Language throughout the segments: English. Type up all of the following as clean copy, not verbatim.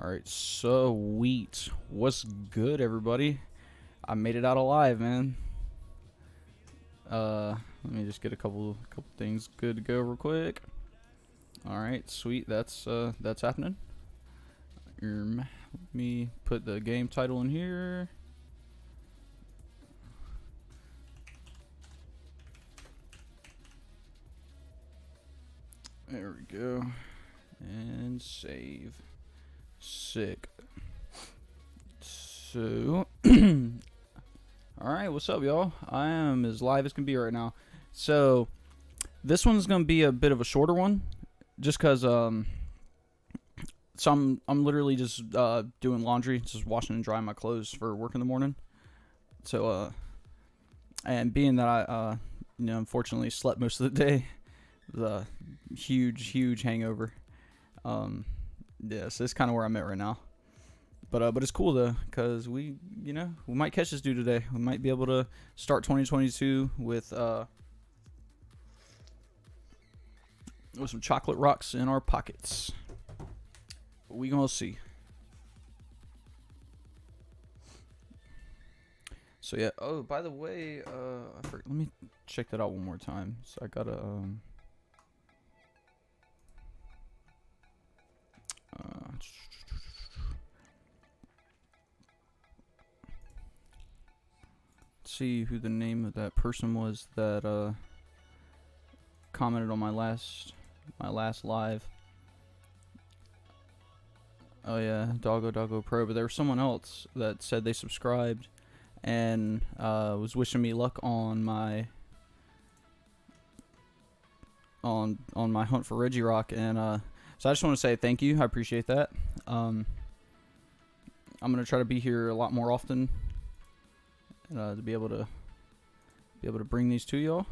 Alright, sweet. What's good, everybody? I made it out alive, man. Let me just get a couple things good to go real quick. Alright, sweet. That's happening. Let me put the game title in here. There we go. And save. Sick. So, alright, what's up, y'all? I am as live as can be right now. So, this one's gonna be a bit of a shorter one, just cause I'm literally just doing laundry, just washing and drying my clothes for work in the morning. So, and being that I unfortunately slept most of the day, the huge hangover. Yeah, so it's kind of where I'm at right now. But it's cool though, cause we might catch this dude today. We might be able to start 2022 with some chocolate rocks in our pockets. We gonna see. So yeah. Oh, by the way, let me check that out one more time. So I gotta see who the name of that person was that commented on my last live. Oh yeah, Doggo Pro. But there was someone else that said they subscribed and was wishing me luck on my hunt for Regirock, and so I just want to say thank you. I appreciate that. I'm gonna try to be here a lot more often to be able to bring these to y'all.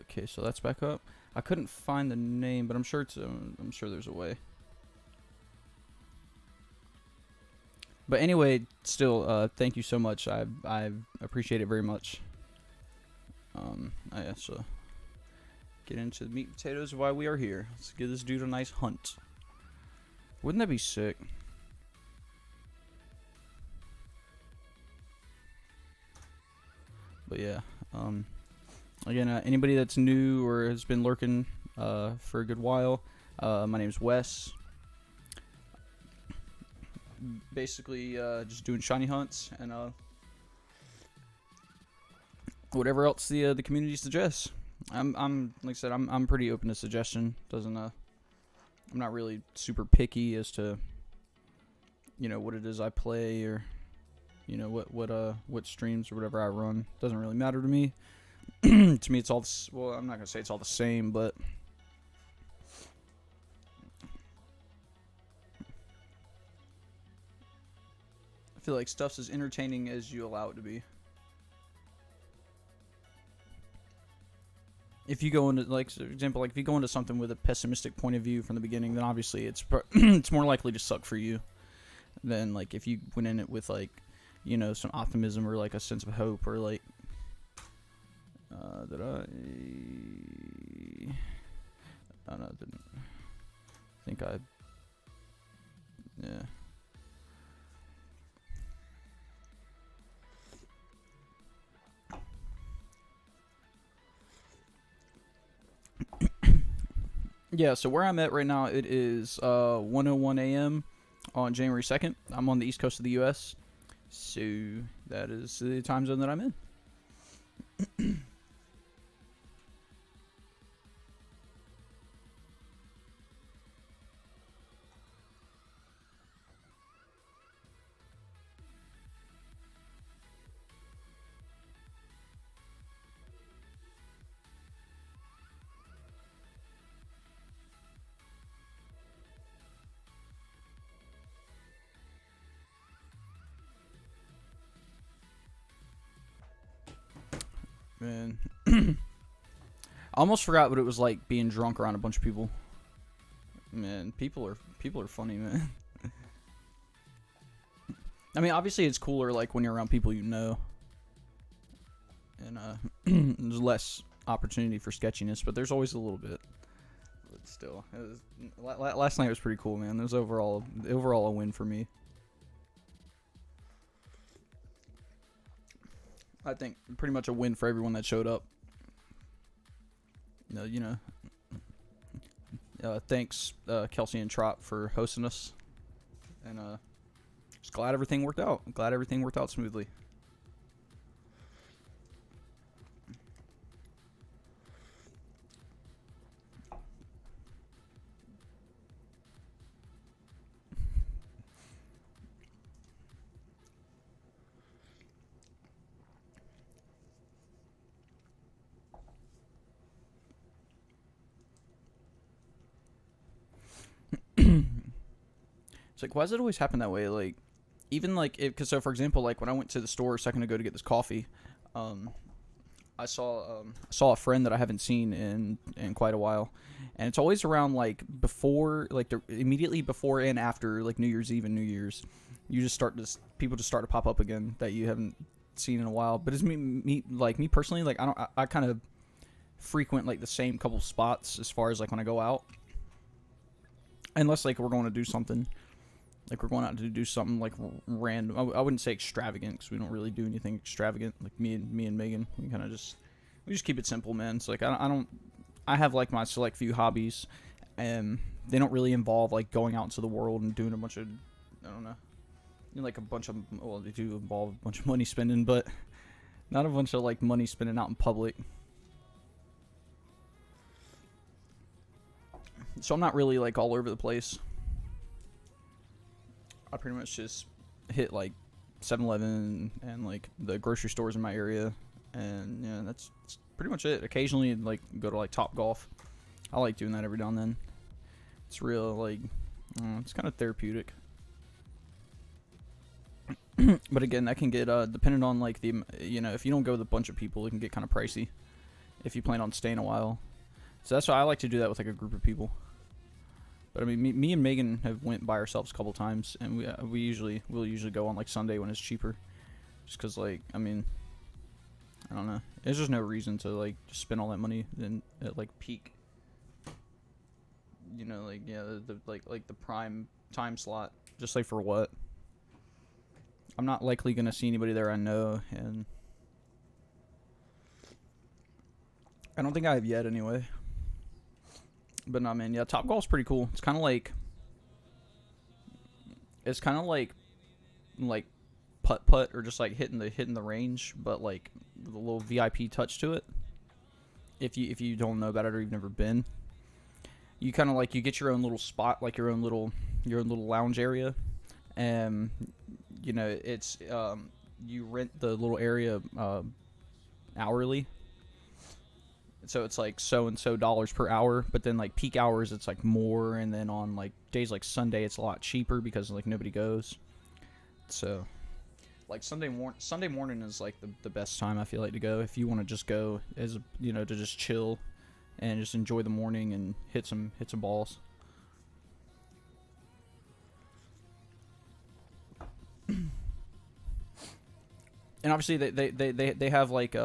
Okay, so that's back up. I couldn't find the name, but I'm sure there's a way. But anyway, still, thank you so much. I appreciate it very much. Yeah, so get into the meat and potatoes of why we are here. Let's give this dude a nice hunt. Wouldn't that be sick? But yeah, again, anybody that's new or has been lurking for a good while, my name's Wes. Basically, just doing shiny hunts and whatever else the community suggests. I'm like I said, I'm pretty open to suggestion. I'm not really super picky as to what it is I play or what streams or whatever I run. Doesn't really matter to me. To me, it's all well. I'm not gonna say it's all the same, but I feel like stuff's as entertaining as you allow it to be. If you go into, like, for example, like if you go into something with a pessimistic point of view from the beginning, then obviously it's it's more likely to suck for you than like if you went in it with like some optimism or like a sense of hope or like did I don't know, didn't think I yeah. Yeah, so where I'm at right now, it is 1:01 a.m. on January 2nd. I'm on the east coast of the U.S., so that is the time zone that I'm in. Man, I almost forgot what it was like being drunk around a bunch of people. Man, people are funny, man. I mean, obviously it's cooler like when you're around people you know, and there's less opportunity for sketchiness, but there's always a little bit. but still, it was, last night was pretty cool, man. It was overall a win for me. I think pretty much a win for everyone that showed up. Thanks Kelsey and Trot for hosting us, and just glad everything worked out. Glad everything worked out smoothly. It's like, why does it always happen that way? Like, even like, because so for example, like when I went to the store a second ago to get this coffee, I saw a friend that I haven't seen in quite a while, and it's always around like before, like immediately before and after like New Year's Eve and New Year's, you just people just start to pop up again that you haven't seen in a while. But it's me personally, like I kind of frequent like the same couple spots as far as like when I go out, unless like we're going to do something. Like, we're going out to do something, like, random. I wouldn't say extravagant, because we don't really do anything extravagant. Like, me and Megan, we kind of just keep it simple, man. It's like, I have, like, my select few hobbies, and they don't really involve, like, going out into the world and doing a bunch of, I don't know, like, well, they do involve a bunch of money spending, but not a bunch of, like, money spending out in public. So I'm not really, like, all over the place. I pretty much just hit like 7-Eleven and like the grocery stores in my area, and yeah, that's pretty much it. Occasionally, like go to like Top Golf. I like doing that every now and then. It's real like it's kind of therapeutic. But again, that can get dependent on like the if you don't go with a bunch of people, it can get kind of pricey if you plan on staying a while. So that's why I like to do that with like a group of people. But I mean, me and Megan have went by ourselves a couple times, and we'll usually go on like Sunday when it's cheaper, just cause like I mean, I don't know, there's just no reason to like just spend all that money at like peak, like yeah like the prime time slot, just like for what? I'm not likely gonna see anybody there I know, and I don't think I have yet anyway. But no, man, yeah, Top Golf's pretty cool. It's kind of like putt or just like hitting the range, but like with a little VIP touch to it. If you don't know about it or you've never been, you kind of like you get your own little spot, like your own little lounge area, and it's you rent the little area hourly. So it's like so and so dollars per hour, but then like peak hours it's like more, and then on like days like Sunday it's a lot cheaper because like nobody goes. So like Sunday morning is like the best time I feel like to go if you want to just go as to just chill and just enjoy the morning and hit some balls. And obviously they have like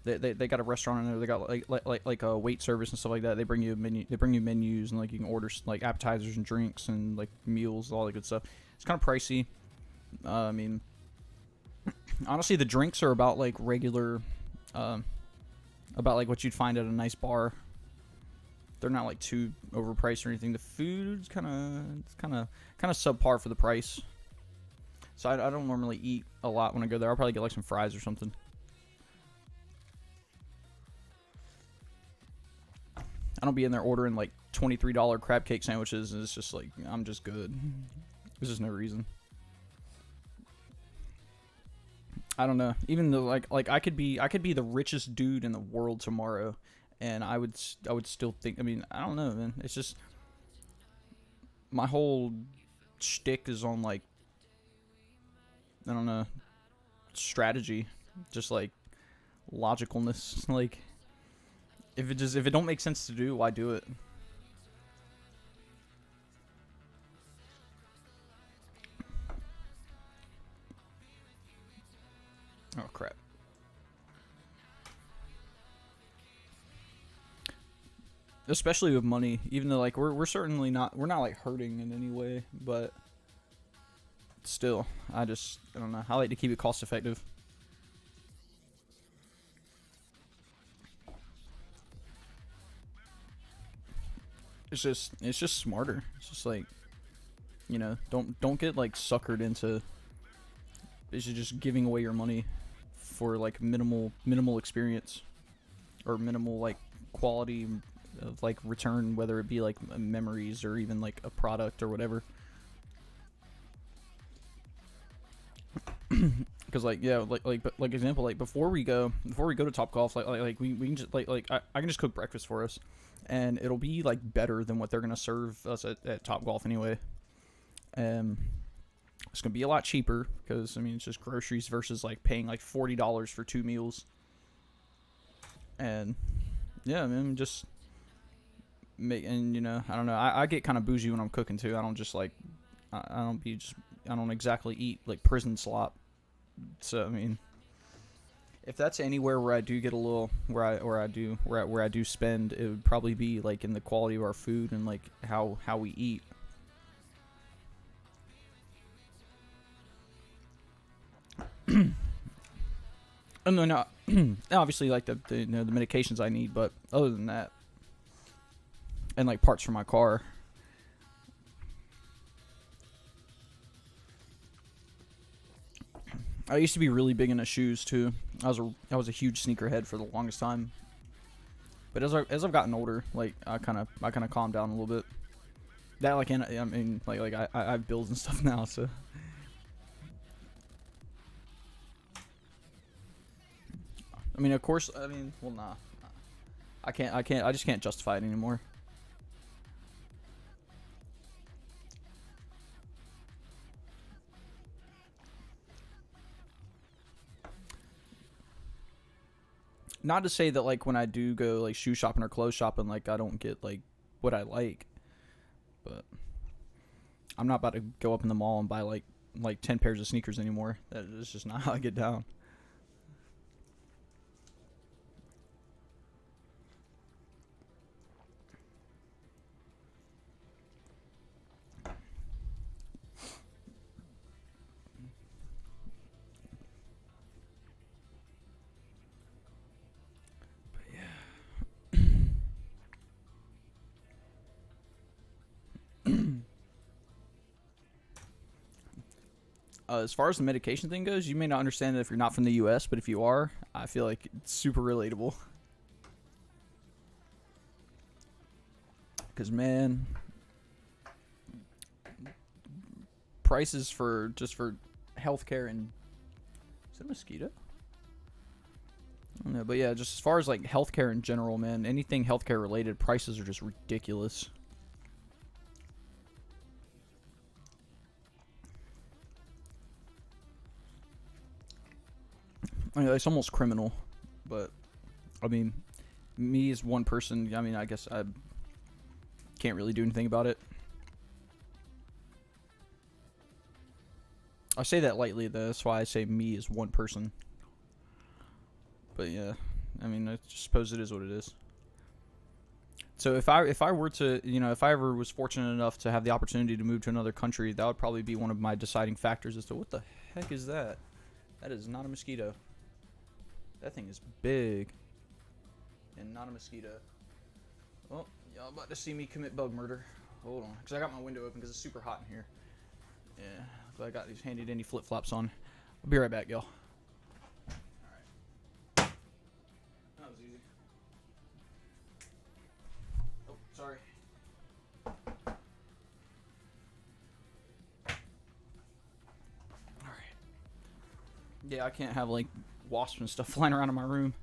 They got a restaurant in there. They got like a wait service and stuff like that. They bring you a menu. They bring you menus, and like you can order like appetizers and drinks and like meals, all that good stuff. It's kind of pricey. I mean, honestly, the drinks are about like regular, about like what you'd find at a nice bar. They're not like too overpriced or anything. The food's kind of subpar for the price. So I don't normally eat a lot when I go there. I'll probably get like some fries or something. I don't be in there ordering like $23 crab cake sandwiches, and it's just like I'm just good. There's just no reason. I don't know. Even though like I could be the richest dude in the world tomorrow, and I would still think. I mean, I don't know, man. It's just my whole shtick is on like I don't know, strategy, just like logicalness, like. If it don't make sense to do, why do it? Oh crap. especially with money. Even though like we're certainly not like hurting in any way, but still, I don't know. I like to keep it cost effective. It's just smarter. It's just like, you know, don't get like suckered into. It's just giving away your money for like minimal experience or minimal like quality of like return, whether it be like memories or even like a product or whatever. Because like yeah, like example, like before we go to Topgolf, like we can just like I can just cook breakfast for us, and it'll be like better than what they're gonna serve us at Topgolf anyway. It's gonna be a lot cheaper because I mean it's just groceries versus like paying like $40 for 2 meals. And yeah, I mean just make, and you know I don't know, I get kind of bougie when I'm cooking too. I don't just like I don't exactly eat like prison slop. So I mean, if that's anywhere where I do get a little where I do spend, it would probably be like in the quality of our food and like how we eat. And then obviously like the you know the medications I need, but other than that, and like parts for my car. I used to be really big into shoes too. I was a huge sneakerhead for the longest time. But as I've gotten older, like I kind of calmed down a little bit. That like I mean like I have bills and stuff now, so. I mean, of course. I mean, well, nah. I can't. I just can't justify it anymore. Not to say that like when I do go like shoe shopping or clothes shopping, like I don't get like what I like, but I'm not about to go up in the mall and buy like 10 pairs of sneakers anymore. That is just not how I get down. As far as the medication thing goes, you may not understand it if you're not from the U.S., but if you are, I feel like it's super relatable. Because, man, prices for healthcare and... Is it a mosquito? I don't know, but yeah, just as far as like healthcare in general, man, anything healthcare related, prices are just ridiculous. I mean, it's almost criminal, but I mean, me as one person, I mean, I guess I can't really do anything about it. I say that lightly, though. That's why I say me as one person. But yeah, I mean, I suppose it is what it is. So if I were to, you know, if I ever was fortunate enough to have the opportunity to move to another country, that would probably be one of my deciding factors as to what the heck is that? That is not a mosquito. That thing is big. And not a mosquito. Well, y'all about to see me commit bug murder. Hold on, because I got my window open because it's super hot in here. Yeah, so I got these handy dandy flip flops on. I'll be right back, y'all. Alright. That was easy. Oh, sorry. Alright. Yeah, I can't have like wasps and stuff flying around in my room.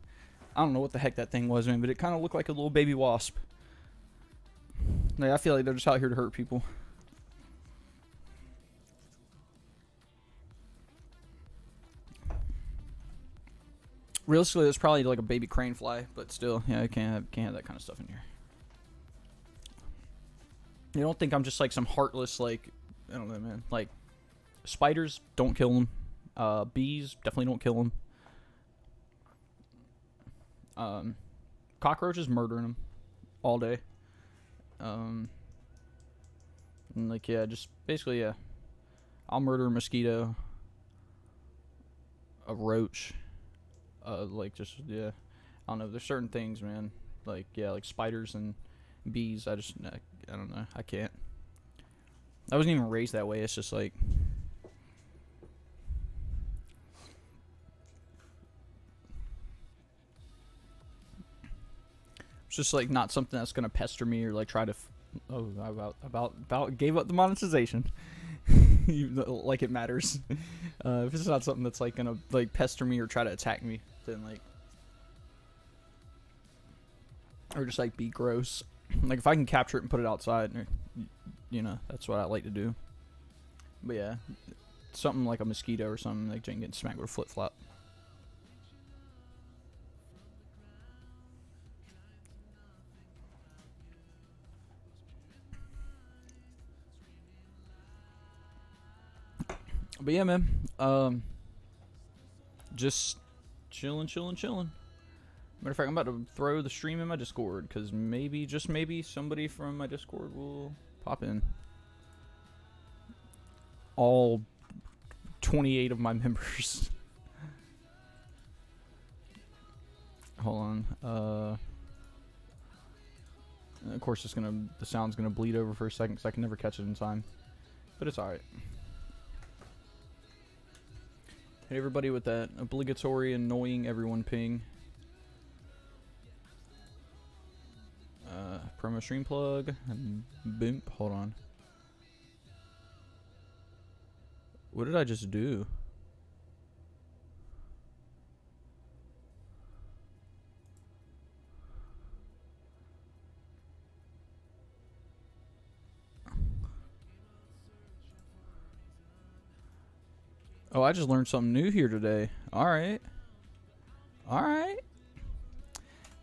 I don't know what the heck that thing was, man, but it kind of looked like a little baby wasp. Like, I feel like they're just out here to hurt people. Realistically, it's probably like a baby crane fly, but still, yeah, I can't have that kind of stuff in here. You don't think I'm just like some heartless, like, I don't know, man. Like, spiders, don't kill them. Bees, definitely don't kill them. Cockroaches, murdering them all day. And like, yeah, just basically, yeah, I'll murder a mosquito, a roach, like just, yeah, I don't know. There's certain things, man. Like, yeah, like spiders and bees. I don't know. I can't. I wasn't even raised that way. It's just like, it's just like not something that's gonna pester me or like try to. About gave up the monetization. Like it matters. If it's not something that's like gonna like pester me or try to attack me, then like, or just like be gross. Like if I can capture it and put it outside, you know, that's what I like to do. But yeah, something like a mosquito or something, like getting smacked with a flip flop. But yeah, man, just chilling. Matter of fact, I'm about to throw the stream in my Discord, because maybe, just maybe, somebody from my Discord will pop in. All 28 of my members. Hold on. Of course, the sound's gonna bleed over for a second, because I can never catch it in time. But it's alright. Hit everybody with that obligatory annoying everyone ping. Promo stream plug. Boom. Hold on. What did I just do? Oh, I just learned something new here today. Alright. Alright.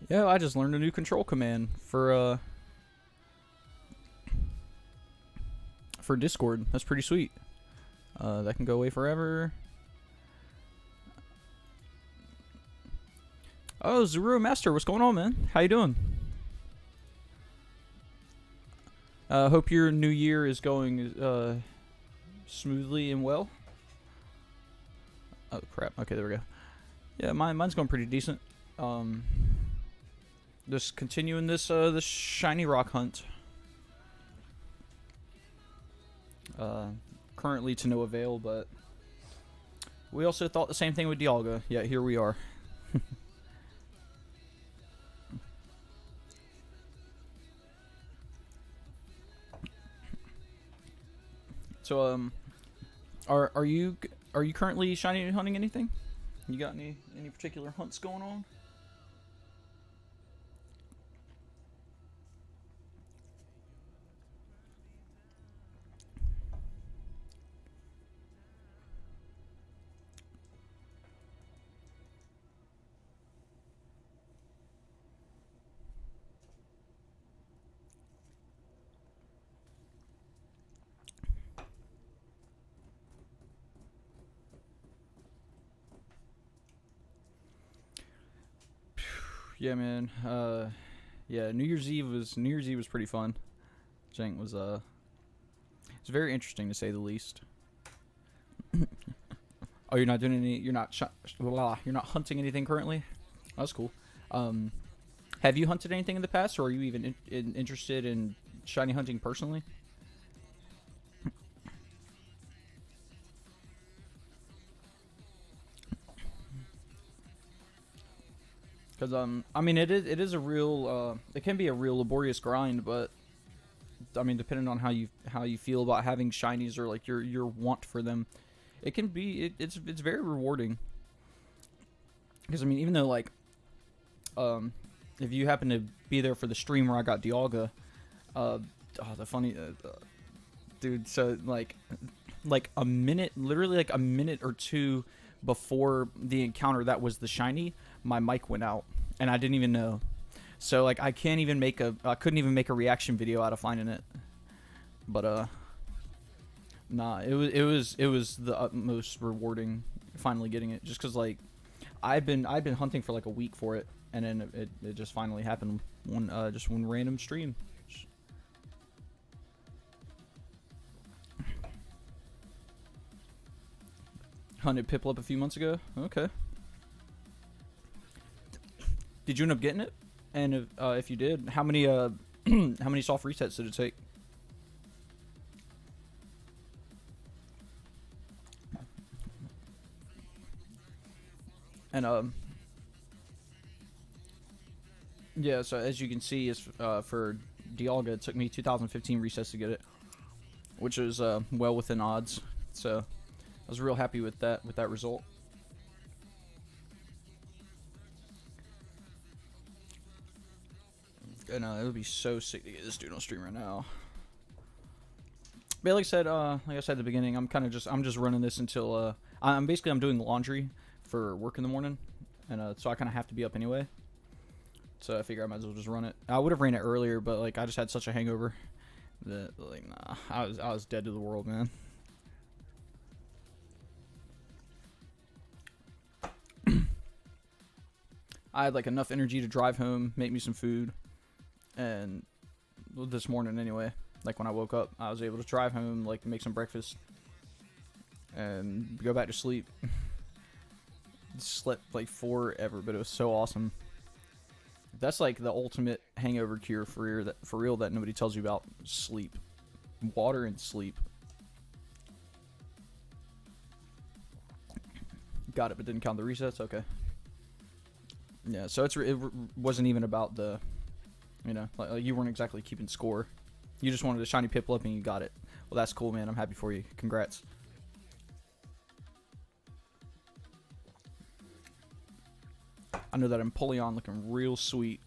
Yeah, I just learned a new control command for Discord. That's pretty sweet. That can go away forever. Oh, Zero Master, what's going on, man? How you doing? Hope your new year is going smoothly and well. Oh crap! Okay, there we go. Yeah, mine's going pretty decent. Just continuing this this shiny rock hunt. Currently to no avail, but we also thought the same thing with Dialga. Yeah, here we are. So are you currently shiny hunting anything? You got any particular hunts going on? Yeah, man. Yeah, New Year's Eve was pretty fun. Jank was it's very interesting to say the least. Oh, you're not doing any. You're not hunting anything currently. Oh, that's cool. Have you hunted anything in the past, or are you even interested in shiny hunting personally? Because I mean, it is a real it can be a real laborious grind, but I mean, depending on how you feel about having shinies or like your want for them, it can be it's very rewarding. Because I mean, even though like if you happen to be there for the stream where I got Dialga, the funny dude, so like a minute, literally like a minute or two before the encounter that was the shiny, my mic went out and I didn't even know. So like I couldn't even make a reaction video out of finding it. But nah, it was the utmost rewarding finally getting it, just cuz like I've been hunting for like a week for it, and then it just finally happened one random stream. hunted Piplup a few months ago. Okay. Did you end up getting it? And if you did, how many how many soft resets did it take? And yeah. So as you can see, is for Dialga, it took me 2015 resets to get it, which was well within odds. So I was real happy with that result. And it would be so sick to get this dude on stream right now. But like I said at the beginning, I'm just running this until I'm doing laundry for work in the morning, and so I kind of have to be up anyway. So I figure I might as well just run it. I would have ran it earlier, but like I just had such a hangover that like nah, I was dead to the world, man. I had like enough energy to drive home, make me some food, and this morning anyway, like when I woke up, I was able to drive home, like make some breakfast, and go back to sleep. Slept like forever, but it was so awesome. That's like the ultimate hangover cure for real that nobody tells you about. Sleep. Water and sleep. Got it, but didn't count the resets? Okay. Yeah, so it wasn't even about the, you know, like you weren't exactly keeping score. You just wanted a shiny Piplup and you got it. Well, that's cool, man. I'm happy for you. Congrats. I know that Empoleon looking real sweet.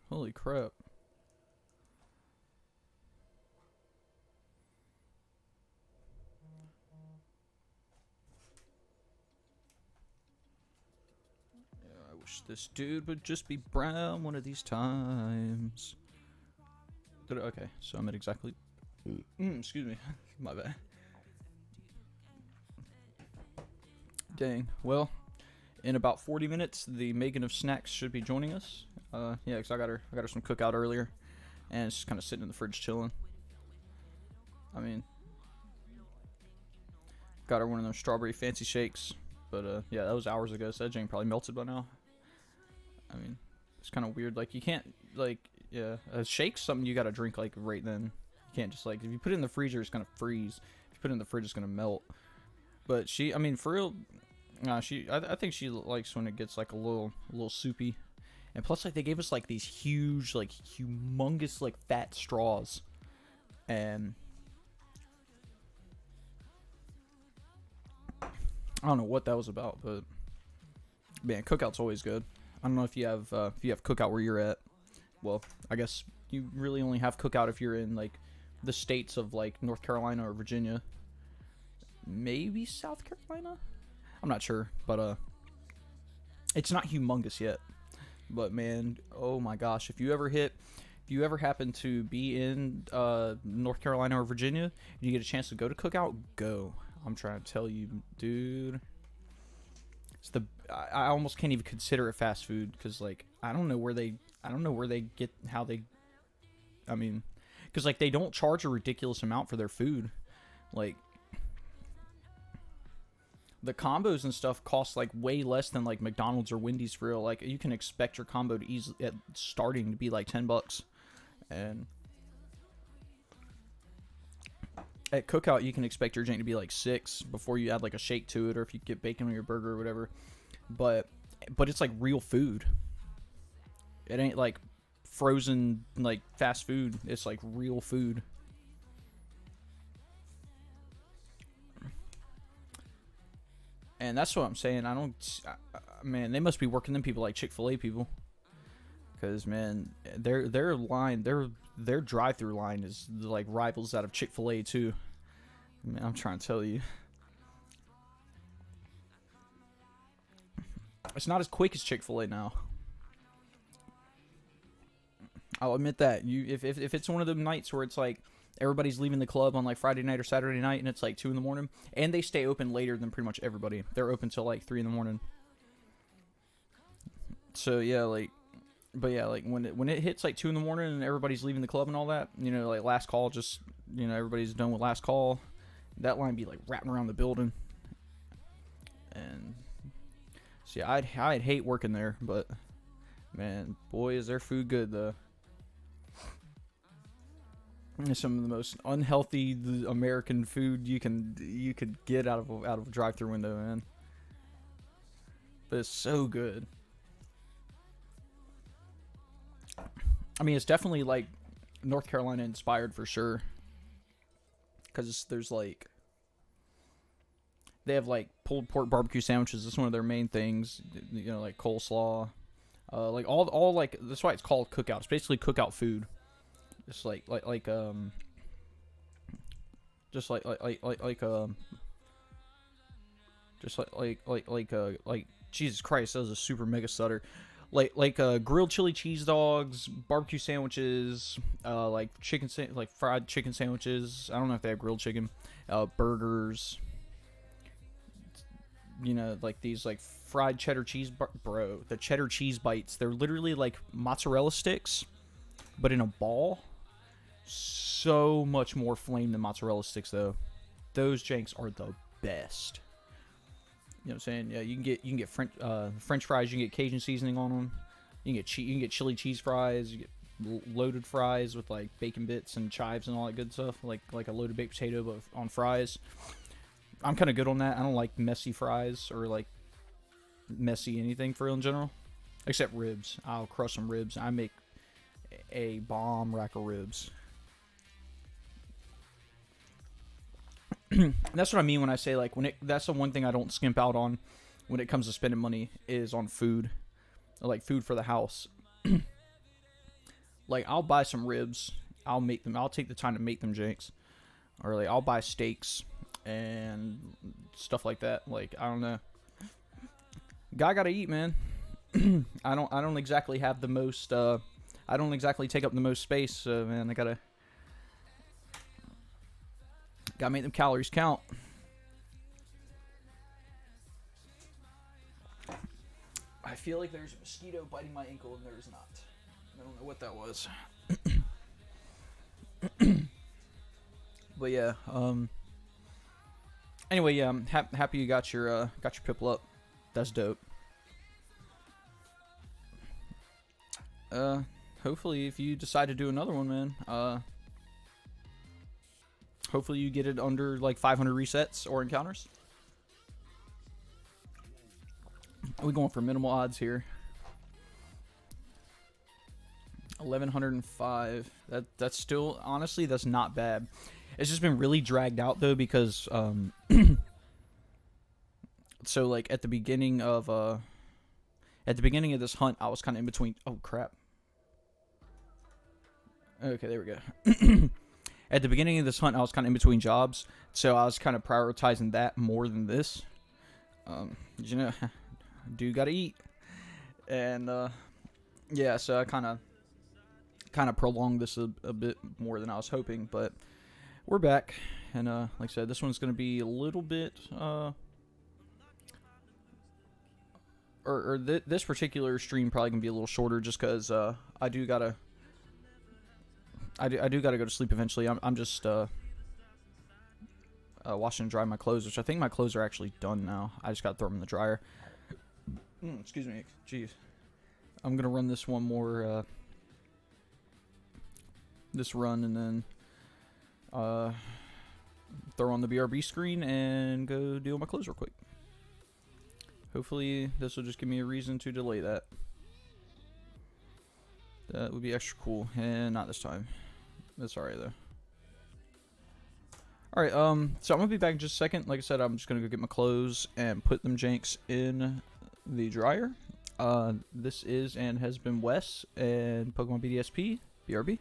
Holy crap. Yeah, I wish this dude would just be brown one of these times. Okay, so I'm at exactly... excuse me. My bad. Dang. Well, in about 40 minutes, the Megan of Snacks should be joining us. Yeah, because I got her some cookout earlier, and it's just kind of sitting in the fridge chilling. I mean, got her one of those strawberry fancy shakes, but yeah, that was hours ago, so that Jane probably melted by now. I mean, it's kind of weird. Like, you can't, like, yeah, a shake's something you gotta drink, like, right then. You can't just, like, if you put it in the freezer, it's gonna freeze. If you put it in the fridge, it's gonna melt. But I mean, for real, I think she likes when it gets, like, a little soupy. And plus, like, they gave us, like, these huge, like, humongous, like, fat straws. And I don't know what that was about, but man, cookout's always good. I don't know if you have cookout where you're at. Well, I guess you really only have cookout if you're in, like, the states of, like, North Carolina or Virginia. Maybe South Carolina? I'm not sure, but it's not humongous yet. But man, oh my gosh, if you ever happen to be in North Carolina or Virginia and you get a chance to go to cookout, go. I'm trying to tell you, dude. I almost can't even consider it fast food because, like, I don't know where they get how they. I mean, because, like, they don't charge a ridiculous amount for their food, like. The combos and stuff cost, like, way less than, like, McDonald's or Wendy's for real. Like, you can expect your combo to easily, at starting, to be, like, $10. And at Cookout, you can expect your drink to be, like, $6 before you add, like, a shake to it, or if you get bacon on your burger or whatever. But it's, like, real food. It ain't, like, frozen, like, fast food. It's, like, real food. And that's what I'm saying. Man, they must be working them people like Chick-fil-A people. Cause man, their line, their drive-through line is like rivals that of Chick-fil-A too. Man, I'm trying to tell you, it's not as quick as Chick-fil-A now. I'll admit that. If it's one of them nights where it's like everybody's leaving the club on like Friday night or Saturday night, and it's like 2 in the morning, and they stay open later than pretty much everybody. They're open till like 3 in the morning. So yeah, like, but yeah, like when it hits like 2 in the morning and everybody's leaving the club and all that, you know, like last call, just, you know, everybody's done with last call. That line be like wrapping around the building, and so yeah, I'd hate working there, but man, boy, is their food good though. Some of the most unhealthy American food you could get out of a drive-through window, man. But it's so good. I mean, it's definitely like North Carolina inspired for sure. Because there's like, they have like pulled pork barbecue sandwiches. That's one of their main things. You know, like coleslaw, like all like, that's why it's called cookout. It's basically cookout food. Just like Jesus Christ, that was a super mega stutter. Like grilled chili cheese dogs, barbecue sandwiches, like fried chicken sandwiches. I don't know if they have grilled chicken, burgers. You know, like these like fried cheddar cheese, bro. The cheddar cheese bites. They're literally like mozzarella sticks, but in a ball. So much more flame than mozzarella sticks, though. Those janks are the best. You know what I'm saying? Yeah, you can get French fries. You can get Cajun seasoning on them. You can get chili cheese fries. You get loaded fries with like bacon bits and chives and all that good stuff. Like a loaded baked potato, but on fries. I'm kind of good on that. I don't like messy fries or like messy anything for real in general, except ribs. I'll crush some ribs. I make a bomb rack of ribs. That's what I mean when I say like that's the one thing I don't skimp out on when it comes to spending money is on food, like food for the house. Like I'll buy some ribs, I'll make them, I'll take the time to make them janks, or like I'll buy steaks and stuff like that. Like I don't know, guy gotta eat, man. I don't exactly have the most. I don't exactly take up the most space, so man, I gotta make them calories count. I feel like there's a mosquito biting my ankle, and there's not. I don't know what that was. But yeah, anyway, yeah, I'm happy you got your pipple up. That's dope. Hopefully, if you decide to do another one, man, hopefully you get it under like 500 resets or encounters. We're going for minimal odds here. 1105. That's still, honestly, that's not bad. It's just been really dragged out though because so like at the beginning of this hunt, I was kind of in between. Oh crap. Okay, there we go. At the beginning of this hunt, I was kind of in between jobs, so I was kind of prioritizing that more than this. You know, dude gotta eat, and yeah, so I kind of prolonged this a bit more than I was hoping, but we're back, and like I said, this one's gonna be a little bit this particular stream probably gonna be a little shorter just because I do gotta go to sleep eventually. I'm just washing and drying my clothes, which I think my clothes are actually done now. I just gotta throw them in the dryer. Excuse me. Jeez. I'm gonna run this one more this run and then throw on the BRB screen and go deal with my clothes real quick. Hopefully this will just give me a reason to delay that. That would be extra cool, and not this time. That's alright though. Alright, so I'm gonna be back in just a second. Like I said, I'm just gonna go get my clothes and put them janks in the dryer. This is and has been Wes and Pokemon BDSP, BRB.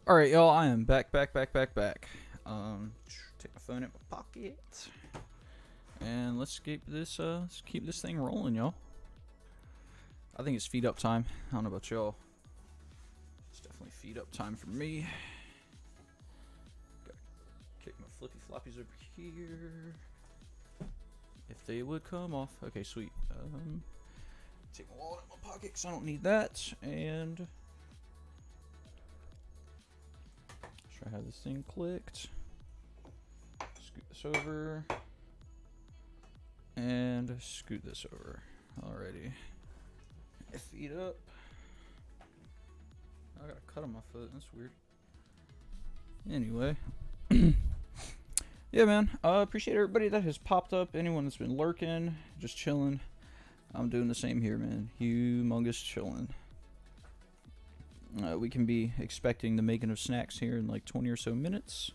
All right, y'all. I am back. Take my phone in my pocket, and let's keep this thing rolling, y'all. I think it's feed up time. I don't know about y'all. It's definitely feed up time for me. Gotta kick my flippy floppies over here. If they would come off. Okay, sweet. Take my wallet out of my pocket because I don't need that. And try to have this thing clicked. Scoot this over. And scoot this over. Alrighty. Feet up. I got a cut on my foot. That's weird. Anyway. Yeah, man. Appreciate everybody that has popped up. Anyone that's been lurking, just chilling. I'm doing the same here, man. Humongous chilling. We can be expecting the making of snacks here in like 20 or so minutes.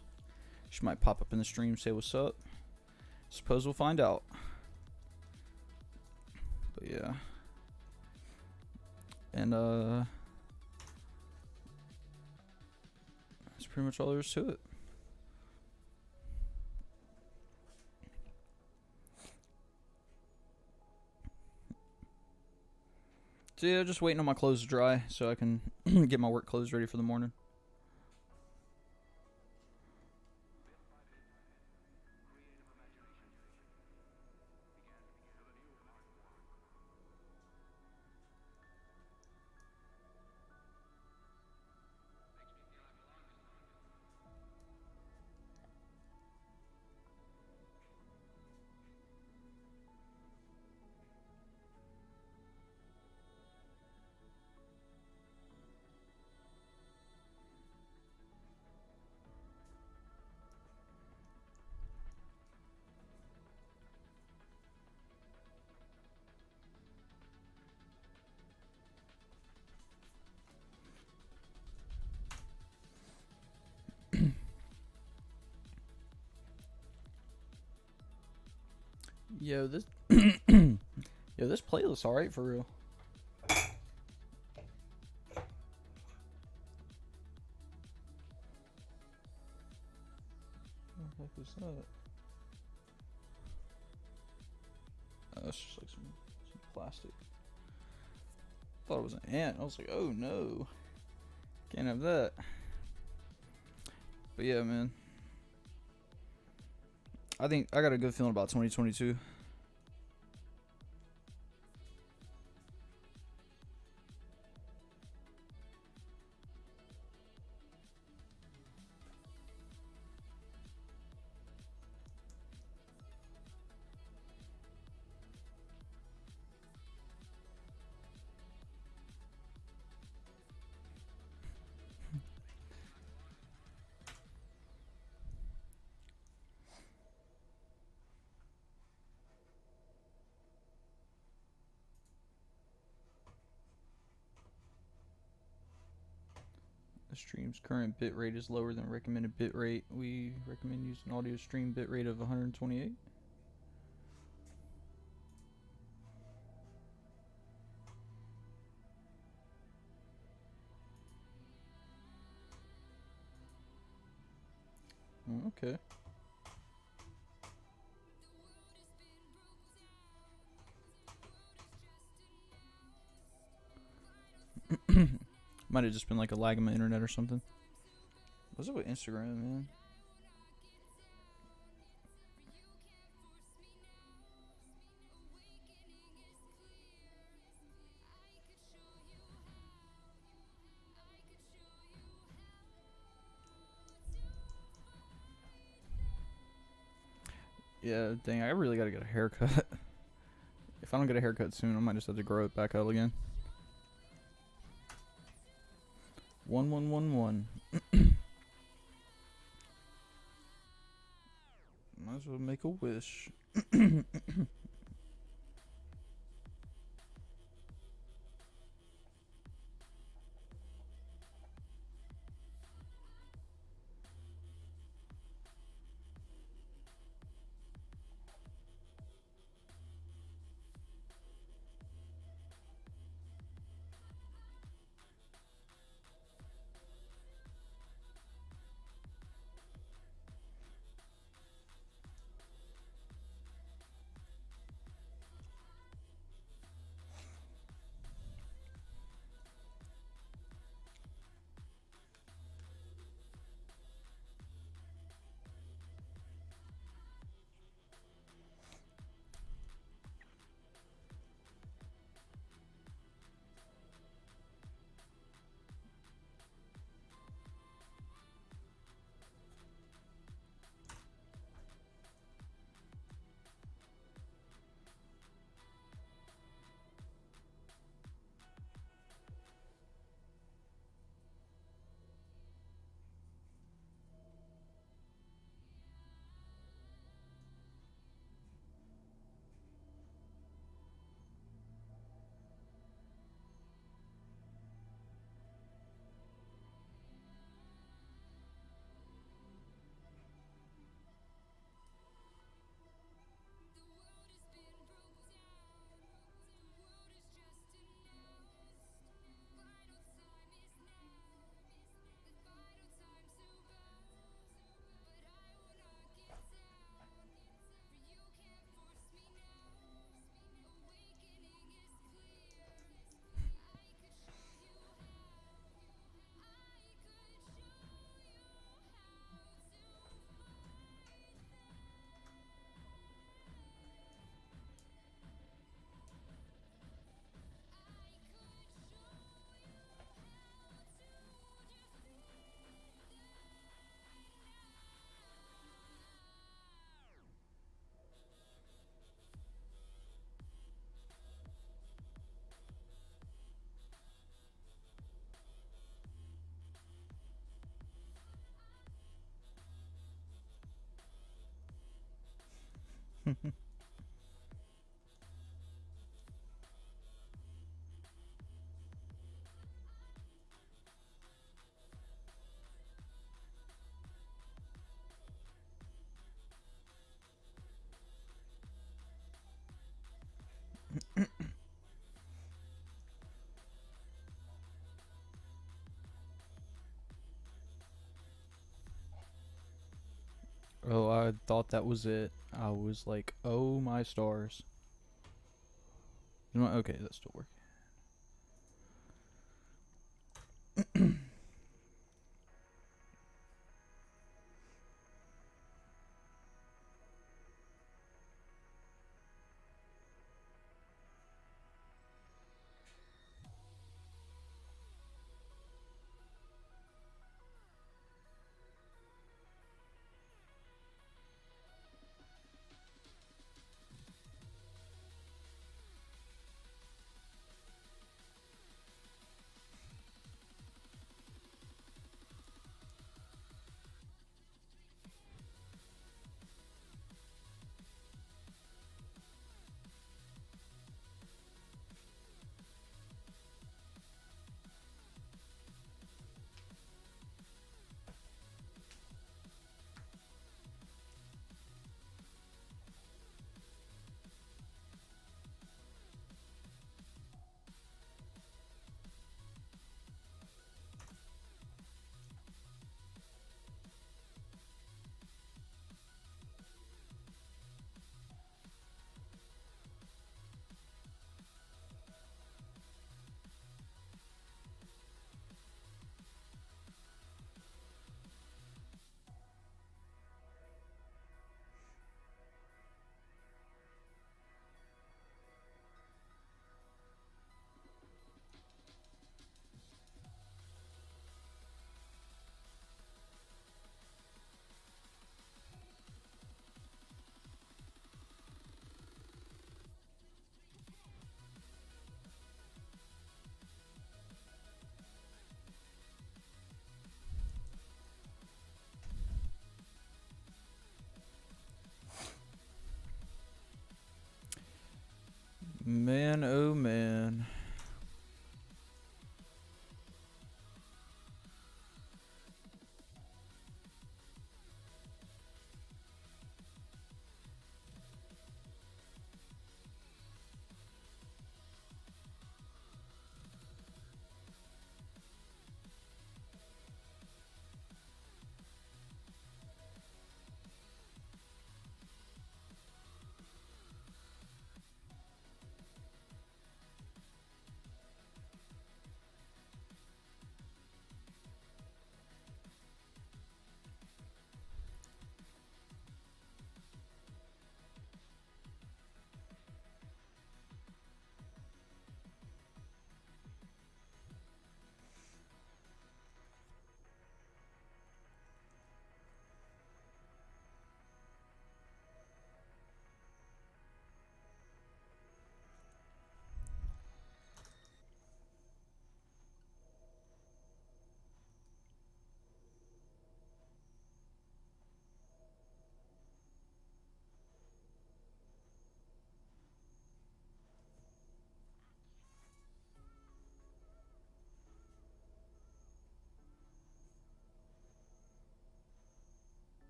She might pop up in the stream, say what's up. Suppose we'll find out. But yeah. And that's pretty much all there is to it. So yeah, just waiting on my clothes to dry so I can get my work clothes ready for the morning. Yo, this this playlist alright for real. What the heck is that? Oh, it's just like some plastic. Thought it was an ant. I was like, oh no. Can't have that. But yeah, man. I think I got a good feeling about 2022. The stream's current bitrate is lower than recommended bitrate. We recommend using audio stream bitrate of 128. Okay. Might have just been like a lag in my internet or something. What's up with Instagram, man? Yeah, dang, I really gotta get a haircut. If I don't get a haircut soon, I might just have to grow it back out again. 1111. Might as well make a wish. Oh, I thought that was it. I was like, oh my stars. Okay, that's still working. Man, oh man.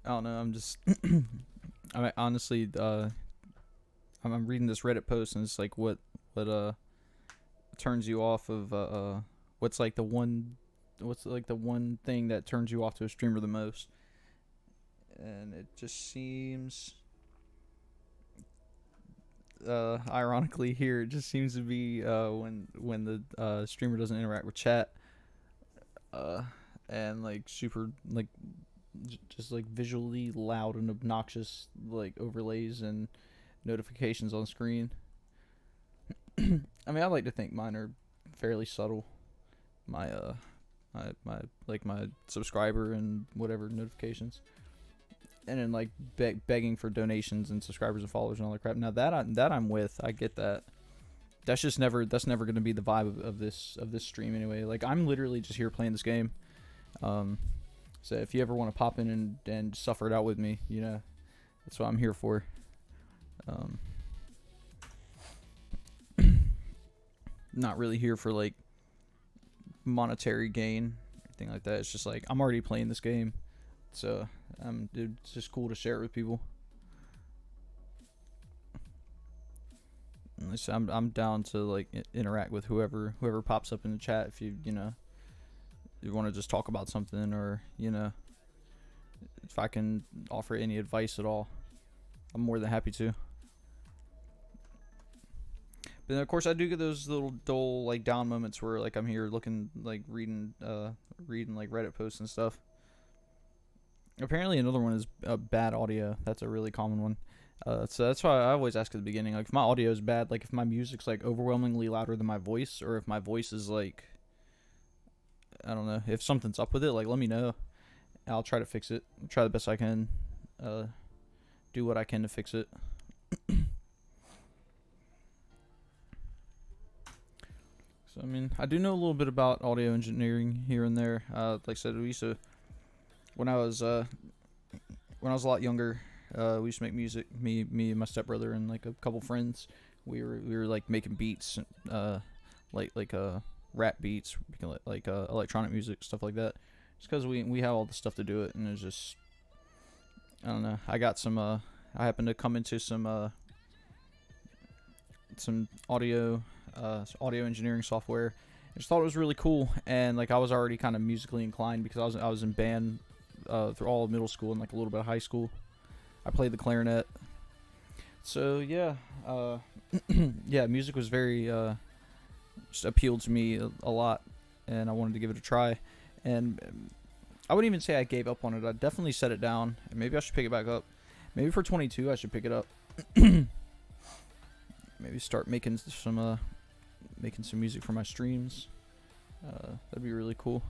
I don't know. I'm just. I mean, honestly, I'm reading this Reddit post and it's like what turns you off of what's like the one what's like the one thing that turns you off to a streamer the most, and it just seems ironically here it just seems to be when the streamer doesn't interact with chat, uh and like super like just like visually loud and obnoxious like overlays and notifications on screen. I mean, I like to think mine are fairly subtle. My my like my subscriber and whatever notifications, and then like begging for donations and subscribers and followers and all that crap. Now that I'm with, I get that. That's never gonna be the vibe of this stream anyway. Like I'm literally just here playing this game. So if you ever want to pop in and suffer it out with me, you know, that's what I'm here for. Not really here for like monetary gain, anything like that. It's just like I'm already playing this game, so dude, it's just cool to share it with people. I'm down to like interact with whoever pops up in the chat. If you know you want to just talk about something, or you know if I can offer any advice at all, I'm more than happy to. But then of course I do get those little dull like down moments where like I'm here looking like reading like Reddit posts and stuff. Apparently another one is bad audio. That's a really common one. So that's why I always ask at the beginning, like if my audio is bad, like if my music's like overwhelmingly louder than my voice, or if my voice is like, I don't know, if something's up with it, like let me know. I'll try to fix it. I'll try the best I can. Do what I can to fix it. So I mean, I do know a little bit about audio engineering here and there. Like I said, we used to, when I was a lot younger, we used to make music. Me and my stepbrother and like a couple friends. We were like making beats, like rap beats, like electronic music, stuff like that. Just because we have all the stuff to do it, and it's just, I don't know. I got some. I happened to come into some audio engineering software. I just thought it was really cool, and like I was already kind of musically inclined because I was in band through all of middle school and like a little bit of high school. I played the clarinet. So yeah, yeah, music was very just appealed to me a lot, and I wanted to give it a try. And I wouldn't even say I gave up on it. I definitely set it down, and maybe I should pick it back up. Maybe for 22 I should pick it up. Maybe start making some music for my streams. That'd be really cool.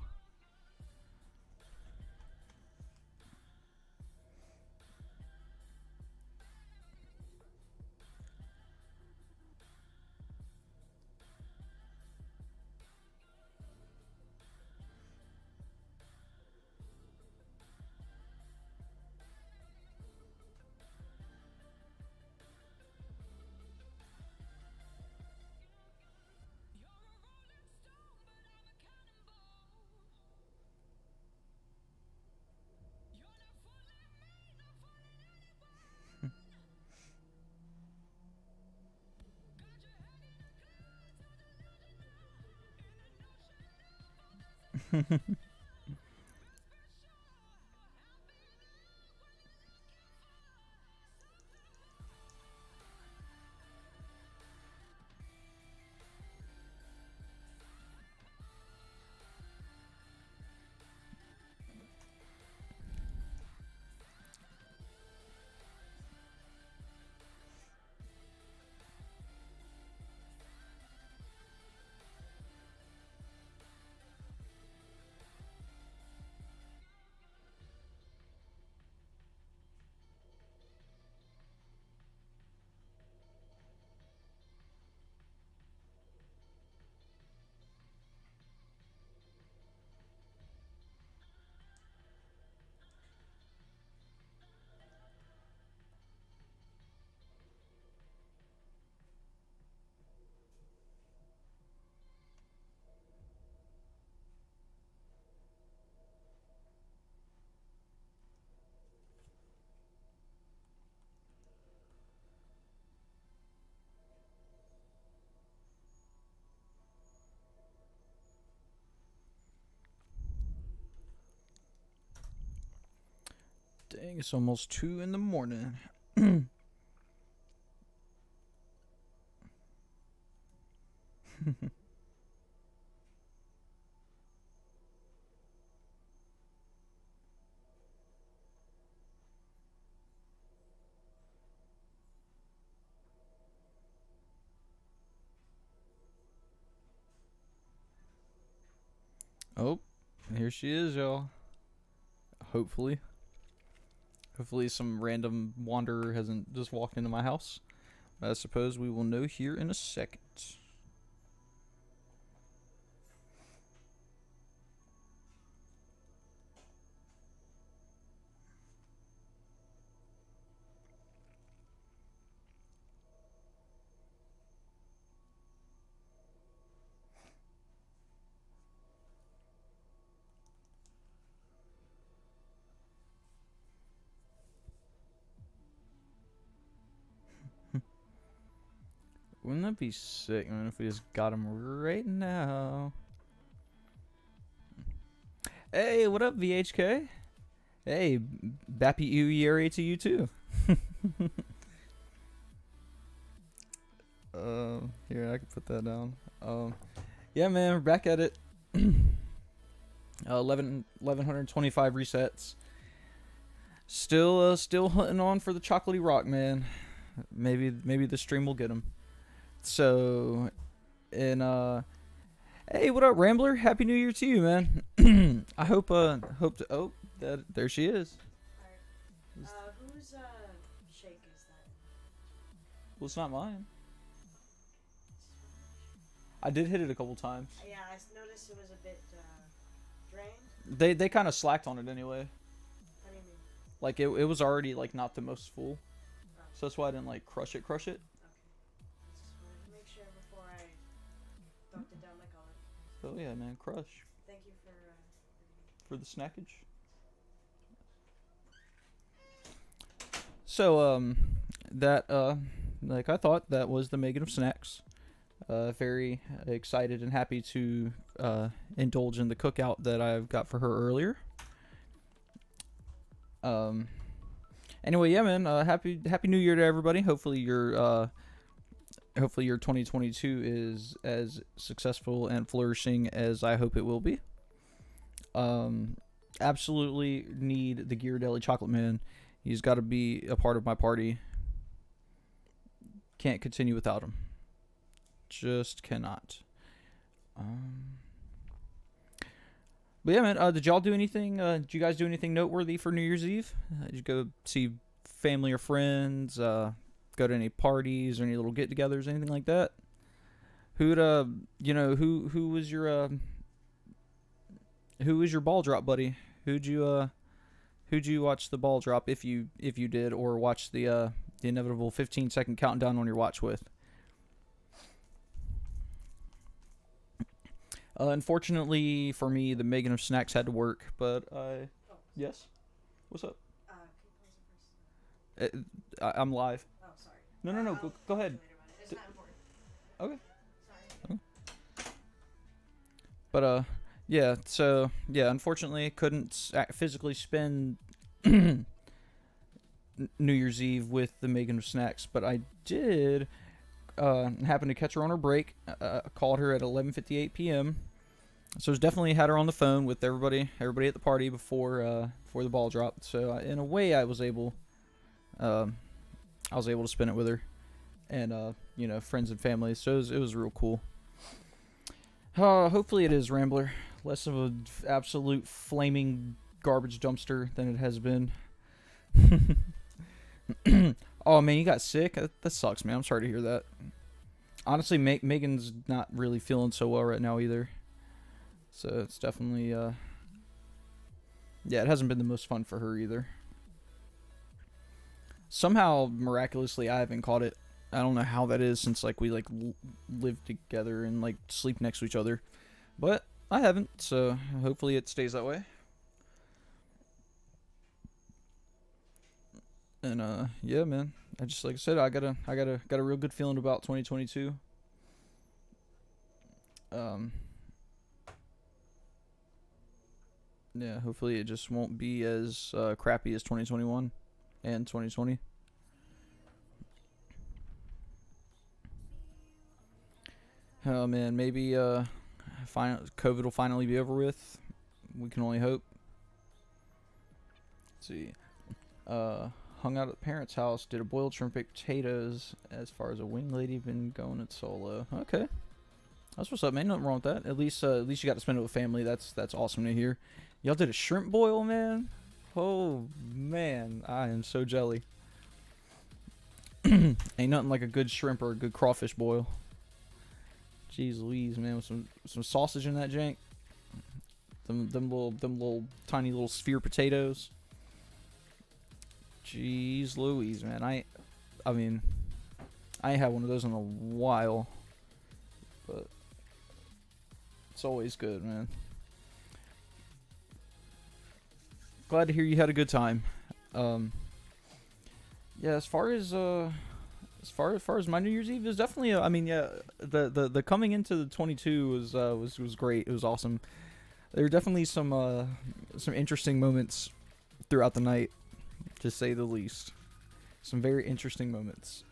Dang, it's almost 2 in the morning. Oh, here she is, y'all. Hopefully. Hopefully some random wanderer hasn't just walked into my house. I suppose we will know here in a second. Wouldn't that be sick, man, if we just got him right now? Hey, what up, VHK? Hey, Bappy ERA to you too. Here, I can put that down. Yeah, man, we're back at it. 1125 resets. Still hunting on for the chocolatey rock, man. Maybe the stream will get him. So, and hey, what up, Rambler? Happy New Year to you, man. I hope to. Oh, there she is. Whose shake is that? Well, it's not mine. I did hit it a couple times. Yeah, I noticed it was a bit drained. They kind of slacked on it anyway. What do you mean? Like it was already like not the most full, so that's why I didn't like crush it. Okay. I just wanted to make sure before I dumped it down my gullet. Oh yeah, man, crush. Thank you For the snackage. So that like I thought that was the Megan of snacks. Very excited and happy to indulge in the cookout that I've got for her earlier. Anyway, yeah, man. Happy New Year to everybody. Hopefully your 2022 is as successful and flourishing as I hope it will be. Absolutely need the Ghirardelli Chocolate Man. He's got to be a part of my party. Can't continue without him. Just cannot. But yeah, man. Did y'all do anything? Did you guys do anything noteworthy for New Year's Eve? Did you go see family or friends? Go to any parties or any little get-togethers, anything like that? Who was your ball drop buddy? Who'd you watch the ball drop if you did, or watch the inevitable 15-second countdown on your watch with? Unfortunately for me, the Megan of snacks had to work, but yes. What's up? Can you pause it first? I'm live. Oh, sorry. No. Go ahead. It's not important. Okay. Sorry. But yeah. So yeah, unfortunately, couldn't physically spend New Year's Eve with the Megan of snacks, but I did happen to catch her on her break. Called her at 11:58 p.m. So it's definitely had her on the phone with everybody at the party before the ball dropped. So in a way, I was able to spend it with her, and friends and family. So it was real cool. Hopefully it is, Rambler, less of an absolute flaming garbage dumpster than it has been. Oh man, you got sick? That sucks, man. I'm sorry to hear that. Honestly, Megan's not really feeling so well right now either. So it's definitely, yeah, it hasn't been the most fun for her either. Somehow, miraculously, I haven't caught it. I don't know how that is, since like we like live together and like sleep next to each other. But I haven't, so hopefully it stays that way. And yeah, man. I just, like I said, I got a real good feeling about 2022. Yeah, hopefully it just won't be as crappy as 2021 and 2020. Oh man, maybe COVID will finally be over with. We can only hope. Let's see. Hung out at the parents' house, did a boiled shrimp baked potatoes. As far as a wing lady, been going it solo. Okay, that's what's up, man. Nothing wrong with that. At least you got to spend it with family. That's awesome to hear. Y'all did a shrimp boil, man. Oh man, I am so jelly. Ain't nothing like a good shrimp or a good crawfish boil. Jeez Louise, man, with some sausage in that jank. Them little tiny little sphere potatoes. Jeez Louise, man. I mean, I ain't had one of those in a while, but it's always good, man. Glad to hear you had a good time. Yeah, as far as my New Year's Eve is definitely. I mean, yeah, the coming into the 22 was great. It was awesome. There were definitely some interesting moments throughout the night, to say the least. Some very interesting moments.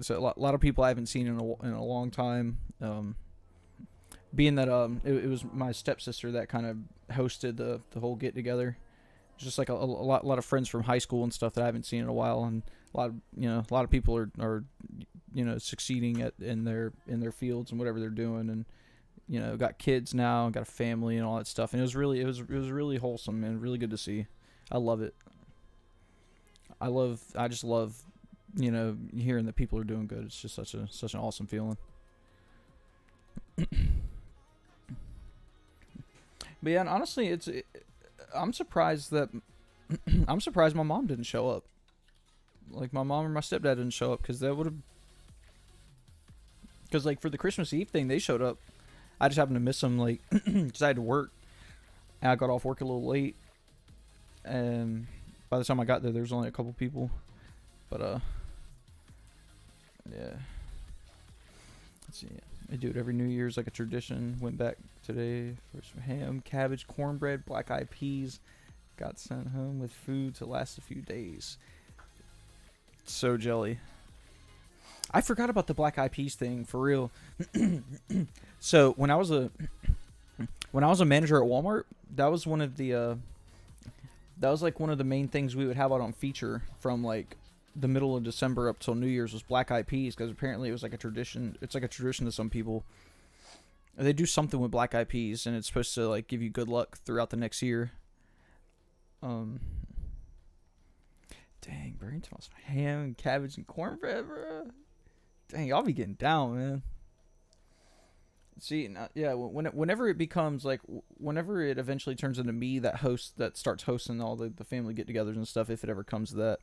So a lot of people I haven't seen in a long time. Being that it was my stepsister that kind of hosted the whole get together. Just like a lot of friends from high school and stuff that I haven't seen in a while, and a lot of people are succeeding in their fields and whatever they're doing, and got kids now, got a family and all that stuff, and it was really wholesome and really good to see. I love it. I just love hearing that people are doing good. It's just such an awesome feeling. But yeah, and honestly, I'm surprised that I'm surprised my mom didn't show up. Like my mom or my stepdad didn't show up, because like for the Christmas Eve thing, they showed up. I just happened to miss them, like, because I had to work. And I got off work a little late, and by the time I got there was only a couple people. But yeah. Let's see. I do it every New Year's like a tradition. Went back today for some ham, cabbage, cornbread, black eyed peas. Got sent home with food to last a few days. So jelly. I forgot about the black eyed peas thing, for real. So when I was a manager at Walmart, that was one of the one of the main things we would have out on feature from like the middle of December up till New Year's was black eyed peas, because apparently it was like a tradition. It's like a tradition to some people. They do something with black eyed peas, and it's supposed to like give you good luck throughout the next year. Dang, Burrington wants ham, cabbage, and cornbread, bro. Dang, y'all be getting down, man. See, yeah, whenever it becomes like, whenever it eventually turns into me that starts hosting all the family get-togethers and stuff, if it ever comes to that,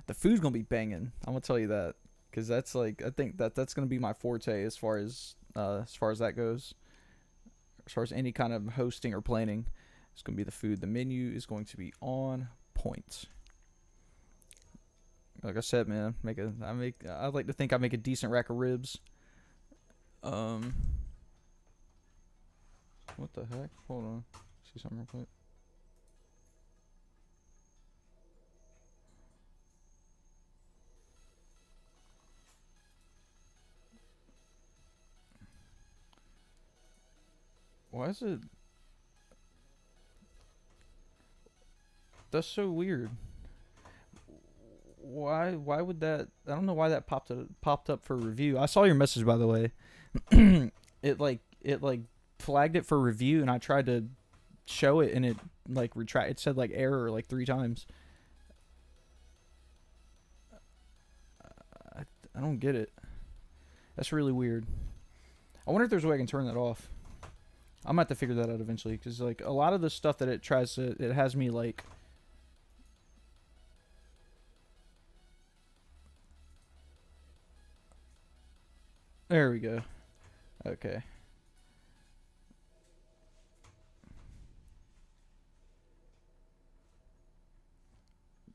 the food's gonna be banging. I'm gonna tell you that, because that's like, I think that's gonna be my forte as far as that goes. As far as any kind of hosting or planning, it's gonna be the food. The menu is going to be on point. Like I said, man, I'd like to think I make a decent rack of ribs. What the heck? Hold on. See something real quick. Why is it? That's so weird. Why would that? I don't know why that popped up for review. I saw your message, by the way. it flagged it for review, and I tried to show it, and it like it said like error like 3 times. I don't get it. That's really weird. I wonder if there's a way I can turn that off. I'm gonna have to figure that out eventually, because like a lot of the stuff that it has me like. There we go. Okay.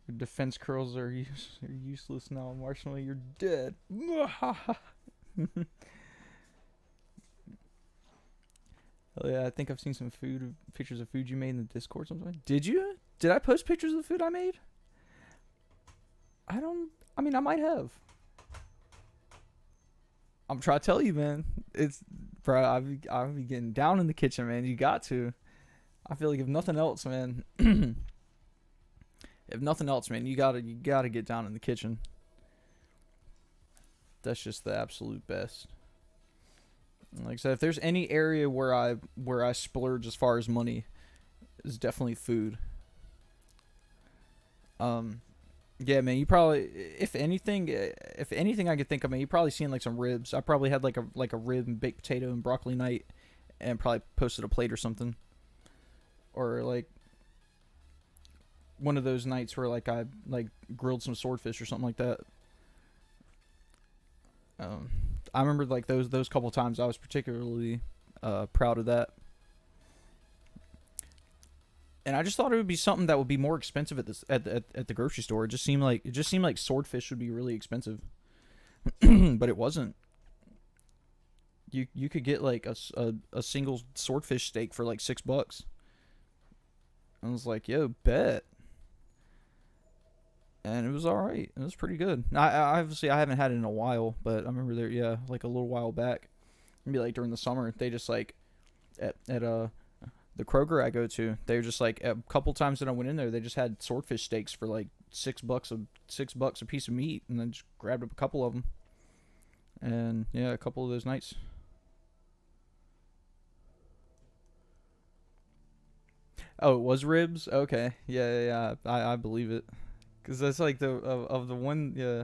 Your defense curls are useless now, Marshmallow. You're dead. Oh yeah, I think I've seen some pictures of food you made in the Discord sometime. Did you? Did I post pictures of the food I made? I mean, I might have. I'm trying to tell you, man. It's, bro. I'll be getting down in the kitchen, man. You got to. I feel like if nothing else, man. If nothing else, man, you gotta get down in the kitchen. That's just the absolute best. Like I said, if there's any area where I splurge as far as money, is definitely food. Yeah, man, you probably, if anything I could think of, man, you probably seen like some ribs. I probably had like a rib and baked potato and broccoli night, and probably posted a plate or something, or like one of those nights where like I like grilled some swordfish or something like that. I remember like those couple times I was particularly proud of that. And I just thought it would be something that would be more expensive at the grocery store. It just seemed like swordfish would be really expensive, but it wasn't. You could get like a single swordfish steak for like $6. I was like, yo, bet. And it was all right. It was pretty good. I obviously I haven't had it in a while, but I remember there, yeah, like a little while back, maybe like during the summer, they just like at the Kroger I go to, they were just like a couple times that I went in there, they just had swordfish steaks for like $6 a piece of meat, and then just grabbed up a couple of them. And yeah, a couple of those nights. Oh, it was ribs. Okay, yeah. I believe it, because that's like the of the one, yeah.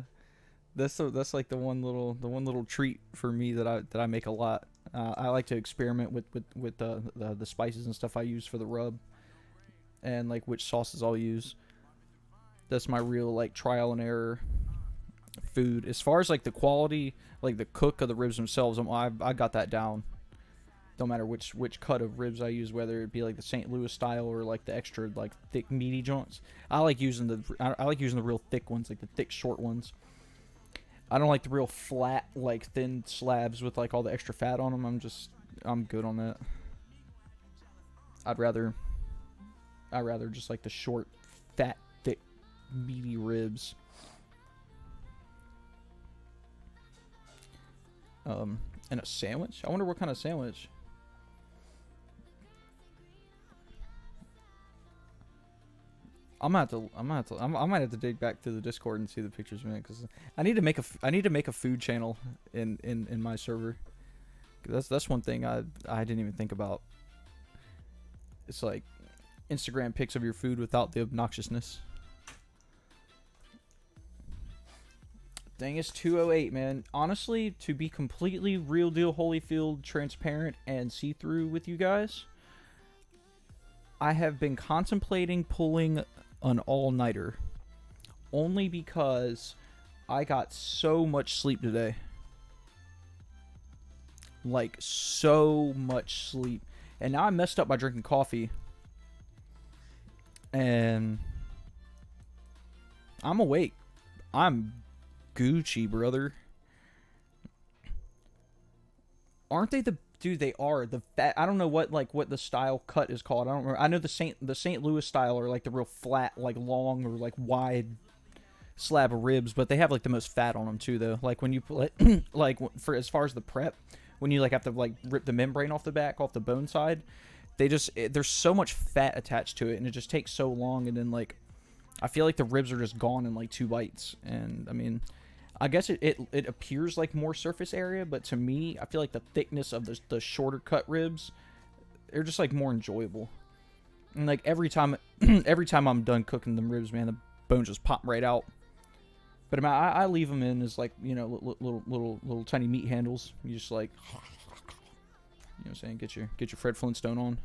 That's like the one little treat for me that I make a lot. I like to experiment with the spices and stuff I use for the rub, and like which sauces I'll use. That's my real like trial and error food. As far as like the quality, like the cook of the ribs themselves, I got that down. Don't matter which cut of ribs I use, whether it be like the St. Louis style or like the extra like thick meaty joints. I like using the real thick ones, like the thick short ones. I don't like the real flat, like thin slabs with like all the extra fat on them. I'm good on that. I'd rather just like the short, fat, thick, meaty ribs. And a sandwich? I wonder what kind of sandwich. I might have to dig back to the Discord and see the pictures, man, because I need to make a food channel in my server. That's one thing I didn't even think about. It's like Instagram pics of your food without the obnoxiousness. Dang, it's 2:08, man. Honestly, to be completely real deal, Holyfield, transparent, and see-through with you guys, I have been contemplating pulling an all-nighter, only because I got so much sleep today. Like, so much sleep. And now I messed up by drinking coffee. And I'm awake. I'm Gucci, brother. Aren't they the... Dude, they are the fat. I don't know what the style cut is called. I don't remember. I know the St. Louis style are like the real flat, like long or like wide slab of ribs, but they have like the most fat on them too, though. Like when you put like for as far as the prep, when you like have to like rip the membrane off the back, off the bone side, there's so much fat attached to it, and it just takes so long. And then like I feel like the ribs are just gone in like 2 bites. And I mean, I guess it appears like more surface area, but to me, I feel like the thickness of the shorter cut ribs, they're just like more enjoyable. And like every time I'm done cooking them ribs, man, the bones just pop right out. But I leave them in as like, you know, little tiny meat handles. You just like, you know what I'm saying, get your Fred Flintstone on.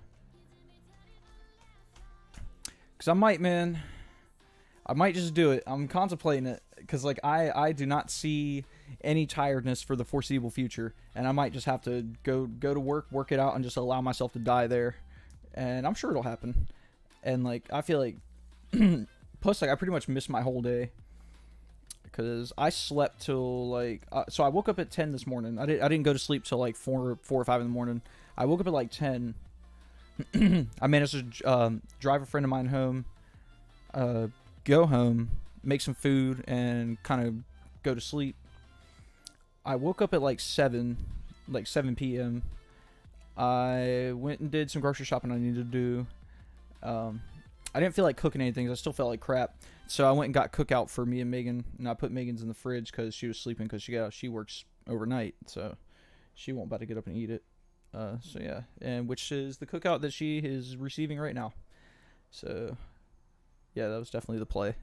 Cause I might just do it. I'm contemplating it. Because, like, I do not see any tiredness for the foreseeable future. And I might just have to go to work it out, and just allow myself to die there. And I'm sure it'll happen. And, like, I feel like... plus, like, I pretty much missed my whole day. Because I slept till, like... so I woke up at 10 this morning. I didn't go to sleep till, like, 4 or 5 in the morning. I woke up at, like, 10. I managed to drive a friend of mine home, go home, make some food, and kind of go to sleep. I woke up at like 7 p.m. I went and did some grocery shopping I needed to do. I didn't feel like cooking anything 'cause I still felt like crap. So I went and got cookout for me and Megan, and I put Megan's in the fridge because she was sleeping because she works overnight, so she won't about to get up and eat it. So yeah, and which is the cookout that she is receiving right now. So yeah, that was definitely the play.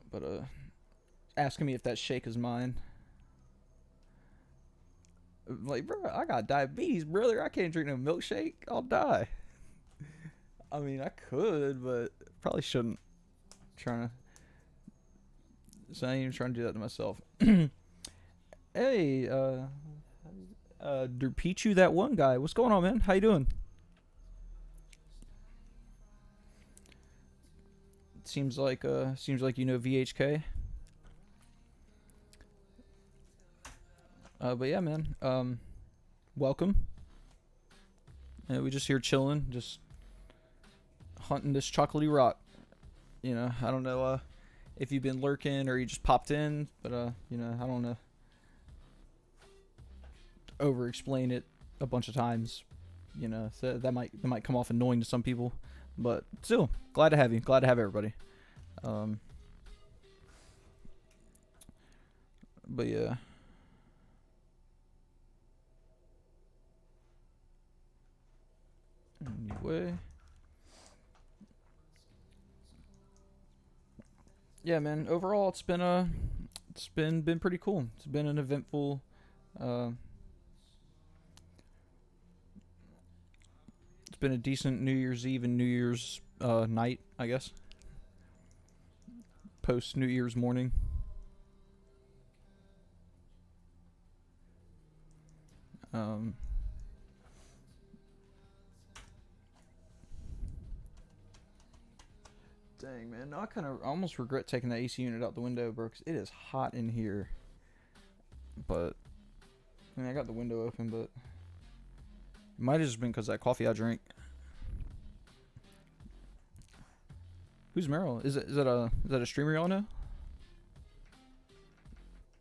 But asking me if that shake is mine. Like, bro, I got diabetes, brother. I can't drink no milkshake. I'll die. I mean, I could, but probably shouldn't. So I ain't even trying to do that to myself. Hey, Derpichu, that one guy. What's going on, man? How you doing? Seems like you know VHK. But yeah, man. Welcome. We just here chilling, just hunting this chocolatey rock. You know, I don't know if you've been lurking or you just popped in, but you know, I don't know. Over explain it a bunch of times, you know, so that might come off annoying to some people, but still glad to have you. Glad to have everybody. But yeah. Anyway. Yeah, man. Overall, it's been pretty cool. It's been an eventful. It's been a decent New Year's Eve and New Year's night, I guess. Post New Year's morning. Dang, man. I almost regret taking that AC unit out the window, bro, because it is hot in here. But, I mean, I got the window open, but it might have just been because of that coffee I drank. Who's Meryl? Is that a streamer y'all know?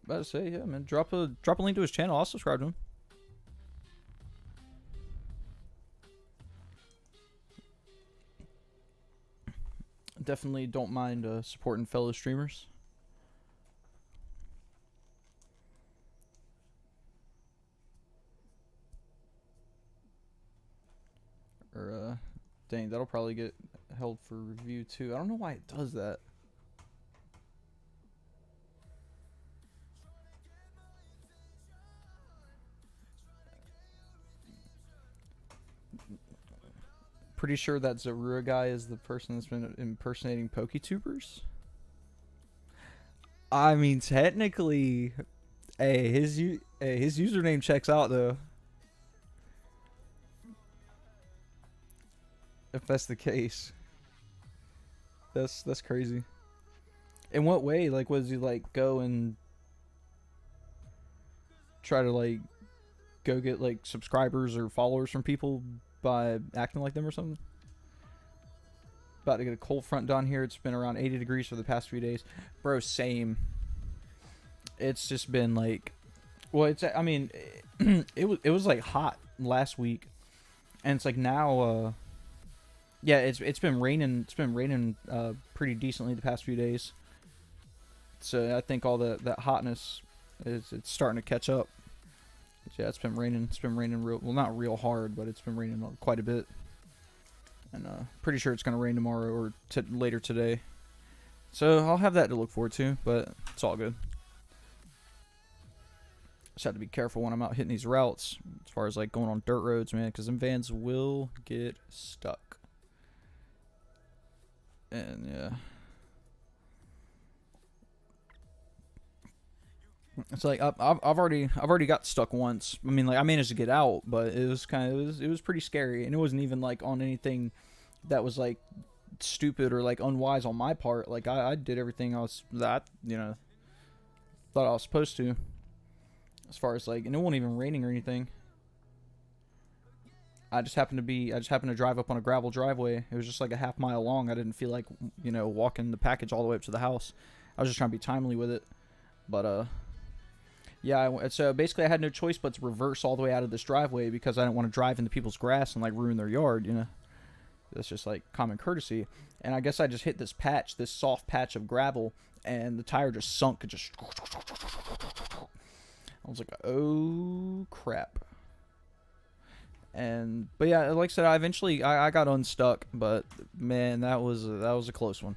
About to say, yeah, man. Drop a link to his channel. I'll subscribe to him. Definitely don't mind supporting fellow streamers. Or dang, that'll probably get held for review too. I don't know why it does that. Pretty sure that Zarura guy is the person that's been impersonating PokeTubers. I mean, technically, hey, his username checks out though. If that's the case, that's crazy. In what way? Like, was he like go and try to like go get like subscribers or followers from people by acting like them or something? About to get a cold front down here. It's been around 80 degrees for the past few days, bro. Same. It's just been like, well, it's, I mean, it was like hot last week, and it's like now, yeah, it's been raining. It's been raining pretty decently the past few days. So I think all that hotness it's starting to catch up. But yeah, it's been raining. It's been raining real, well, not real hard, but it's been raining quite a bit. And pretty sure it's gonna rain tomorrow or later today. So I'll have that to look forward to, but it's all good. Just have to be careful when I'm out hitting these routes as far as like going on dirt roads, man, because them vans will get stuck. And yeah, it's like I've already got stuck once. I mean, like I managed to get out, but it was pretty scary, and it wasn't even like on anything that was like stupid or like unwise on my part. Like I did everything thought I was supposed to. As far as like, and it wasn't even raining or anything. I just happened to drive up on a gravel driveway. It was just like a half-mile long. I didn't feel like, walking the package all the way up to the house. I was just trying to be timely with it. But yeah, so basically I had no choice but to reverse all the way out of this driveway because I didn't want to drive into people's grass and like ruin their yard, That's just like common courtesy. And I guess I just hit this soft patch of gravel, and the tire just sunk. It just, I was like, oh crap. But yeah, like I said, I got unstuck, but man, that was a close one.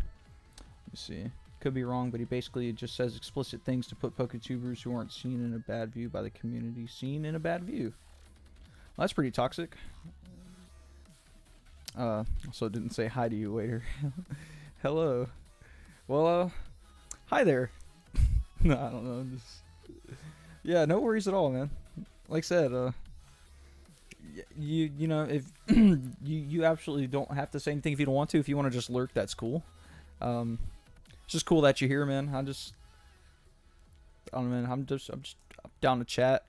Let me see. Could be wrong, but he basically just says explicit things to put PokeTubers who aren't seen in a bad view by the community. Seen in a bad view. Well, that's pretty toxic. Also didn't say hi to you, waiter. Hello. Well, hi there. No, I don't know. Yeah, no worries at all, man. Like I said, if you absolutely don't have to say anything if you don't want to. If you want to just lurk, that's cool. It's just cool that you're here, man. I don't know, man. I'm just down to chat,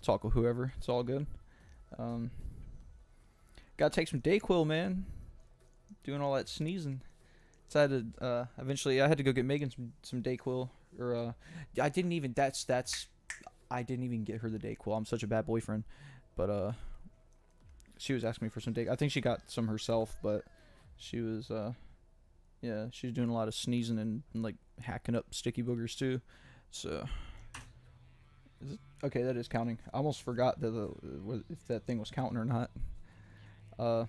talk with whoever. It's all good. Gotta take some Dayquil, man. Doing all that sneezing. Decided eventually I had to go get Megan some Dayquil. I didn't even get her the Dayquil. I'm such a bad boyfriend. But she was asking me for some Dayquil. I think she got some herself, but she was she's doing a lot of sneezing and like hacking up sticky boogers too. So okay, that is counting. I almost forgot if that thing was counting or not. But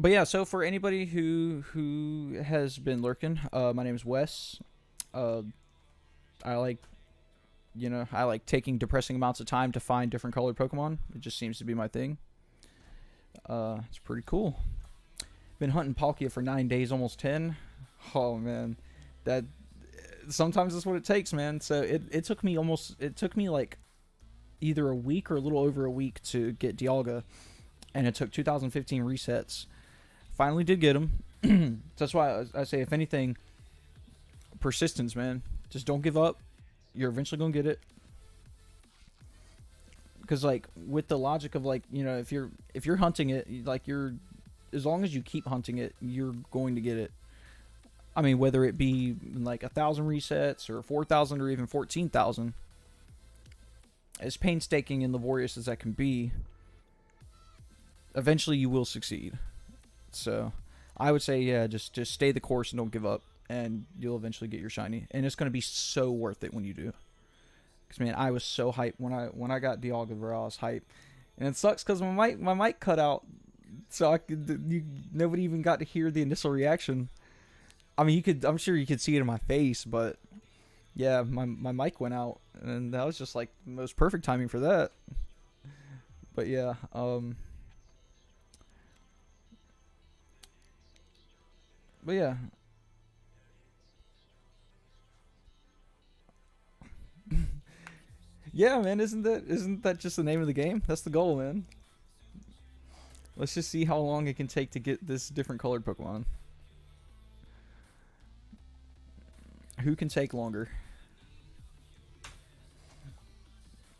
yeah, so for anybody who has been lurking, my name is Wes. I like taking depressing amounts of time to find different colored Pokemon. It just seems to be my thing. It's pretty cool. Been hunting Palkia for 9 days, almost 10. Oh man, that sometimes that's what it takes, man. So it took me like either a week or a little over a week to get Dialga, and it took 2015 resets. Finally did get them. So that's why I say, if anything, persistence, man. Just don't give up. You're eventually gonna get it. Because like with the logic of like, if you're hunting it, like as long as you keep hunting it, you're going to get it. I mean, whether it be like 1,000 resets or 4,000 or even 14,000, as painstaking and laborious as that can be, eventually you will succeed. So I would say, yeah, just stay the course and don't give up, and you'll eventually get your shiny. And it's going to be so worth it when you do. Because man, I was so hyped when I got Dialga, bro. I was hyped, and it sucks because my mic cut out, so nobody even got to hear the initial reaction. I mean, I'm sure you could see it in my face, but yeah, my mic went out, and that was just like the most perfect timing for that. But yeah, but yeah. Yeah, man, isn't that just the name of the game? That's the goal, man. Let's just see how long it can take to get this different colored Pokemon. Who can take longer?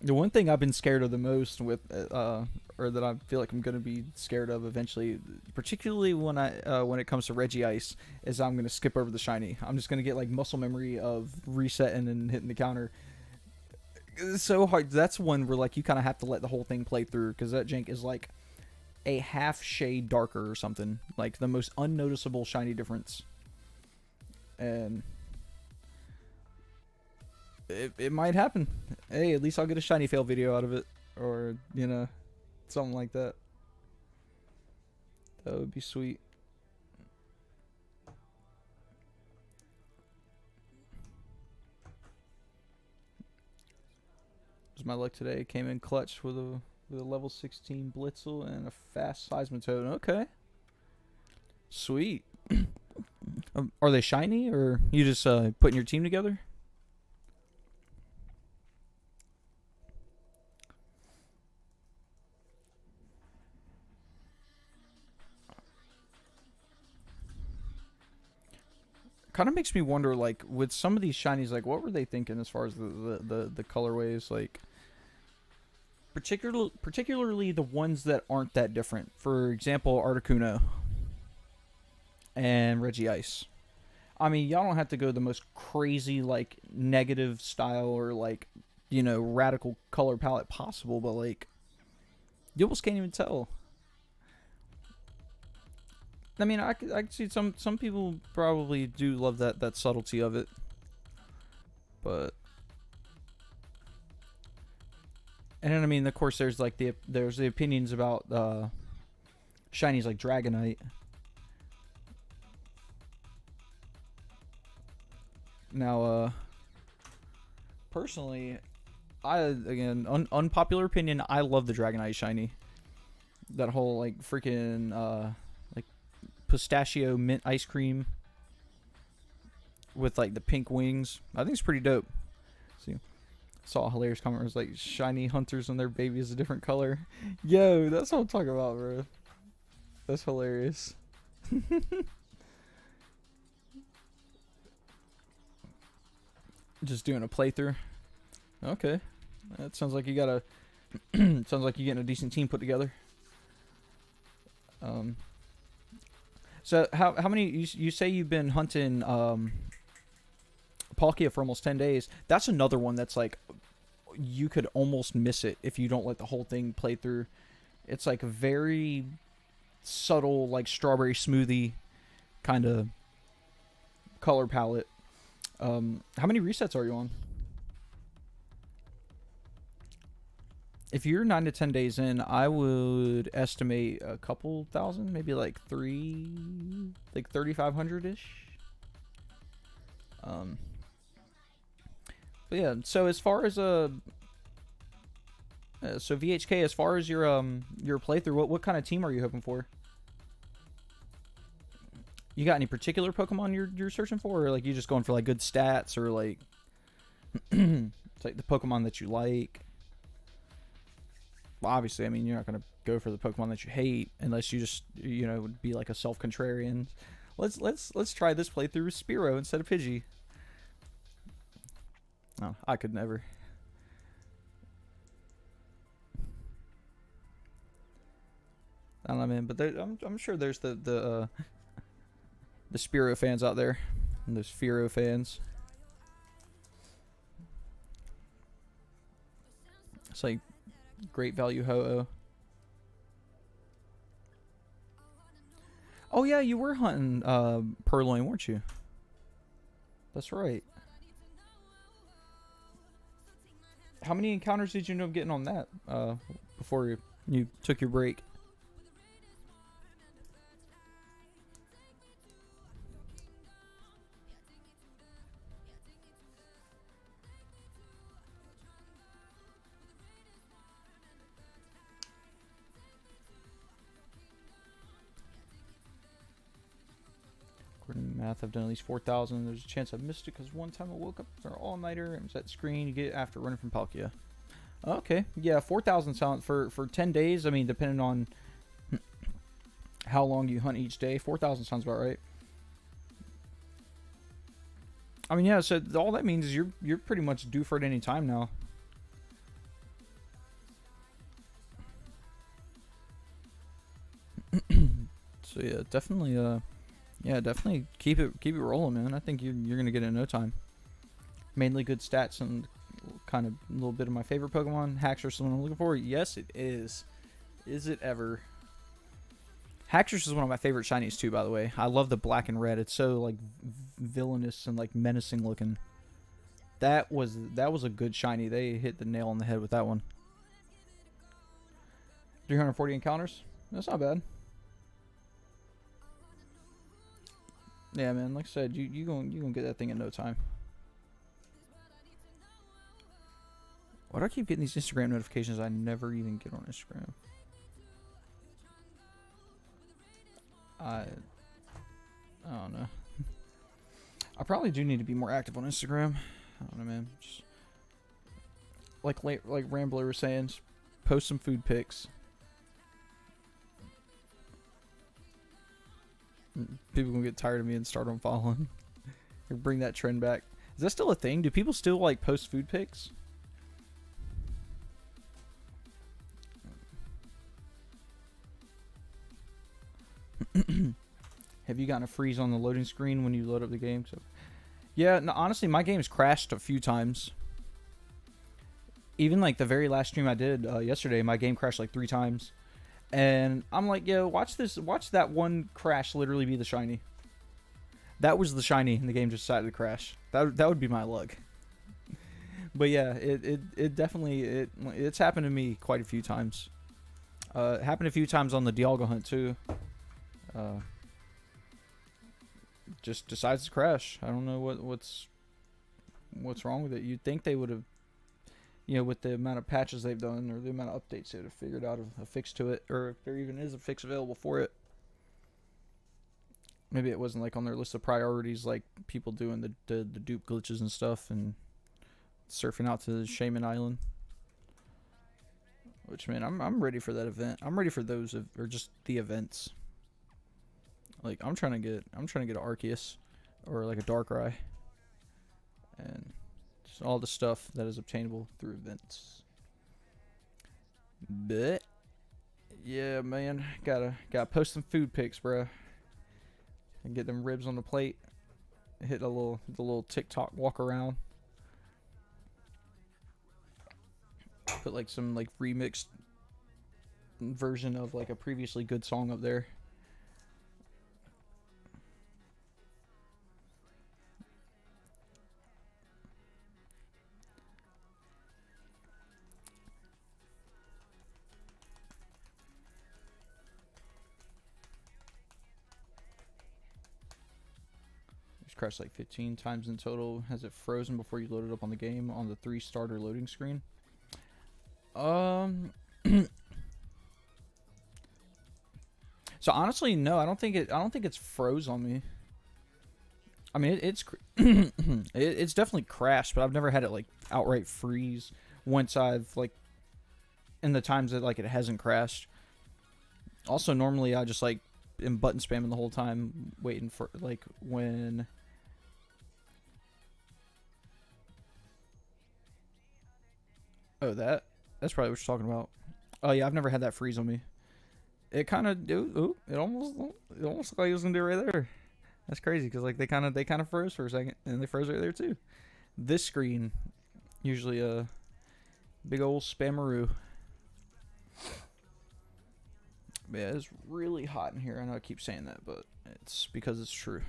The one thing I've been scared of the most with, or that I feel like I'm gonna be scared of eventually, particularly when it comes to Regice, is I'm gonna skip over the shiny. I'm just gonna get like muscle memory of resetting and hitting the counter. It's so hard. That's one where like you kind of have to let the whole thing play through, because that jank is like a half shade darker or something, like the most unnoticeable shiny difference. And it might happen. Hey, at least I'll get a shiny fail video out of it, or something like that. That would be sweet. My luck today came in clutch with a level 16 Blitzel and a fast Seismitoad. Okay, sweet. Are they shiny, or you just putting your team together? Kind of makes me wonder, like, with some of these shinies, like, what were they thinking as far as the colorways, like? particularly the ones that aren't that different. For example, Articuno and Regice. I mean, y'all don't have to go the most crazy, like, negative style or, like, radical color palette possible, but, like, you almost can't even tell. I mean, I could see some people probably do love that subtlety of it, but and then I mean, of course, there's like the opinions about shinies like Dragonite. Now, personally, unpopular opinion, I love the Dragonite shiny. That whole like freaking like pistachio mint ice cream with like the pink wings. I think it's pretty dope. See, saw a hilarious comment where it was like shiny hunters when their baby is a different color. Yo, that's what I'm talking about, bro. That's hilarious. Just doing a playthrough. Okay, that sounds like you got a sounds like you're getting a decent team put together. So how many you say you've been hunting Palkia for almost 10 days? That's another one that's like you could almost miss it if you don't let the whole thing play through. It's like a very subtle, like strawberry smoothie kind of color palette. How many resets are you on? If you're 9 to 10 days in, I would estimate a couple thousand, maybe like 3,500 ish. But yeah. So as far as so VHK, as far as your playthrough, what kind of team are you hoping for? You got any particular Pokemon you're searching for, or like you just going for like good stats, or like it's like the Pokemon that you like? Well, obviously, I mean, you're not gonna go for the Pokemon that you hate unless you just would be like a self-contrarian. Let's try this playthrough with Spearow instead of Pidgey. Oh, I could never. I don't know, man, but I'm sure there's the Spearow fans out there, and those Fearow fans. It's like great value Ho-Oh. Oh yeah, you were hunting Purloin, weren't you? That's right. How many encounters did you end up getting on that before you took your break? According to math, I've done at least 4,000. There's a chance I've missed it because one time I woke up for an all-nighter and was at screen you get after running from Palkia. Okay, yeah, 4,000 sounds for 10 days. I mean, depending on how long you hunt each day, 4,000 sounds about right. I mean, yeah. So all that means is you're pretty much due for it any time now. So yeah, definitely. Yeah, definitely keep it rolling, man. I think you're gonna get it in no time. Mainly good stats and kind of a little bit of my favorite Pokemon. Haxorus is the one I'm looking for. Yes, it is. Is it ever? Haxorus is one of my favorite shinies too, by the way. I love the black and red. It's so like villainous and like menacing looking. That was a good shiny. They hit the nail on the head with that one. 340 encounters. That's not bad. Yeah, man. Like I said, you gonna get that thing in no time. Why do I keep getting these Instagram notifications I never even get on Instagram? I don't know. I probably do need to be more active on Instagram. I don't know, man. Just like Rambler was saying, just post some food pics. People gonna get tired of me and start unfollowing. Or bring that trend back. Is that still a thing? Do people still like post food pics? Have you gotten a freeze on the loading screen when you load up the game? So, yeah, no, honestly, my game's crashed a few times. Even like the very last stream I did yesterday, my game crashed like 3 times. And I'm like, yo, watch that one crash literally be the shiny. That was the shiny, and the game just decided to crash. That would be my luck. But yeah, it definitely it's happened to me quite a few times. It happened a few times on the Dialga hunt too. Just decides to crash. I don't know what's wrong with it. You'd think they would have, with the amount of patches they've done or the amount of updates, they would have figured out a fix to it, or if there even is a fix available for it. Maybe it wasn't like on their list of priorities, like people doing the dupe glitches and stuff and surfing out to the Shaman Island. Which, man, I'm ready for that event. I'm ready for those or just the events. Like I'm trying to get an Arceus or like a Darkrai, and just all the stuff that is obtainable through events. But yeah, man, gotta post some food pics, bro. And get them ribs on the plate. Hit the little TikTok walk around. Put like some like remixed version of like a previously good song up there. Crashed like 15 times in total. Has it frozen before you load it up on the game on the 3 starter loading screen? So honestly, no. I don't think it's froze on me. I mean, it's definitely crashed, but I've never had it like outright freeze once I've like in the times that like it hasn't crashed. Also, normally I just like am button spamming the whole time, waiting for like when. Oh, that's probably what you're talking about. Oh yeah, I've never had that freeze on me. It kind of it almost looked like it was gonna do it right there. That's crazy because like they kind of froze for a second and they froze right there too. This screen usually a big old spammeroo. But yeah, it's really hot in here. I know I keep saying that, but it's because it's true.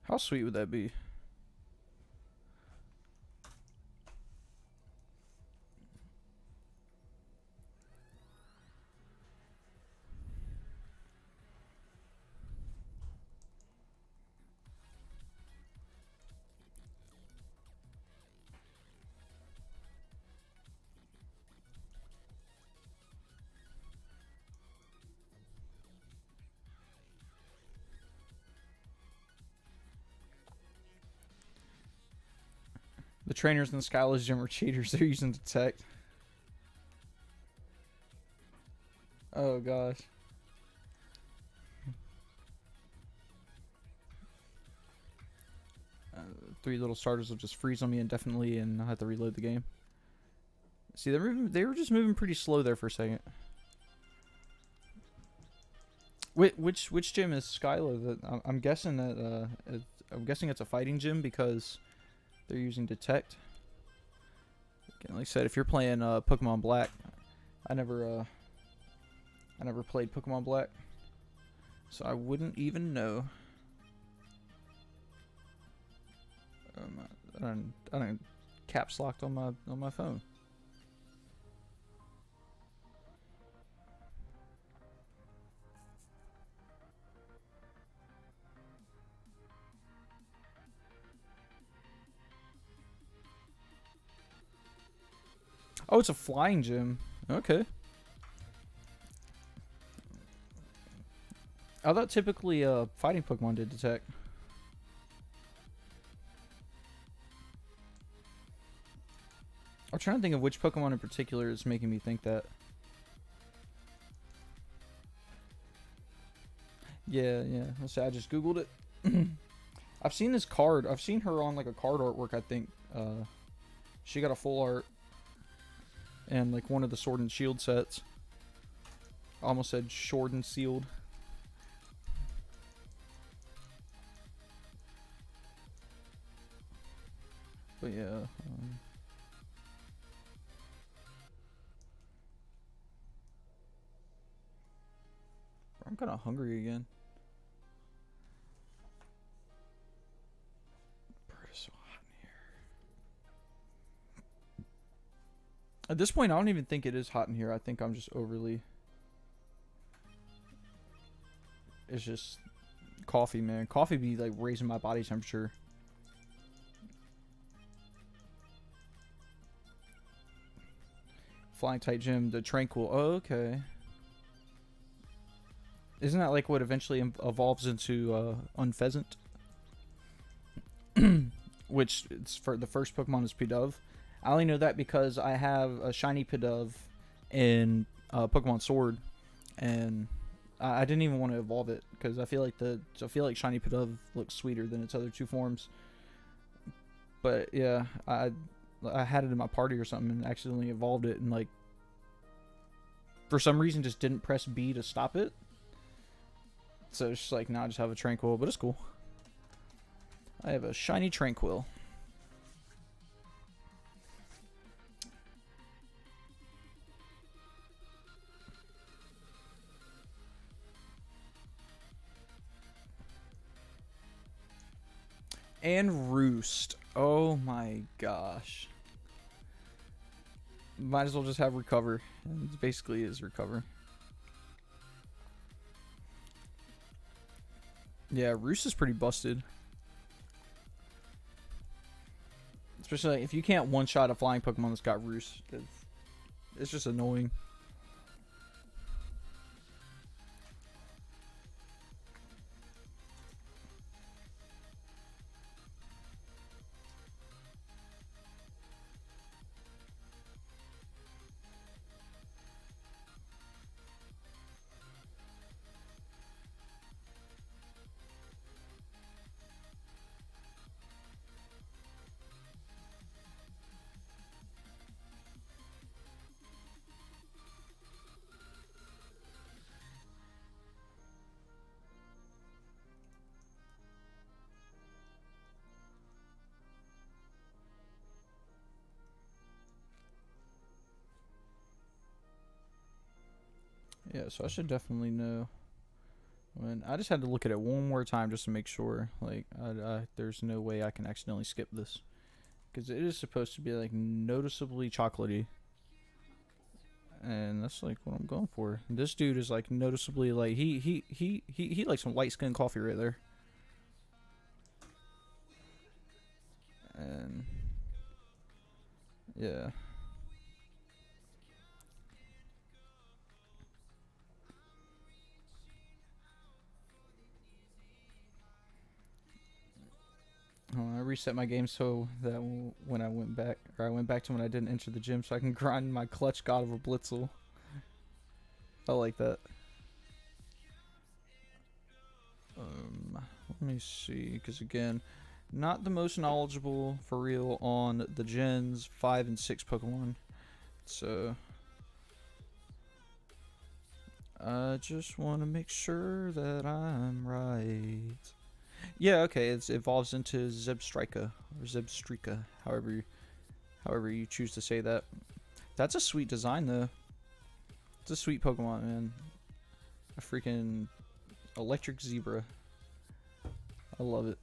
How sweet would that be? The trainers in the Skyless Gym are cheaters. They're using Detect. Oh gosh. Three little starters will just freeze on me indefinitely, and I'll have to reload the game. See, they were just moving pretty slow there for a second. Which gym is Skylo? That I'm guessing that I'm guessing it's a fighting gym because they're using Detect. Again, like I said, if you're playing Pokemon Black, I never played Pokemon Black, so I wouldn't even know. I don't caps locked on my phone. Oh, it's a flying gym. Okay. I thought typically fighting Pokemon did Detect. I'm trying to think of which Pokemon in particular is making me think that. Yeah. Let's say I just Googled it. I've seen this card. I've seen her on like a card artwork. I think she got a full art and like one of the Sword and Shield sets. I almost said Sword and Sealed. But yeah. I'm kind of hungry again. Bird is so hot in here. At this point, I don't even think it is hot in here. I think I'm just overly. It's just coffee, man. Coffee be like raising my body temperature. Flying Tight Gym, the Tranquil. Oh, okay. Isn't that like what eventually evolves into Unpheasant? Which it's for the first Pokemon is Pidove. I only know that because I have a shiny Pidove in Pokemon Sword, and I didn't even want to evolve it because I feel like shiny Pidove looks sweeter than its other two forms. But yeah, I had it in my party or something and accidentally evolved it, and like for some reason just didn't press B to stop it. So it's just like, now I just have a Tranquil, but it's cool. I have a shiny Tranquil. And Roost. Oh my gosh. Might as well just have Recover. And it basically is Recover. Yeah, Roost is pretty busted. Especially like, if you can't one-shot a flying Pokemon that's got Roost. It's just annoying. Yeah, so I should definitely know when. I just had to look at it one more time just to make sure. Like, there's no way I can accidentally skip this, because it is supposed to be like noticeably chocolatey, and that's like what I'm going for. This dude is like noticeably like he likes some light skin coffee right there, and yeah. I reset my game so that when I went back to when I didn't enter the gym, so I can grind my clutch God of a Blitzel. I like that. Let me see, because again, not the most knowledgeable for real on the Gens 5 and 6 Pokemon, so I just want to make sure that I'm right. Yeah, okay, it evolves into Zebstrika, or Zebstrika, however you choose to say that. That's a sweet design, though. It's a sweet Pokemon, man. A freaking electric zebra. I love it.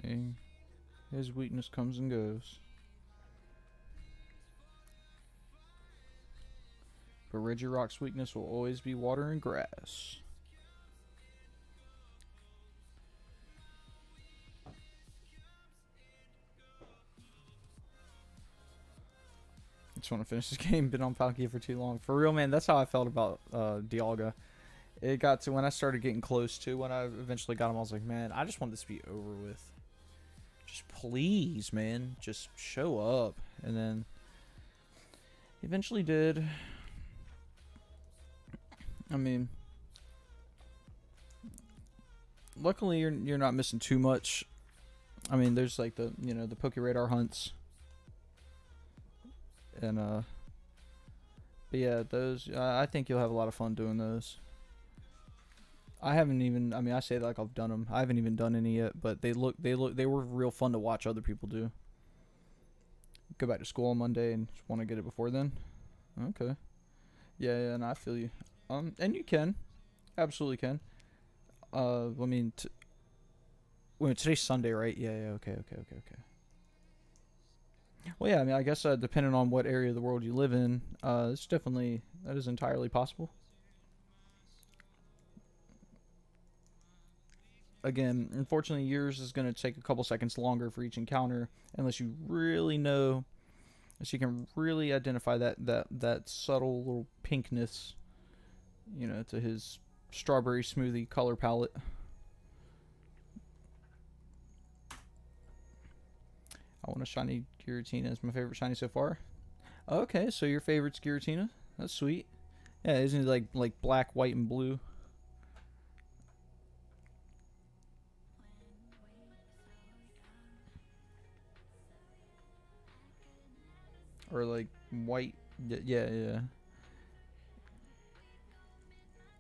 Dang. His weakness comes and goes. But Regirock's weakness will always be water and grass. Just want to finish this game. Been on Palkia for too long. For real, man. That's how I felt about Dialga. It got to when I started getting close to when I eventually got him. I was like, man, I just want this to be over with. Just please, man, just show up. And then eventually did. I mean, luckily you're not missing too much. I mean, there's like the the Pokeradar hunts. And but yeah, those I think you'll have a lot of fun doing those. I haven't even, I mean, I say that like I've done them. I haven't even done any yet, but they were real fun to watch other people do. Go back to school on Monday and just want to get it before then. Okay. Yeah, and I feel you. And you can, absolutely can. I mean, wait, today's Sunday, right? Yeah. Okay. Well, yeah, I mean, I guess depending on what area of the world you live in, it's definitely, that is entirely possible. Again, unfortunately, yours is going to take a couple seconds longer for each encounter, unless you really know, unless you can really identify that subtle little pinkness, to his strawberry smoothie color palette. I want a shiny Giratina. It's my favorite shiny so far. Okay, so your favorite's Giratina. That's sweet. Yeah, isn't it like black, white, and blue? Or like white. Yeah.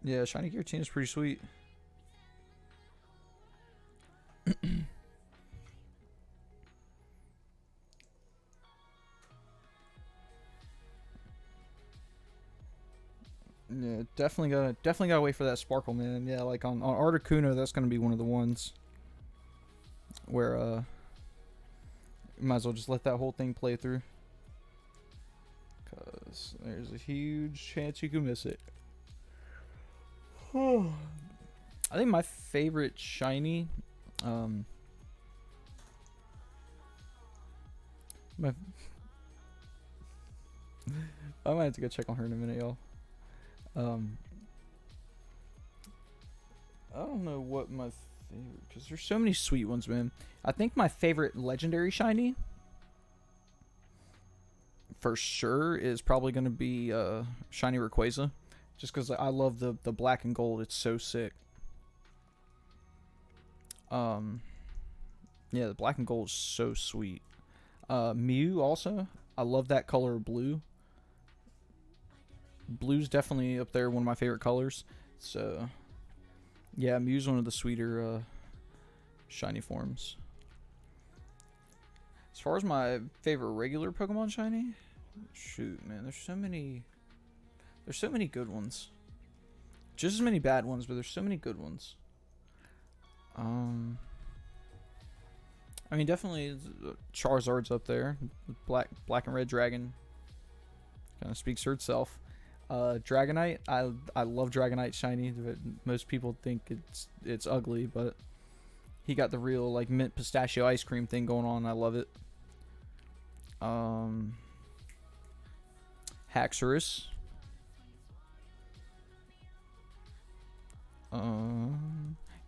Yeah, shiny Giratina's pretty sweet. Yeah, definitely gotta wait for that sparkle, man. Yeah, like on Articuno, that's gonna be one of the ones where might as well just let that whole thing play through, cause there's a huge chance you can miss it. I think my favorite shiny, I might have to go check on her in a minute, y'all. I don't know what my favorite, because there's so many sweet ones, man. I think my favorite legendary shiny for sure is probably going to be shiny Rayquaza, just because I love the black and gold. It's so sick. Yeah, the black and gold is so sweet. Mew also, I love that color of blue. Blue's definitely up there, one of my favorite colors. So yeah, Mew's one of the sweeter shiny forms. As far as my favorite regular Pokemon shiny, shoot, man, there's so many good ones. Just as many bad ones, but there's so many good ones. I mean, definitely Charizard's up there. Black and red dragon kind of speaks for itself. Dragonite, I love Dragonite shiny. Most people think it's ugly, but he got the real like mint pistachio ice cream thing going on. I love it. Haxorus.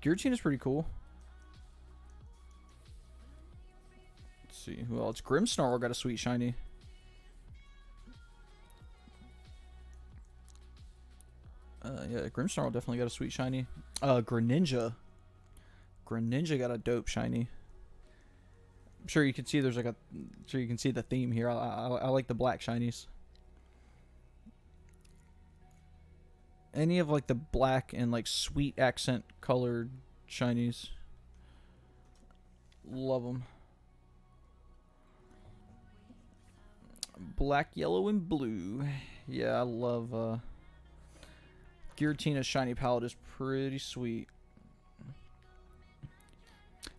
Giratina's pretty cool. Let's see who else. Grimmsnarl got a sweet shiny. Yeah, Grimmsnarl definitely got a sweet shiny. Greninja got a dope shiny. I'm sure you can see there's like you can see the theme here. I like the black shinies. Any of like the black and like sweet accent colored shinies. Love them. Black, yellow, and blue. Yeah, I love Giratina's shiny palette is pretty sweet.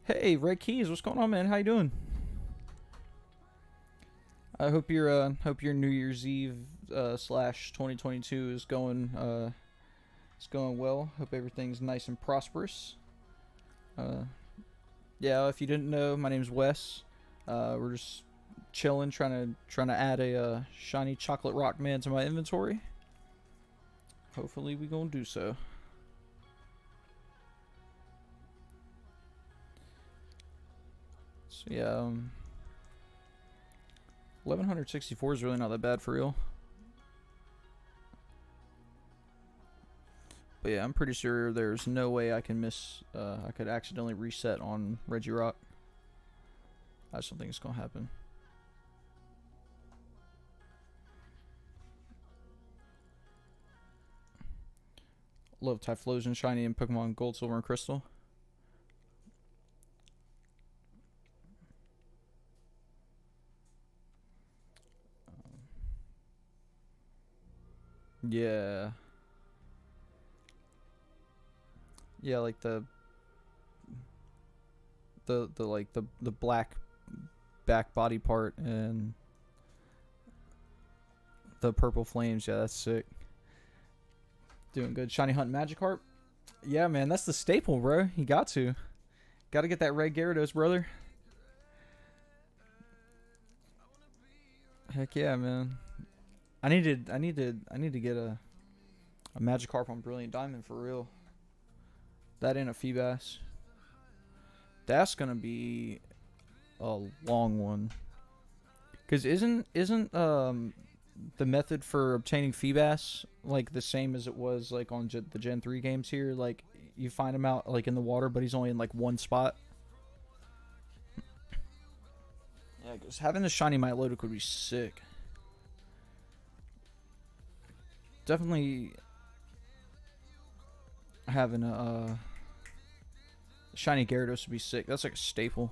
Hey, Red Keys, what's going on, man? How you doing? I hope your New Year's Eve slash 2022 is going well. Hope everything's nice and prosperous. Yeah, if you didn't know, my name's Wes. We're just chilling, trying to add a shiny chocolate rock man to my inventory. Hopefully we gonna do so. So yeah, 1164 is really not that bad for real. But yeah, I'm pretty sure there's no way I can miss. I could accidentally reset on Regirock. I just don't think it's gonna happen. Love Typhlosion shiny in Pokemon Gold, Silver, and Crystal. Yeah. Yeah, like the black back body part and the purple flames. Yeah, that's sick. Doing good. Shiny Hunt Magikarp. Yeah, man, that's the staple, bro. You got to get that red Gyarados, brother. Heck yeah, man. I need to get a Magikarp on Brilliant Diamond for real. That and a Feebas. That's gonna be a long one. Cause isn't the method for obtaining Feebas like the same as it was like on the Gen 3 games here? Like you find him out like in the water, but he's only in like one spot. Yeah, cause having the shiny Milotic would be sick. Definitely having a shiny Gyarados would be sick. That's like a staple.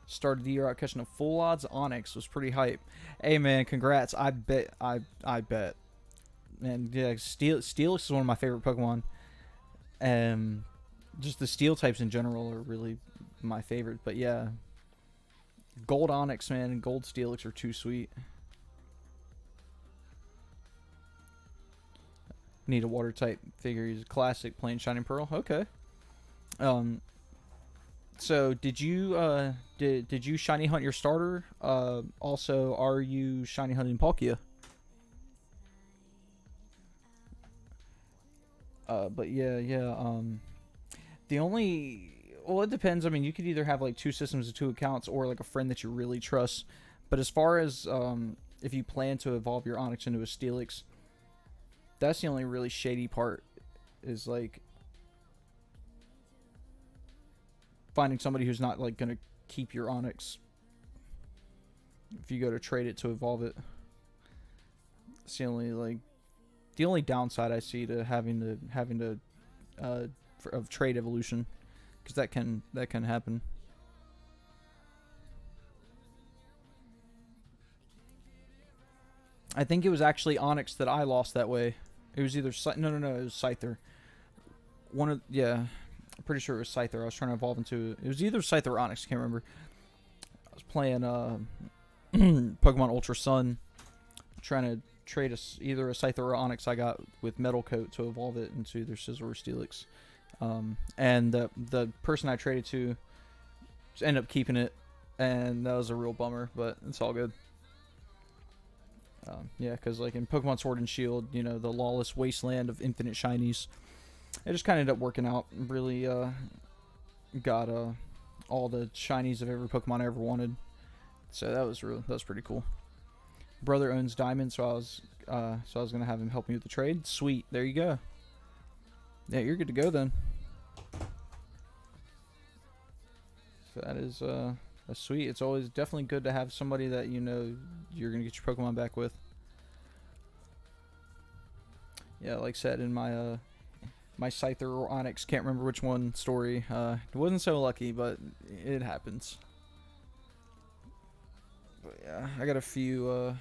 Started the year out catching a full odds Onix. Was pretty hype. Hey man, congrats. I bet. Man, yeah, Steelix is one of my favorite Pokemon. Just the Steel types in general are really my favorite. But yeah, Gold Onix, man, and Gold Steelix are too sweet. Need a water type figure. He's a classic, plain Shining Pearl. Okay. So did you did you shiny hunt your starter? Also, are you shiny hunting Palkia? But yeah, the only, well, it depends. I mean, you could either have like two systems of two accounts or like a friend that you really trust. But as far as if you plan to evolve your Onix into a Steelix, that's the only really shady part, is like finding somebody who's not like gonna keep your Onix if you go to trade it to evolve it. It's the only downside I see to having to of trade evolution, because that can happen. I think it was actually Onix that I lost that way. It was either no, it was Scyther. I'm pretty sure it was Scyther. I was trying to evolve into it was either Scyther or Onix. I can't remember. I was playing Pokemon Ultra Sun, trying to trade either a Scyther or Onix I got with Metal Coat to evolve it into either Scizor or Steelix. And the person I traded to just ended up keeping it, and that was a real bummer, but it's all good. Yeah, because like in Pokemon Sword and Shield, you know, the lawless wasteland of infinite shinies, it just kind of ended up working out. Really got all the shinies of every Pokemon I ever wanted. So that was pretty cool. Brother owns Diamond, so I was gonna have him help me with the trade. Sweet, there you go. Yeah, you're good to go then. So that is that's sweet. It's always definitely good to have somebody that you know you're gonna get your Pokemon back with. Yeah, like I said in my my Scyther or Onix, can't remember which one story. It wasn't so lucky, but it happens. But yeah, I got a few.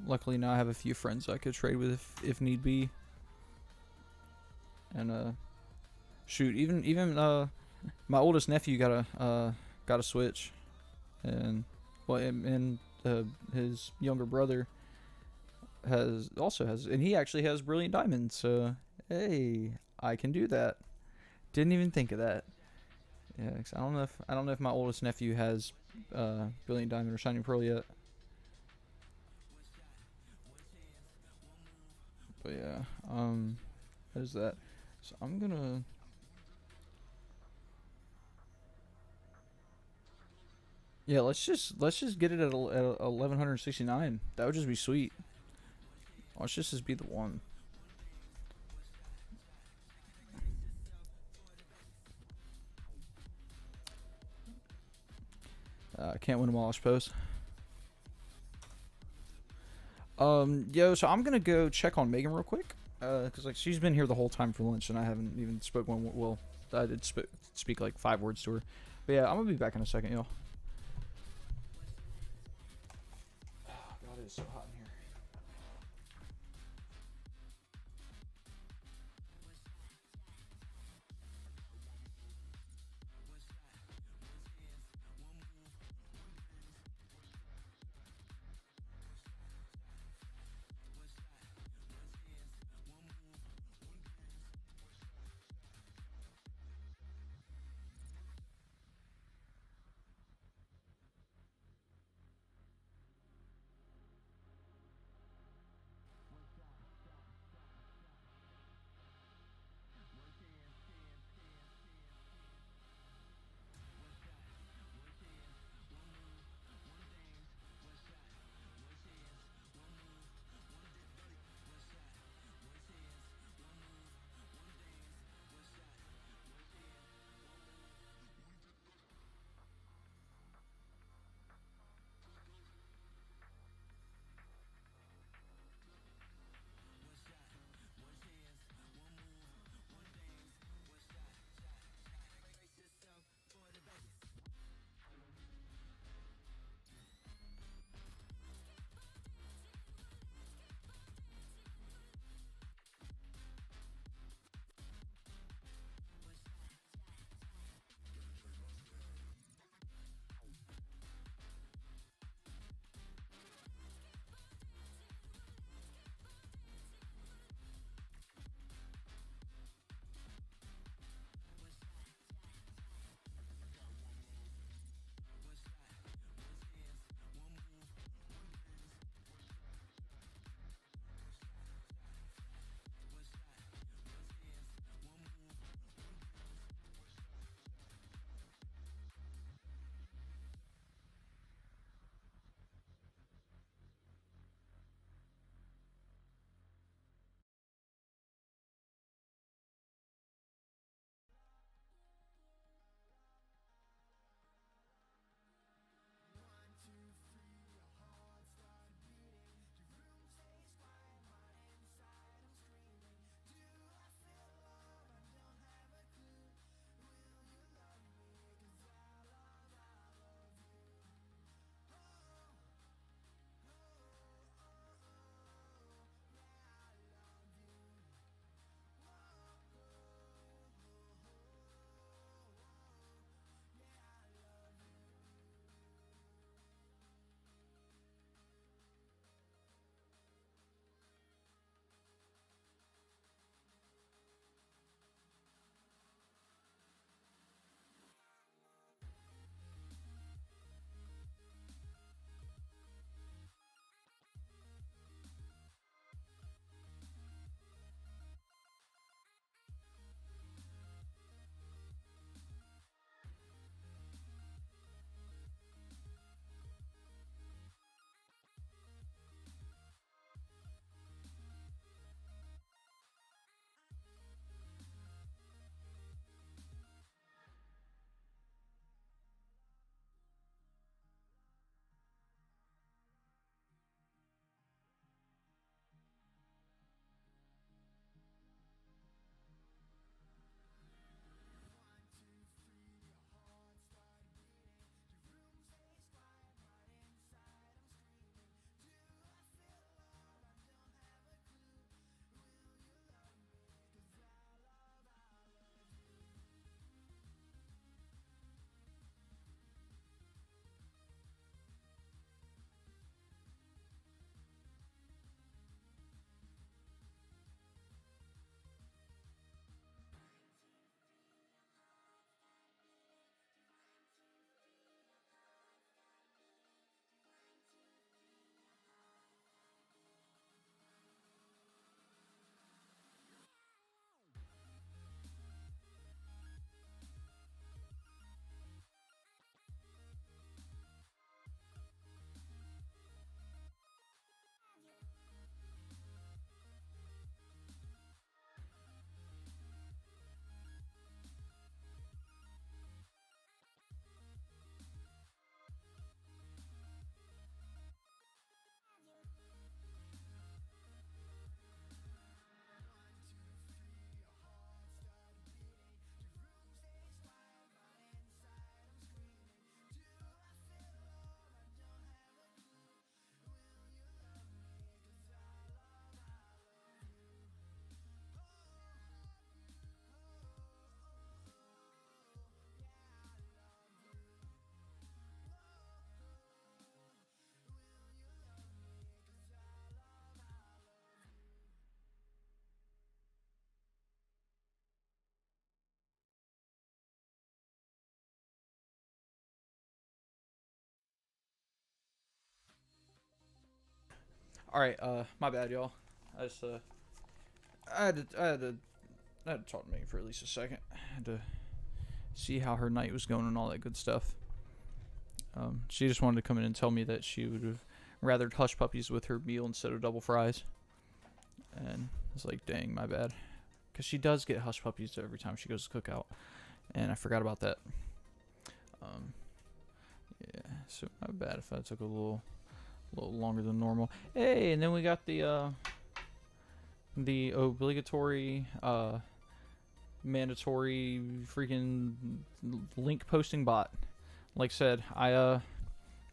Luckily now I have a few friends I could trade with if need be. And shoot, even my oldest nephew got a Switch, and his younger brother also has, and he actually has Brilliant Diamond. So hey, I can do that. Didn't even think of that. Yeah, 'cause I don't know if my oldest nephew has Brilliant Diamond or Shining Pearl yet. But yeah, that is that. So I'm gonna. Yeah, let's just get it at 1169. That would just be sweet. Let's just be the one. I can't win them all, I suppose. Yo, so I'm gonna go check on Megan real quick. Cause like she's been here the whole time for lunch, and I haven't even spoke one. Well, I did speak like 5 words to her. But yeah, I'm gonna be back in a second, y'all. Oh, God, it is so hot in here. All right, my bad, y'all. I just I had to talk to Megan for at least a second. I had to see how her night was going and all that good stuff. She just wanted to come in and tell me that she would have rather hush puppies with her meal instead of double fries. And I was like, dang, my bad. Because she does get hush puppies every time she goes to cookout. And I forgot about that. Yeah, so my bad if I took a little longer than normal. Hey, and then we got the obligatory, mandatory freaking link posting bot. Like I said,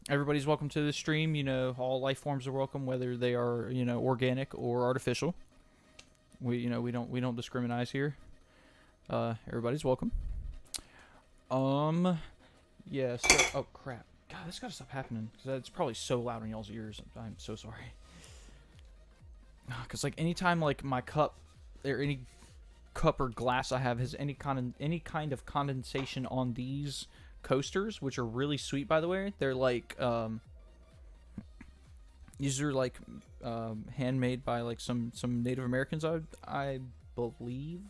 everybody's welcome to this stream. You know, all life forms are welcome, whether they are, you know, organic or artificial. We don't discriminate here. Everybody's welcome. Yeah. So, oh crap. God, this gotta stop happening because it's probably so loud in y'all's ears. I'm so sorry. Because like anytime like my cup or any cup or glass I have has any kind of condensation on these coasters, which are really sweet by the way. They're like these are like handmade by like some Native Americans, I believe.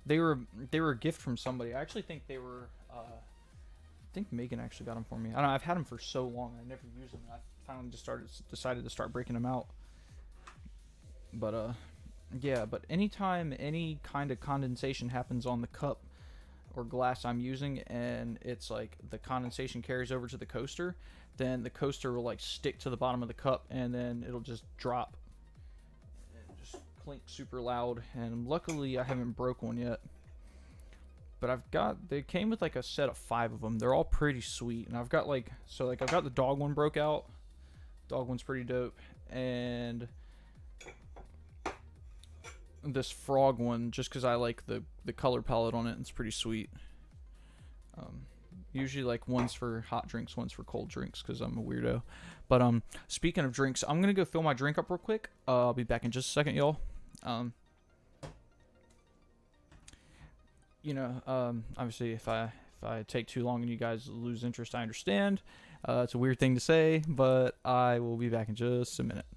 They were a gift from somebody. I actually think they were I think Megan actually got them for me. I don't know, I've had them for so long. I never used them. I finally just decided to start breaking them out. But yeah, but anytime any kind of condensation happens on the cup or glass I'm using and it's like the condensation carries over to the coaster, then the coaster will like stick to the bottom of the cup and then it'll just drop and just clink super loud. And luckily I haven't broke one yet. But they came with like a set of 5 of them. They're all pretty sweet. And I've got like I've got the dog one broke out. Dog one's pretty dope. And this frog one, just because I like the color palette on it, it's pretty sweet. Usually like one's for hot drinks, one's for cold drinks, because I'm a weirdo. But speaking of drinks, I'm gonna go fill my drink up real quick. I'll be back in just a second, y'all. You know, obviously if I take too long and you guys lose interest, I understand. It's a weird thing to say, but I will be back in just a minute.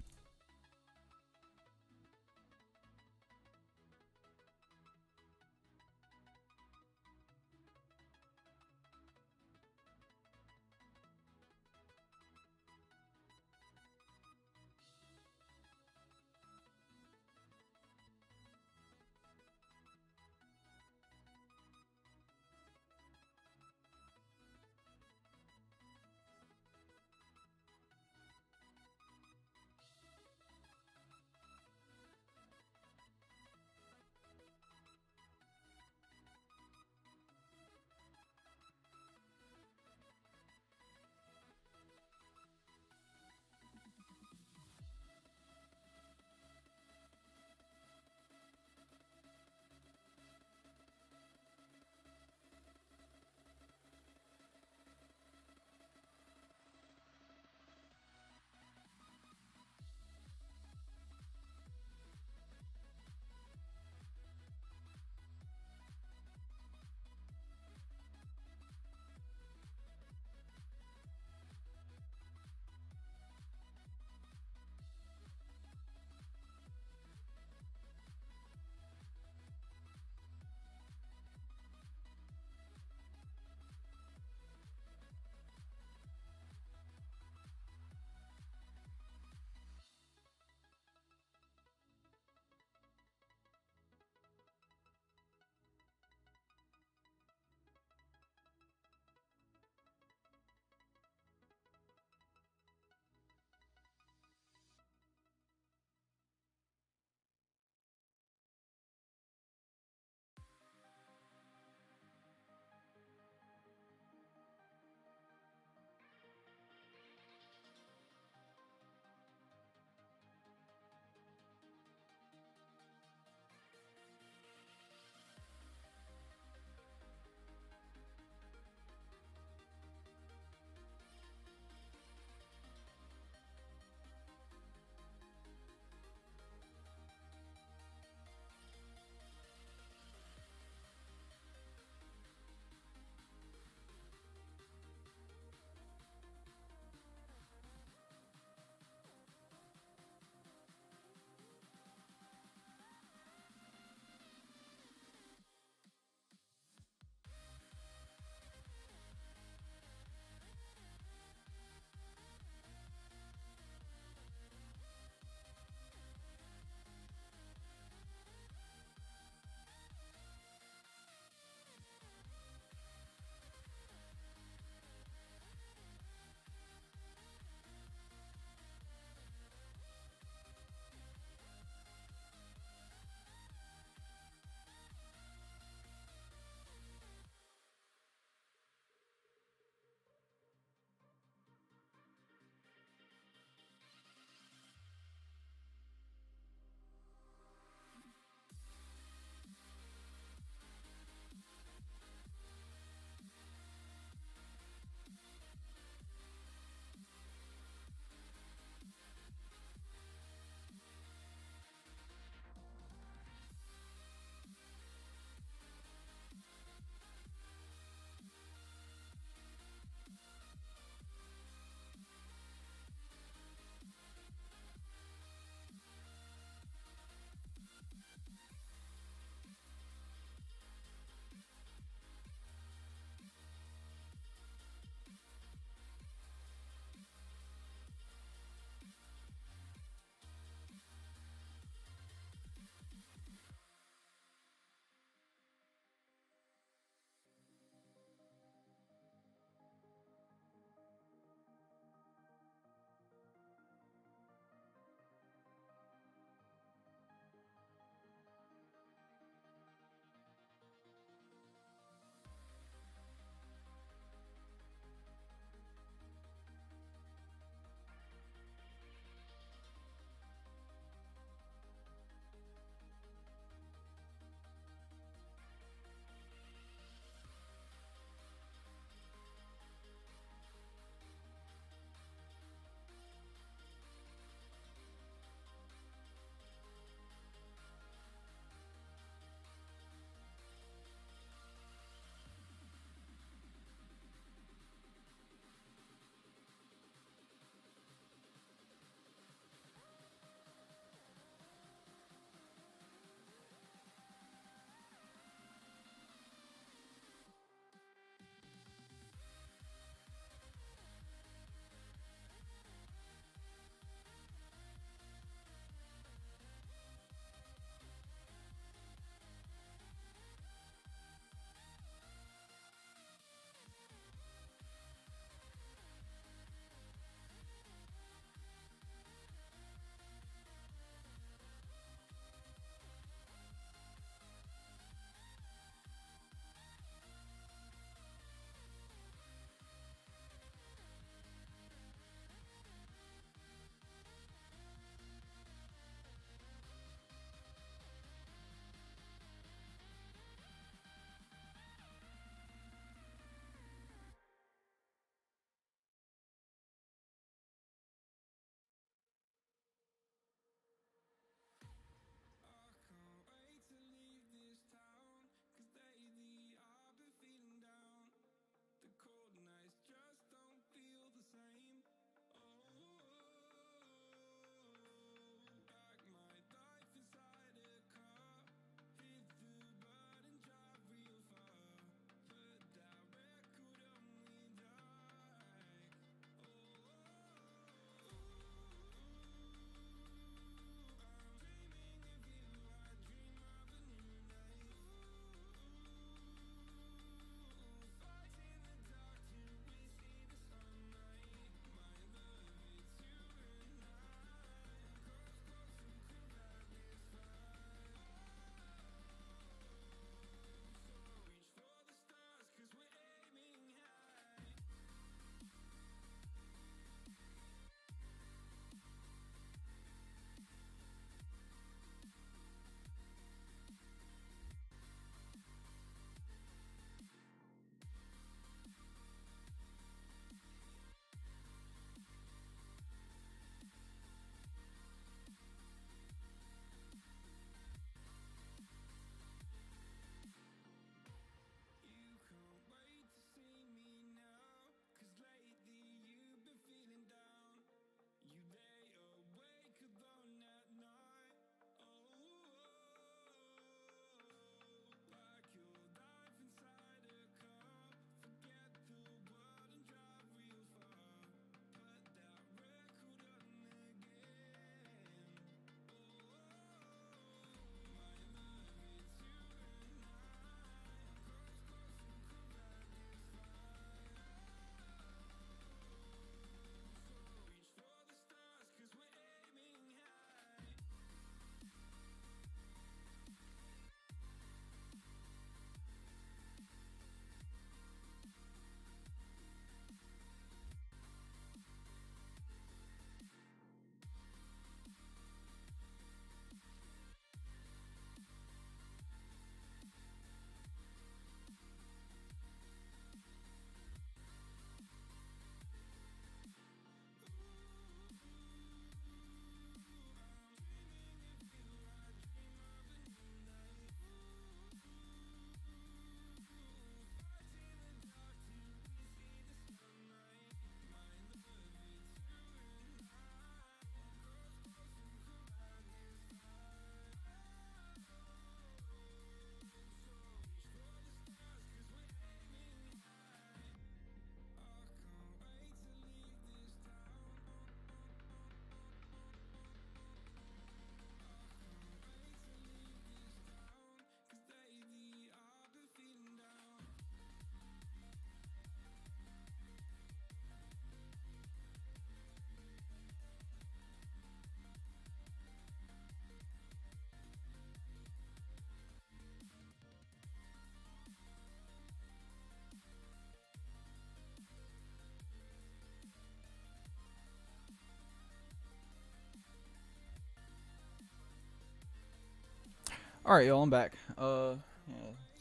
All right, y'all, I'm back. Yeah,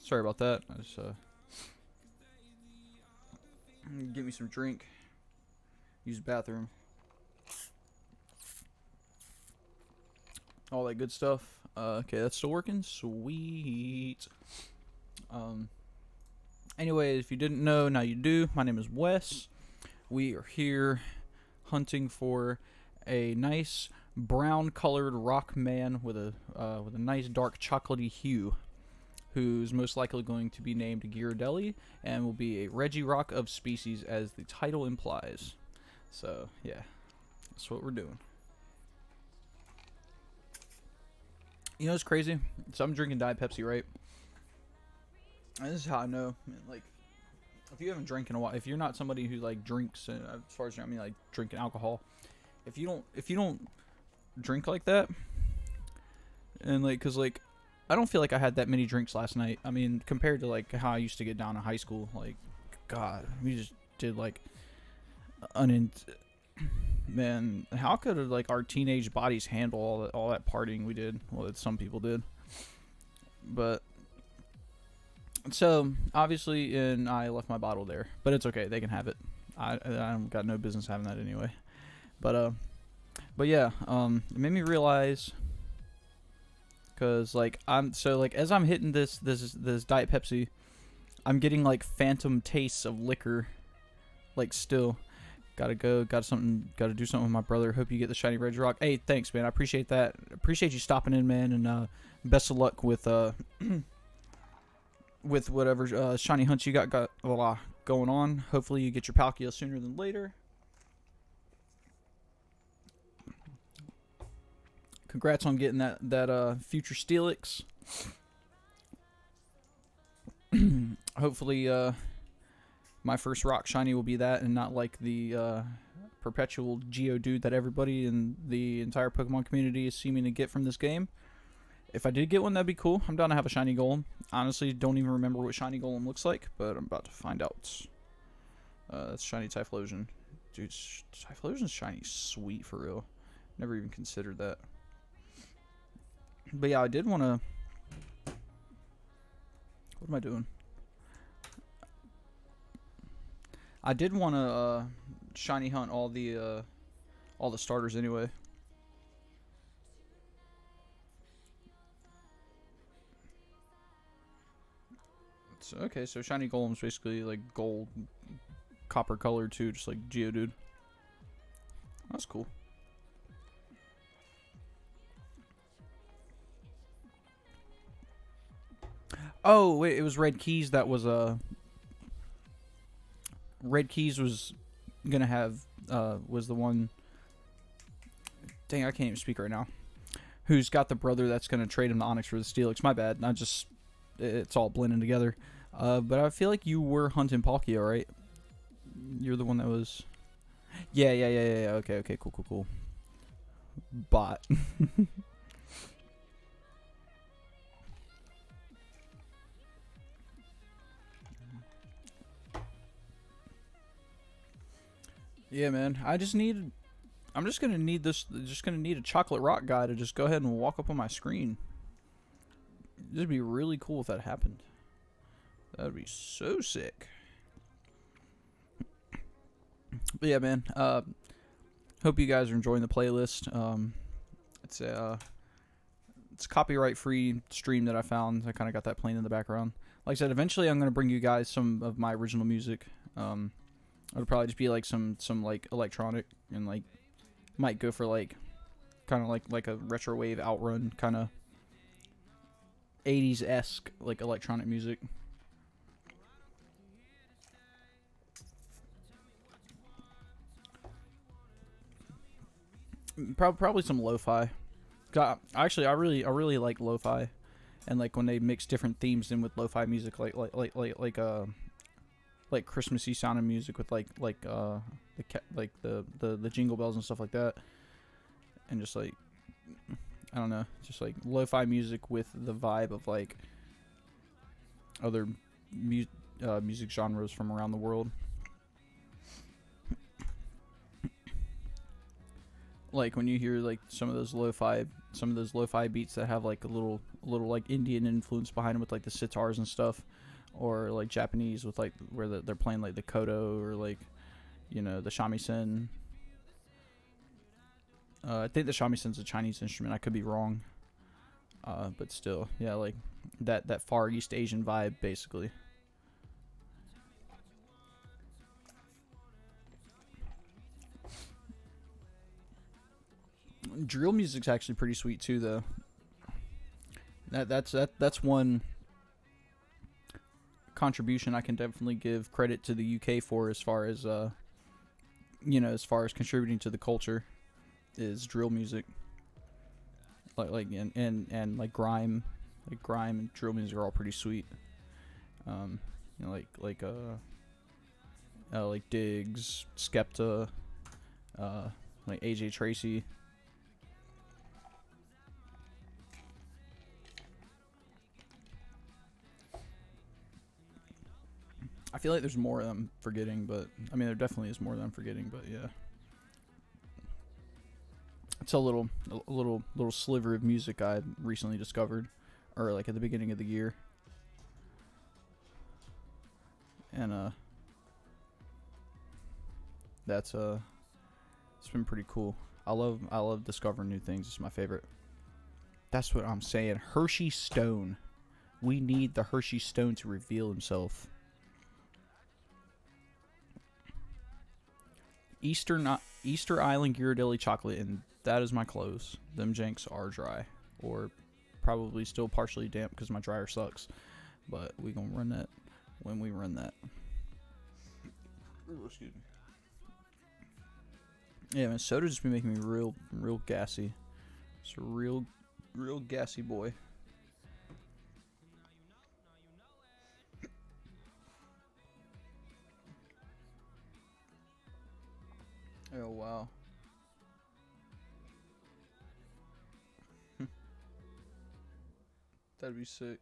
sorry about that. I just get me some drink. Use the bathroom. All that good stuff. Okay, that's still working. Sweet. Anyway, if you didn't know, now you do. My name is Wes. We are here hunting for a nice brown-colored rock man with a nice dark chocolatey hue, who's most likely going to be named Ghirardelli and will be a Regirock of species, as the title implies. So yeah, that's what we're doing. You know what's crazy? So I'm drinking Diet Pepsi, right? And this is how I know. Like, if you haven't drank in a while, if you're not somebody who like drinks, as far as I mean, like drinking alcohol, if you don't drink like that, and like, cause like, I don't feel like I had that many drinks last night. I mean, compared to like how I used to get down in high school, like, God, we just did like man, how could like our teenage bodies handle all that partying we did? Well, that some people did, but so obviously, and I left my bottle there, but it's okay, they can have it. I got no business having that anyway. But yeah, it made me realize, cause like as I'm hitting this Diet Pepsi, I'm getting like phantom tastes of liquor, like still. Gotta do something with my brother. Hope you get the shiny Regirock. Hey, thanks, man. I appreciate that. Appreciate you stopping in, man. And best of luck with with whatever shiny hunts you got going on. Hopefully you get your Palkia sooner than later. Congrats on getting that future Steelix. Hopefully my first rock shiny will be that, and not like the perpetual Geodude that everybody in the entire Pokemon community is seeming to get from this game. If I did get one, that'd be cool. I'm down to have a shiny Golem. Honestly, don't even remember what shiny Golem looks like, but I'm about to find out. That's shiny Typhlosion. Dude, Typhlosion's shiny sweet for real. Never even considered that. But yeah, I did want to... What am I doing? I did want to shiny hunt all the starters anyway. So, okay, so shiny Golem's basically like gold, copper color too, just like Geodude. That's cool. Oh wait, it was Red Keys that was Red Keys was gonna have was the one. Dang, I can't even speak right now. Who's got the brother that's gonna trade him the Onyx for the Steelix? My bad. It's all blending together. But I feel like you were hunting Palkia, right? You're the one that was. Yeah. Okay. Cool. Bot. Yeah, man. I'm just gonna need a chocolate rock guy to just go ahead and walk up on my screen. It'd be really cool if that happened. That'd be so sick. But yeah, man. Hope you guys are enjoying the playlist. It's a copyright free stream that I found. I kind of got that playing in the background. Like I said, eventually I'm gonna bring you guys some of my original music. It'll probably just be like some like electronic, and like might go for like kind of like a retro wave outrun kind of 80s-esque like electronic music. Probably some lo-fi. Actually, I really like lo-fi, and like when they mix different themes in with lo-fi music, like Christmassy sounding music with like the jingle bells and stuff like that, and just like I don't know, just like lo-fi music with the vibe of like other music genres from around the world. Like when you hear like some of those lo-fi some of those lo-fi beats that have like a little like Indian influence behind them with like the sitars and stuff, or like Japanese with like where they're playing like the koto or like, you know, the shamisen. I think the shamisen's a Chinese instrument. I could be wrong, but still, yeah, like that Far East Asian vibe basically. Drill music's actually pretty sweet too, though. That's one contribution I can definitely give credit to the UK for, as far as you know, as far as contributing to the culture, is drill music. And like grime and drill music are all pretty sweet. You know, like Diggs, Skepta, like AJ Tracy. I feel like there's more I'm forgetting, but I mean there definitely is more that I'm forgetting, but yeah. It's a little sliver of music I recently discovered, or like at the beginning of the year. And that's it's been pretty cool. I love discovering new things. It's my favorite. That's what I'm saying. Hershey Stone. We need the Hershey Stone to reveal himself. Easter Island Ghirardelli chocolate, and that is my close. Them janks are dry, or probably still partially damp because my dryer sucks. But we gonna run that when we run that. Ooh, excuse me. Yeah, man, soda just been making me real gassy. It's a real gassy boy. Oh wow. That'd be sick.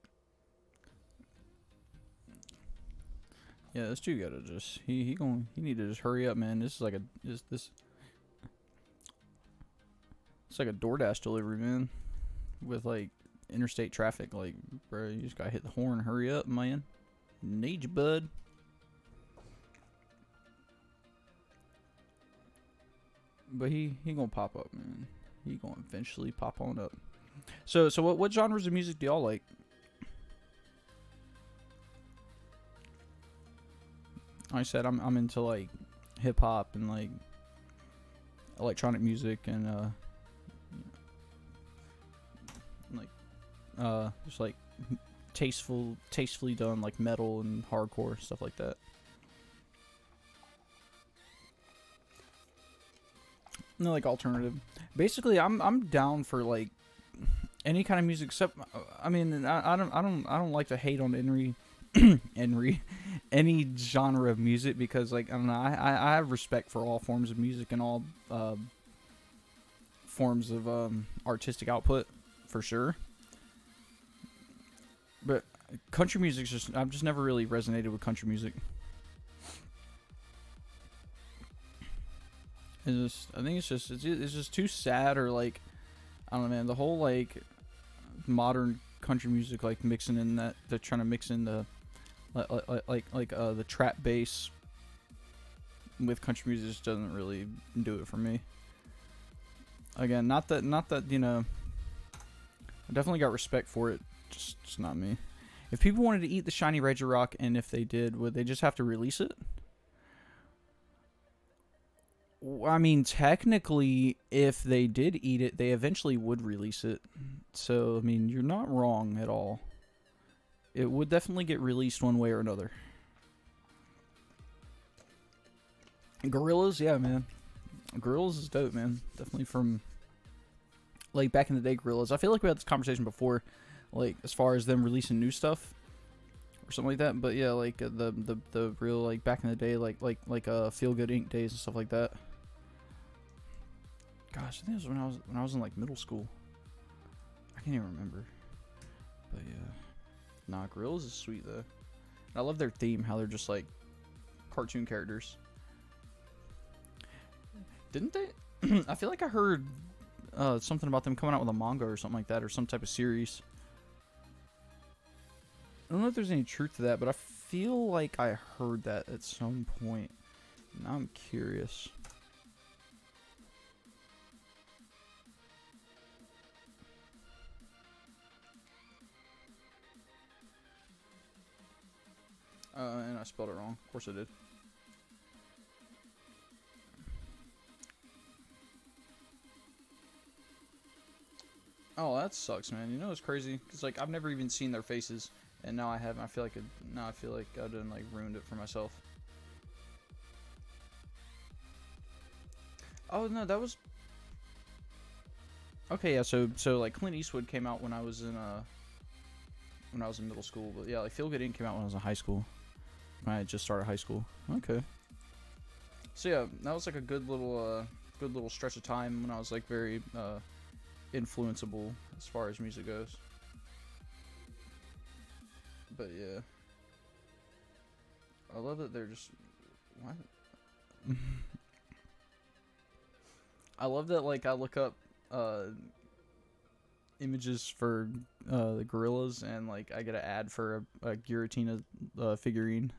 Yeah, this dude gotta just he need to just hurry up, man. This is like it's like a DoorDash delivery, man. With like interstate traffic, like, bro, you just gotta hit the horn, hurry up, man. Need you, bud. But he gonna pop up, man. He gonna eventually pop on up. So what genres of music do y'all like? Like I said, I'm into like hip hop and like electronic music and just like tastefully done like metal and hardcore stuff like that. No, like alternative. Basically, I'm down for like any kind of music except I mean I don't like to hate on any genre of music, because like I don't know, I have respect for all forms of music and all forms of artistic output for sure. But country music's just I've just never really resonated with country music. I think it's just too sad, or like I don't know, man. The whole like modern country music, like mixing in that they're trying to mix in the the trap bass with country music just doesn't really do it for me. Again, not that you know, I definitely got respect for it, just not me. If people wanted to eat the shiny Regirock, and if they did, would they just have to release it? I mean, technically, if they did eat it, they eventually would release it. So, I mean, you're not wrong at all. It would definitely get released one way or another. Gorillas, yeah, man. Gorillas is dope, man. Definitely from, like, back in the day, Gorillas. I feel like we had this conversation before, like, as far as them releasing new stuff or something like that. But yeah, like the real, like, back in the day, like Feel Good Inc. days and stuff like that. Gosh, I think it was when I was in like middle school. I can't even remember. But yeah, nah, Gorillas is sweet though. And I love their theme, how they're just like cartoon characters. Didn't they? I feel like I heard something about them coming out with a manga or something like that, or some type of series. I don't know if there's any truth to that, but I feel like I heard that at some point. Now I'm curious. And I spelled it wrong. Of course I did. Oh, that sucks, man. You know what's crazy? Cause like I've never even seen their faces, and now I have. And I feel like now I feel like I done like ruined it for myself. Oh no, that was okay. Yeah, so like Clint Eastwood came out when I was in middle school, but yeah, like Feel Good Inc. came out when I was in high school. When I had just started high school. Okay. So yeah, that was like a good little stretch of time when I was like very influenceable as far as music goes. But yeah, I love that they're just what. I love that like I look up images for the gorillas and like I get an ad for a Giratina figurine.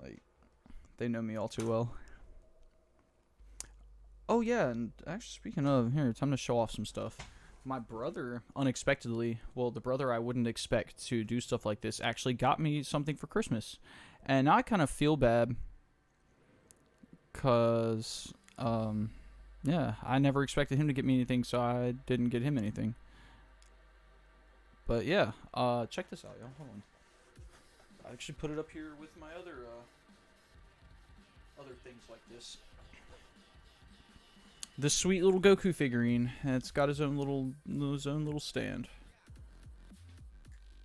Like they know me all too well. Oh yeah, and actually speaking of, here, time to show off some stuff. My brother, unexpectedly, well, the brother I wouldn't expect to do stuff like this, actually got me something for Christmas. And now I kind of feel bad, because, yeah, I never expected him to get me anything, so I didn't get him anything. But yeah, check this out, y'all. Hold on. I actually put it up here with my other things like this. This sweet little Goku figurine. And it's got his own little stand.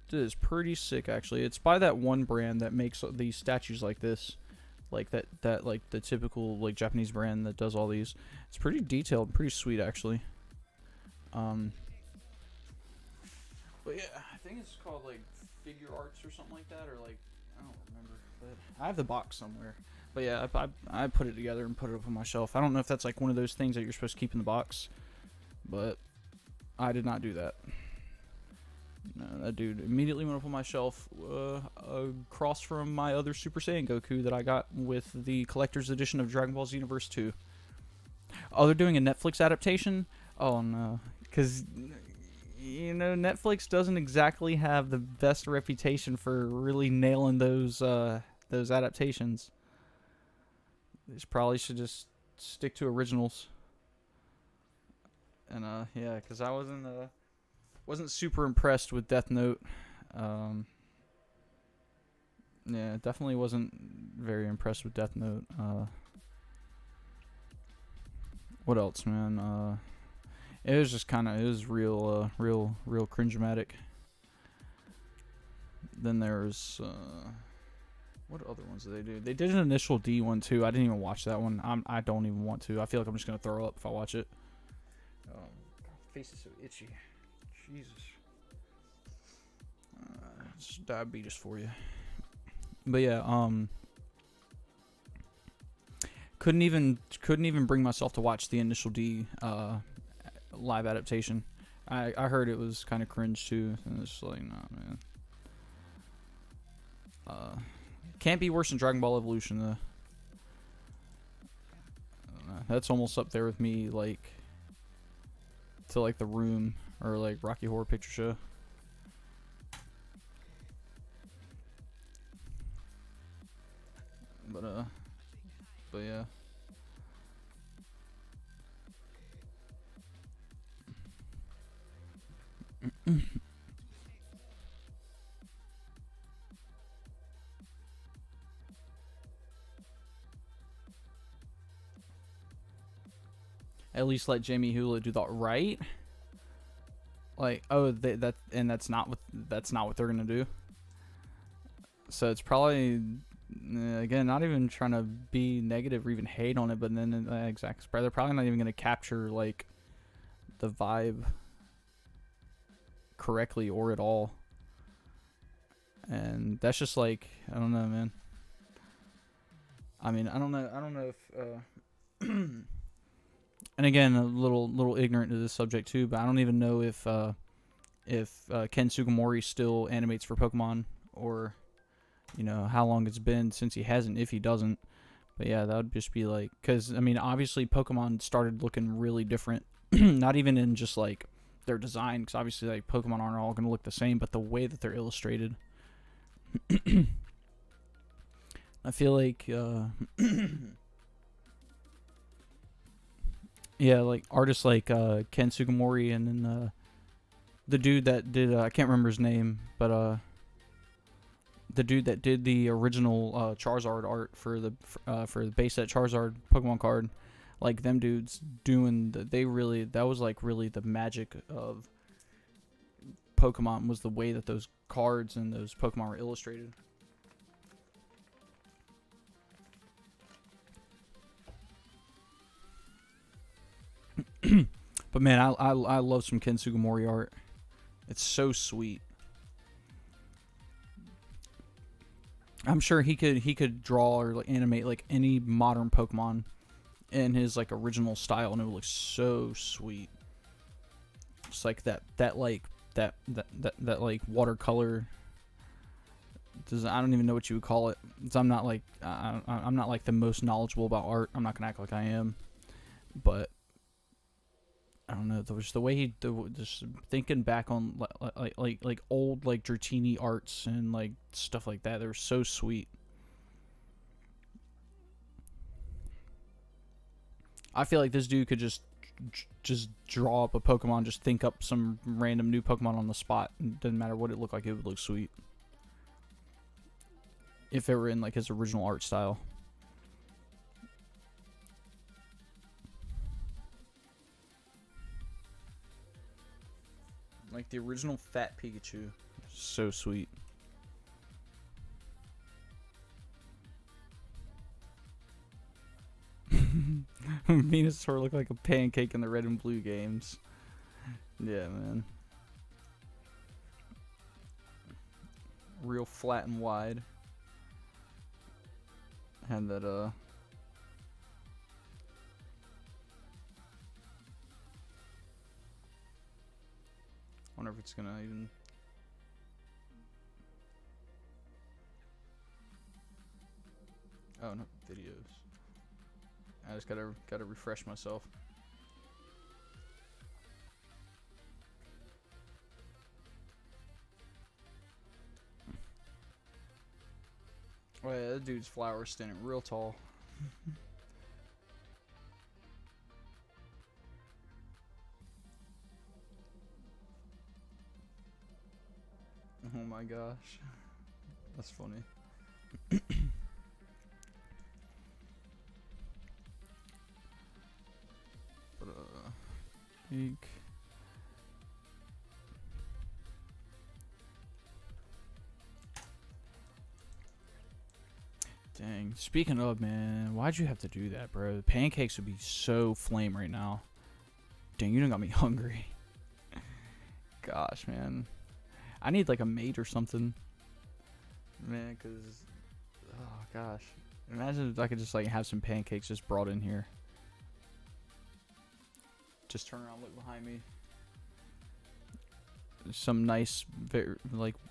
It is pretty sick, actually. It's by that one brand that makes these statues like this, like that like the typical like Japanese brand that does all these. It's pretty detailed, pretty sweet, actually. But yeah, I think it's called like Figure Arts or something like that, or like I don't remember. But I have the box somewhere. But yeah, I put it together and put it up on my shelf. I don't know if that's like one of those things that you're supposed to keep in the box, but I did not do that. No, that dude immediately went up on my shelf across from my other Super Saiyan Goku that I got with the collector's edition of Dragon Ball Xenoverse 2. Oh, they're doing a Netflix adaptation? Oh no, because you know Netflix doesn't exactly have the best reputation for really nailing those adaptations. They probably should just stick to originals. And yeah, because I wasn't super impressed with Death Note. Yeah, definitely wasn't very impressed with Death Note. What else, man? It was just kind of, it was real cringe-matic. Then there's what other ones did they do? They did an Initial D one too. I didn't even watch that one. I don't even want to. I feel like I'm just gonna throw up if I watch it. God, face is so itchy. Jesus. It's diabetes for you. But yeah, couldn't even bring myself to watch the Initial D live adaptation. I heard it was kind of cringe too, and it's like, nah, man. Can't be worse than Dragon Ball Evolution though. That's almost up there with me, like to like The Room or like Rocky Horror Picture Show. But yeah. At least let Jamie Hewlett do that, right? Like, oh, that's not what they're gonna do. So it's probably again, not even trying to be negative or even hate on it, but then exactly, they're probably not even gonna capture like the vibe correctly or at all. And that's just like, I don't know, man. I mean, I don't know if and again, a little ignorant to this subject too, but I don't even know if Ken Sugimori still animates for Pokemon, or how long it's been since he hasn't, if he doesn't. But yeah, that would just be like, because I mean, obviously Pokemon started looking really different, not even in just like their design, because obviously like Pokemon aren't all gonna look the same, but the way that they're illustrated. I feel like yeah, like artists like Ken Sugimori, and then the dude that did I can't remember his name, but the dude that did the original Charizard art for the base set Charizard Pokemon card, like them dudes doing that was like really the magic of Pokemon, was the way that those cards and those Pokemon were illustrated. But man, I love some Ken Sugimori art. It's so sweet. I'm sure he could draw or like animate like any modern Pokemon in his like original style, and it would look so sweet. It's like that like watercolor. I don't even know what you would call it. I'm not like I'm not like the most knowledgeable about art. I'm not gonna act like I am, but I don't know. Just the way just thinking back on like old like Dratini arts and like stuff like that. They were so sweet. I feel like this dude could just draw up a Pokemon, just think up some random new Pokemon on the spot. It doesn't matter what it looked like; it would look sweet. If it were in like his original art style. Like the original Fat Pikachu. So sweet. Venusaur looked like a pancake in the red and blue games. Yeah, man. Real flat and wide. Had that, wonder if it's gonna even. Oh no, videos. I just gotta refresh myself. Oh yeah, that dude's flower standing real tall. Oh my gosh, that's funny. But eek. Dang. Speaking of, man, why'd you have to do that, bro? The pancakes would be so flame right now. Dang, you done got me hungry. Gosh, man. I need like a mate or something. Man, cause oh gosh. Imagine if I could just like have some pancakes just brought in here. Just turn around, look behind me. Some nice,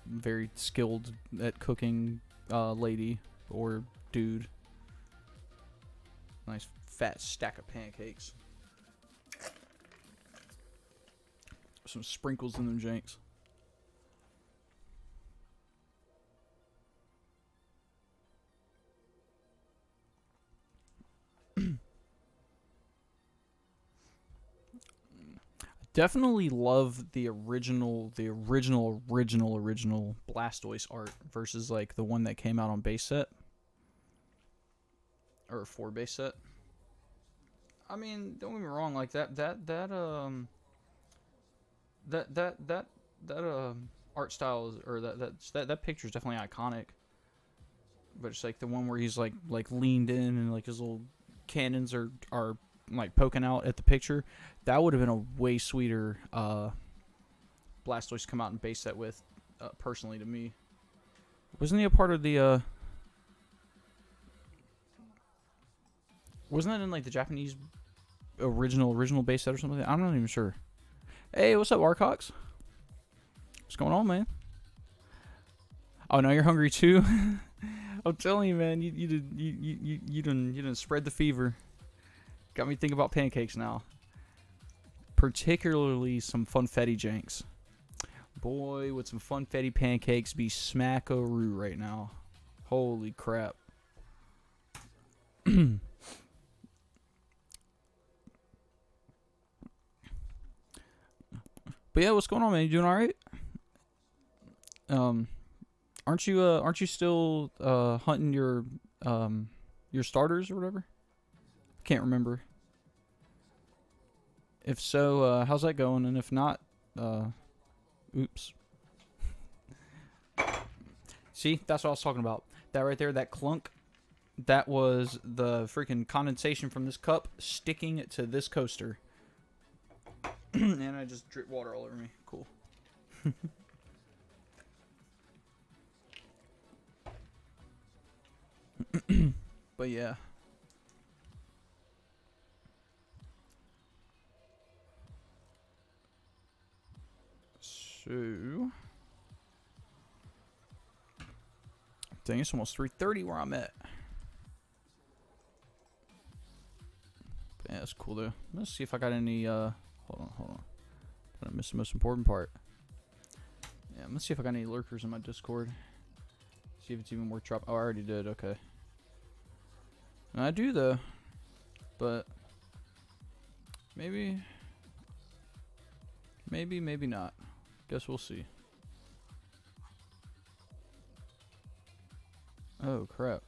very skilled at cooking lady or dude. Nice fat stack of pancakes. Some sprinkles in them janks. Definitely love the original Blastoise art versus like the one that came out on base set or for base set. I mean, don't get me wrong, like that art style is, or that picture is definitely iconic. But it's like the one where he's like leaned in and like his little cannons are like poking out at the picture. That would have been a way sweeter Blastoise come out and base set with, personally to me. Wasn't he a part of the wasn't that in like the Japanese original base set or something. I'm not even sure. Hey, what's up, Warcox? What's going on, man? Oh, now you're hungry too. I'm telling you, man. You done spread the fever. Got me thinking about pancakes now. Particularly some funfetti janks. Boy, would some funfetti pancakes be smack-o-roo right now. Holy crap. But yeah, what's going on, man? You doing all right? Aren't you still hunting your starters or whatever? Can't remember. If so, how's that going? And if not, oops. See, that's what I was talking about. That right there, that clunk, that was the freaking condensation from this cup sticking to this coaster. And I just drip water all over me. Cool. But yeah. So, dang, it's almost 3:30 where I'm at. But yeah, that's cool though. Let's see if I got any. Hold on. Did I miss the most important part? Yeah, let's see if I got any lurkers in my Discord. See if it's even worth dropping. Oh, I already did. Okay. And I do though, but maybe not. Guess we'll see. Oh crap.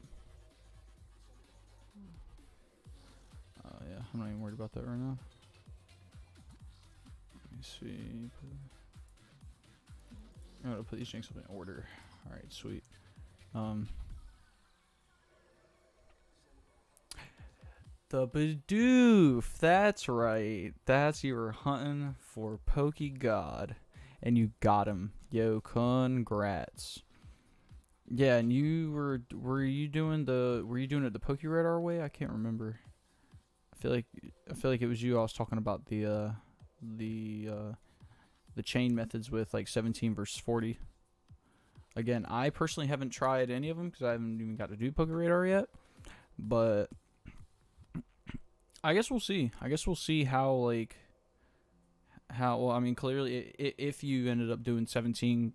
Yeah, I'm not even worried about that right now. Let me see. I'm gonna put these drinks up in order. Alright, sweet. The Bidoof, that's right. You were hunting for Pokey God, and you got him. Yo, congrats. Yeah, and you were you doing it the Poke Radar way? I can't remember. I feel like it was you. I was talking about the chain methods with like 17 versus 40. Again, I personally haven't tried any of them because I haven't even got to do Poke Radar yet, but I guess we'll see. How well, I mean, clearly if you ended up doing 17,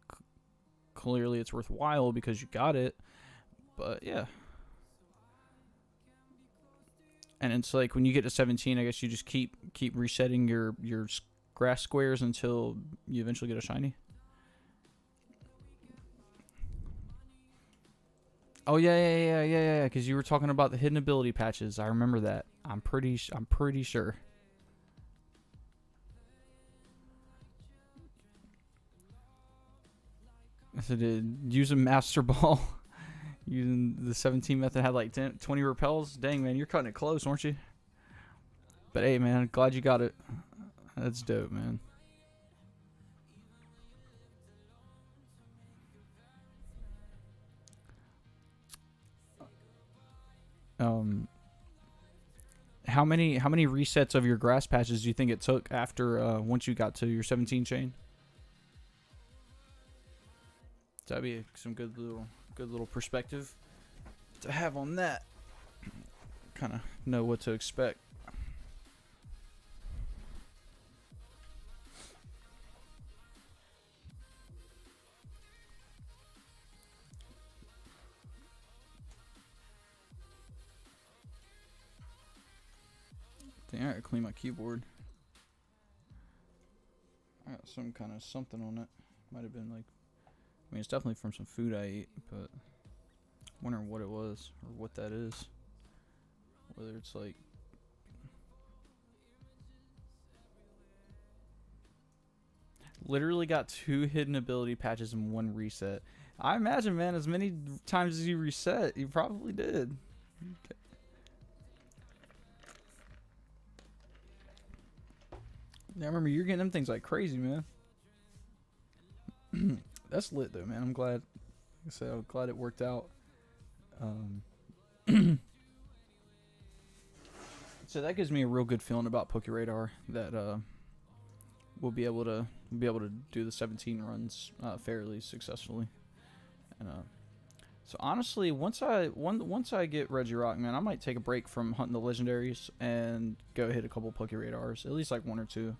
clearly it's worthwhile because you got it. But yeah. And it's like when you get to 17, I guess you just keep resetting your grass squares until you eventually get a shiny. Oh yeah. Because you were talking about the hidden ability patches. I remember that. I'm pretty sure. So did use a Master Ball using the 17 method had like 20 repels. Dang man, you're cutting it close, aren't you? But hey man, glad you got it. That's dope, man. How many resets of your grass patches do you think it took after once you got to your 17 chain? That'd be some good little perspective to have on that. Kind of know what to expect. I gotta clean my keyboard. I got some kind of something on it. Might have been like, I mean, it's definitely from some food I ate, but I'm wondering what it was or what that is. Whether it's like, literally got 2 hidden ability patches in 1 reset. I imagine, man, as many times as you reset, you probably did. Okay. Yeah, I remember you're getting them things like crazy, man. That's lit though, man. I'm glad. Like I said, I'm glad it worked out. Let's So that gives me a real good feeling about PokeRadar that we'll be able to do the 17 runs fairly successfully. And so honestly, once I get Regirock, man, I might take a break from hunting the legendaries and go hit a couple PokeRadars, at least like 1 or 2.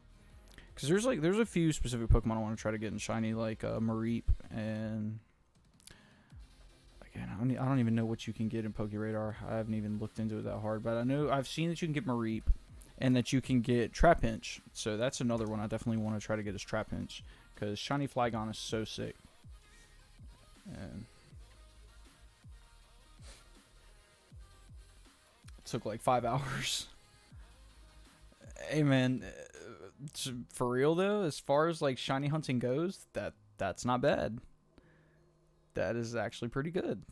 Because there's a few specific Pokemon I want to try to get in shiny, like Mareep, and again, I don't even know what you can get in PokeRadar. I haven't even looked into it that hard, but I know I've seen that you can get Mareep and that you can get Trapinch. So that's another one I definitely want to try to get is Trapinch, because shiny Flygon is so sick. And it took like 5 hours. Hey man, for real though, as far as like shiny hunting goes, that's not bad. That is actually pretty good.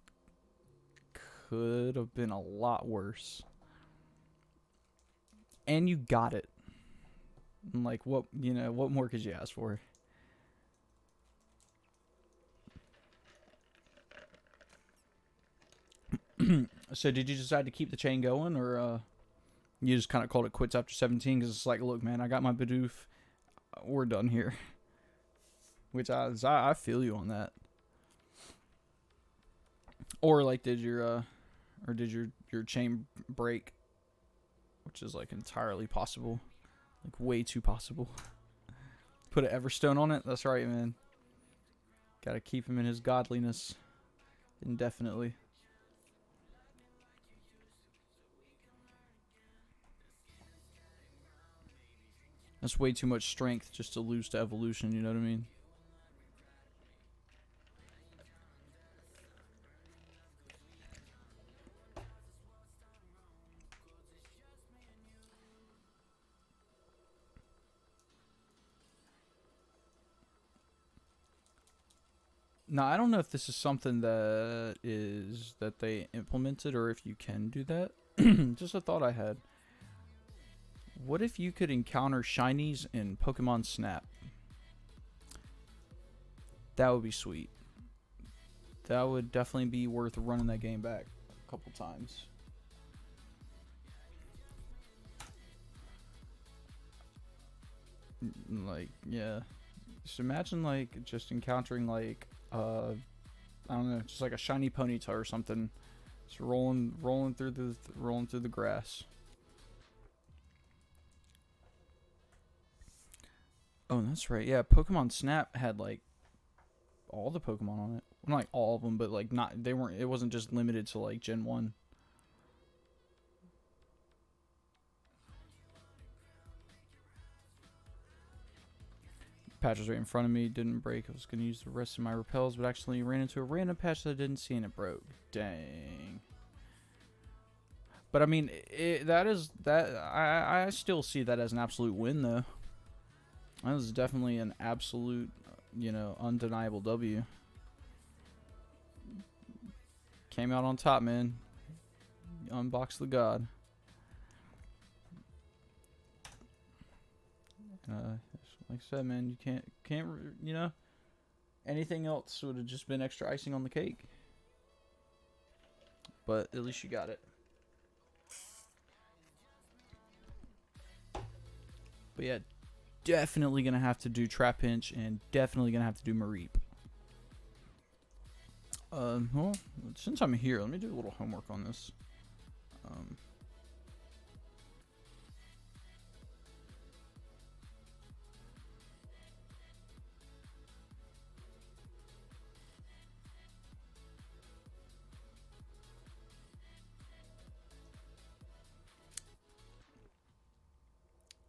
Could have been a lot worse. And you got it. Like what more could you ask for? So did you decide to keep the chain going, or you just kind of called it quits after 17? Because it's like, look, man, I got my Bidoof. We're done here. Which I feel you on that. Or like, did your chain break? Which is like entirely possible, like way too possible. Put an Everstone on it. That's right, man. Gotta keep him in his godliness indefinitely. That's way too much strength just to lose to evolution, you know what I mean? Now, I don't know if this is something that they implemented or if you can do that. Just a thought I had. What if you could encounter shinies in Pokemon Snap? That would be sweet. That would definitely be worth running that game back a couple times. Like, yeah. Just imagine, like, just encountering, like, I don't know, just like a shiny Ponyta or something. Just rolling through the grass. Oh, that's right. Yeah, Pokemon Snap had like all the Pokemon on it. Well, not like all of them, but like it wasn't just limited to like Gen 1. Patch was right in front of me, didn't break. I was gonna use the rest of my repels, but actually ran into a random patch that I didn't see and it broke. Dang. But I mean, I still see that as an absolute win though. That was definitely an absolute, undeniable W. Came out on top, man. Unbox the god. Like I said, man, you can't, anything else would have just been extra icing on the cake. But at least you got it. But yeah, definitely gonna have to do Trapinch and definitely gonna have to do Mareep. Well, since I'm here, let me do a little homework on this.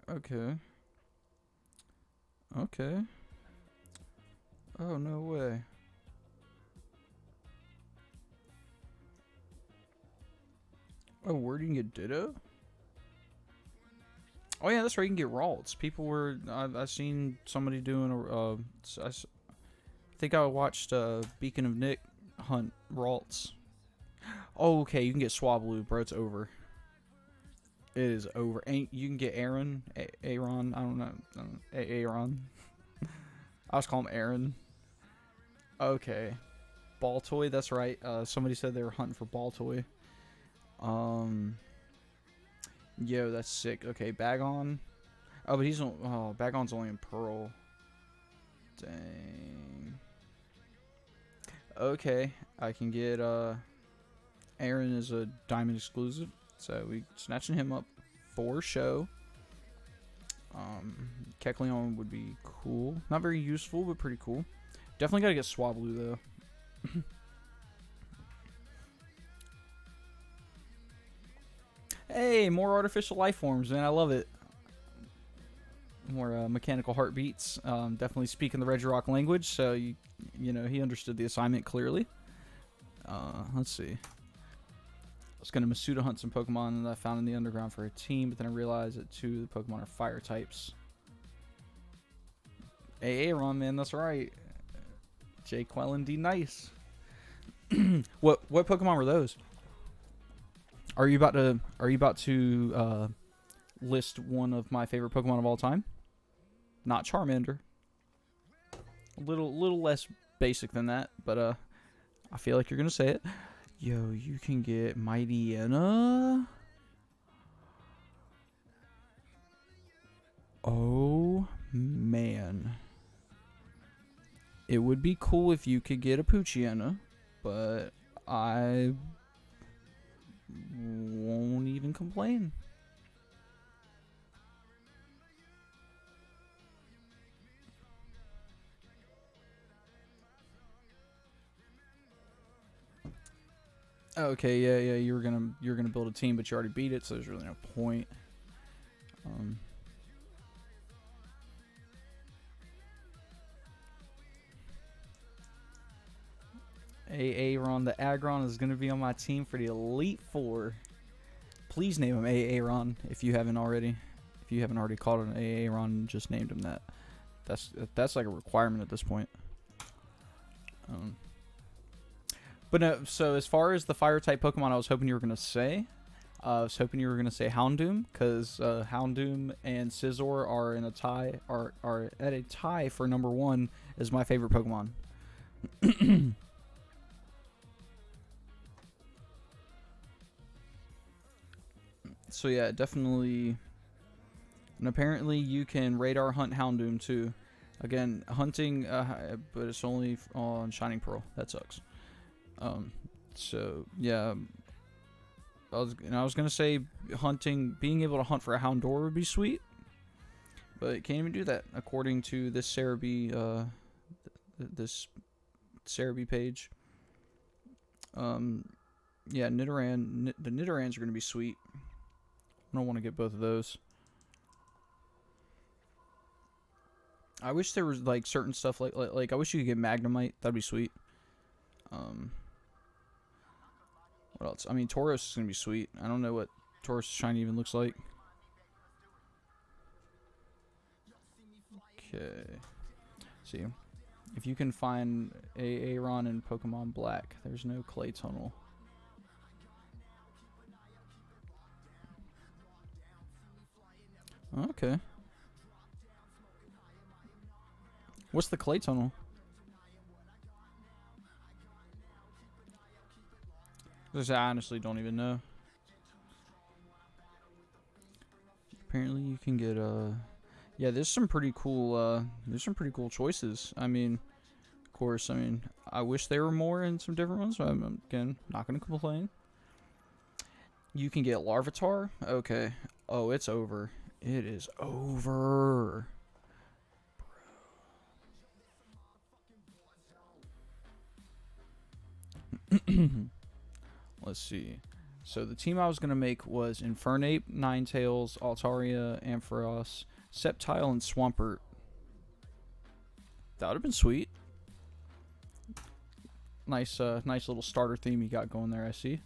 Okay. Okay. Oh, no way. Oh, where do you get Ditto? Oh yeah, that's right. You can get Ralts. People were I seen somebody doing I think I watched Beacon of Nick hunt Ralts. Oh, okay. You can get Swablu, bro. It's over. It is over. You can get Aaron. Aaron. I don't know. Aaron. I was calling him Aaron. Okay. Baltoy. That's right. Somebody said they were hunting for Baltoy. Yo, that's sick. Okay, Bagon. Oh, but he's on. Oh, Bagon's only in Pearl. Dang. Okay, I can get Aaron is a diamond exclusive, so we snatching him up for show. Kecleon would be cool. Not very useful, but pretty cool. Definitely gotta get Swablu though. Hey, more artificial life forms, man. I love it. More mechanical heartbeats. Definitely speaking the Regirock language, so you know he understood the assignment clearly. Let's see. I was gonna Masuda hunt some Pokemon that I found in the underground for a team, but then I realized that 2 of the Pokemon are fire types. Hey, Aaron, man, that's right. J. Quellen D. Nice. What Pokemon were those? Are you about to list one of my favorite Pokemon of all time? Not Charmander. A little less basic than that, but I feel like you're gonna say it. Yo, you can get Mightyena. Oh man. It would be cool if you could get a Poochyena, but I won't even complain. Okay, yeah, you were gonna build a team, but you already beat it, so there's really no point. Aaron, the Aggron is gonna be on my team for the Elite Four. Please name him Aaron if you haven't already. If you haven't already called him Aaron, just named him that. That's like a requirement at this point. But no, so as far as the fire type Pokemon, I was hoping you were gonna say, Houndoom, because Houndoom and Scizor are in a tie, are at a tie for number 1 as my favorite Pokemon. So yeah, definitely. And apparently you can radar hunt Houndoom too. Again, hunting, but it's only on Shining Pearl. That sucks. So yeah, I was gonna say hunting, being able to hunt for a Houndour would be sweet, but can't even do that according to this Cerebi, page. Yeah, Nidoran, the Nidorans are gonna be sweet. I don't want to get both of those. I wish there was like certain stuff like I wish you could get Magnemite. That'd be sweet. What else? I mean, Tauros is gonna be sweet. I don't know what Tauros shiny even looks like. Okay. See, if you can find Aaron in Pokemon Black, there's no Clay Tunnel. Okay. What's the Clay Tunnel? I honestly don't even know. Apparently you can get yeah, there's some pretty cool choices. I mean, of course, I mean, I wish there were more in some different ones, but I'm again not going to complain. You can get Larvitar. Okay. Oh, it's over. It is over. Let's see. So the team I was going to make was Infernape, Ninetales, Altaria, Ampharos, Sceptile, and Swampert. That would have been sweet. Nice little starter theme you got going there, I see.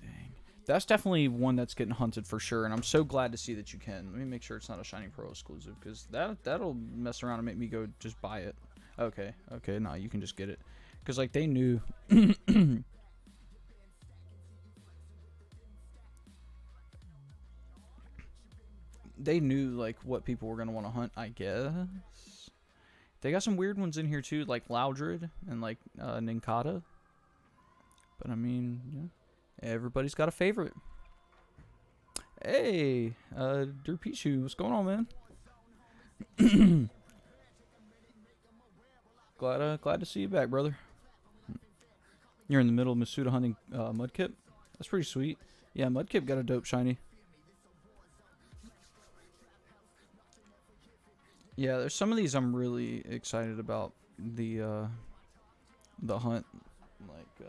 Dang. That's definitely one that's getting hunted for sure, and I'm so glad to see that you can. Let me make sure it's not a Shining Pearl exclusive, because that'll mess around and make me go just buy it. Okay, no, you can just get it. Because, like, they knew... they knew, like, what people were going to want to hunt, I guess. They got some weird ones in here, too, like Loudred and, like, Nincada. But I mean, yeah, everybody's got a favorite. Hey, Derpichu, what's going on, man? Glad to see you back, brother. You're in the middle of Masuda hunting Mudkip. That's pretty sweet. Yeah, Mudkip got a dope shiny. Yeah, there's some of these I'm really excited about. The hunt, like yeah,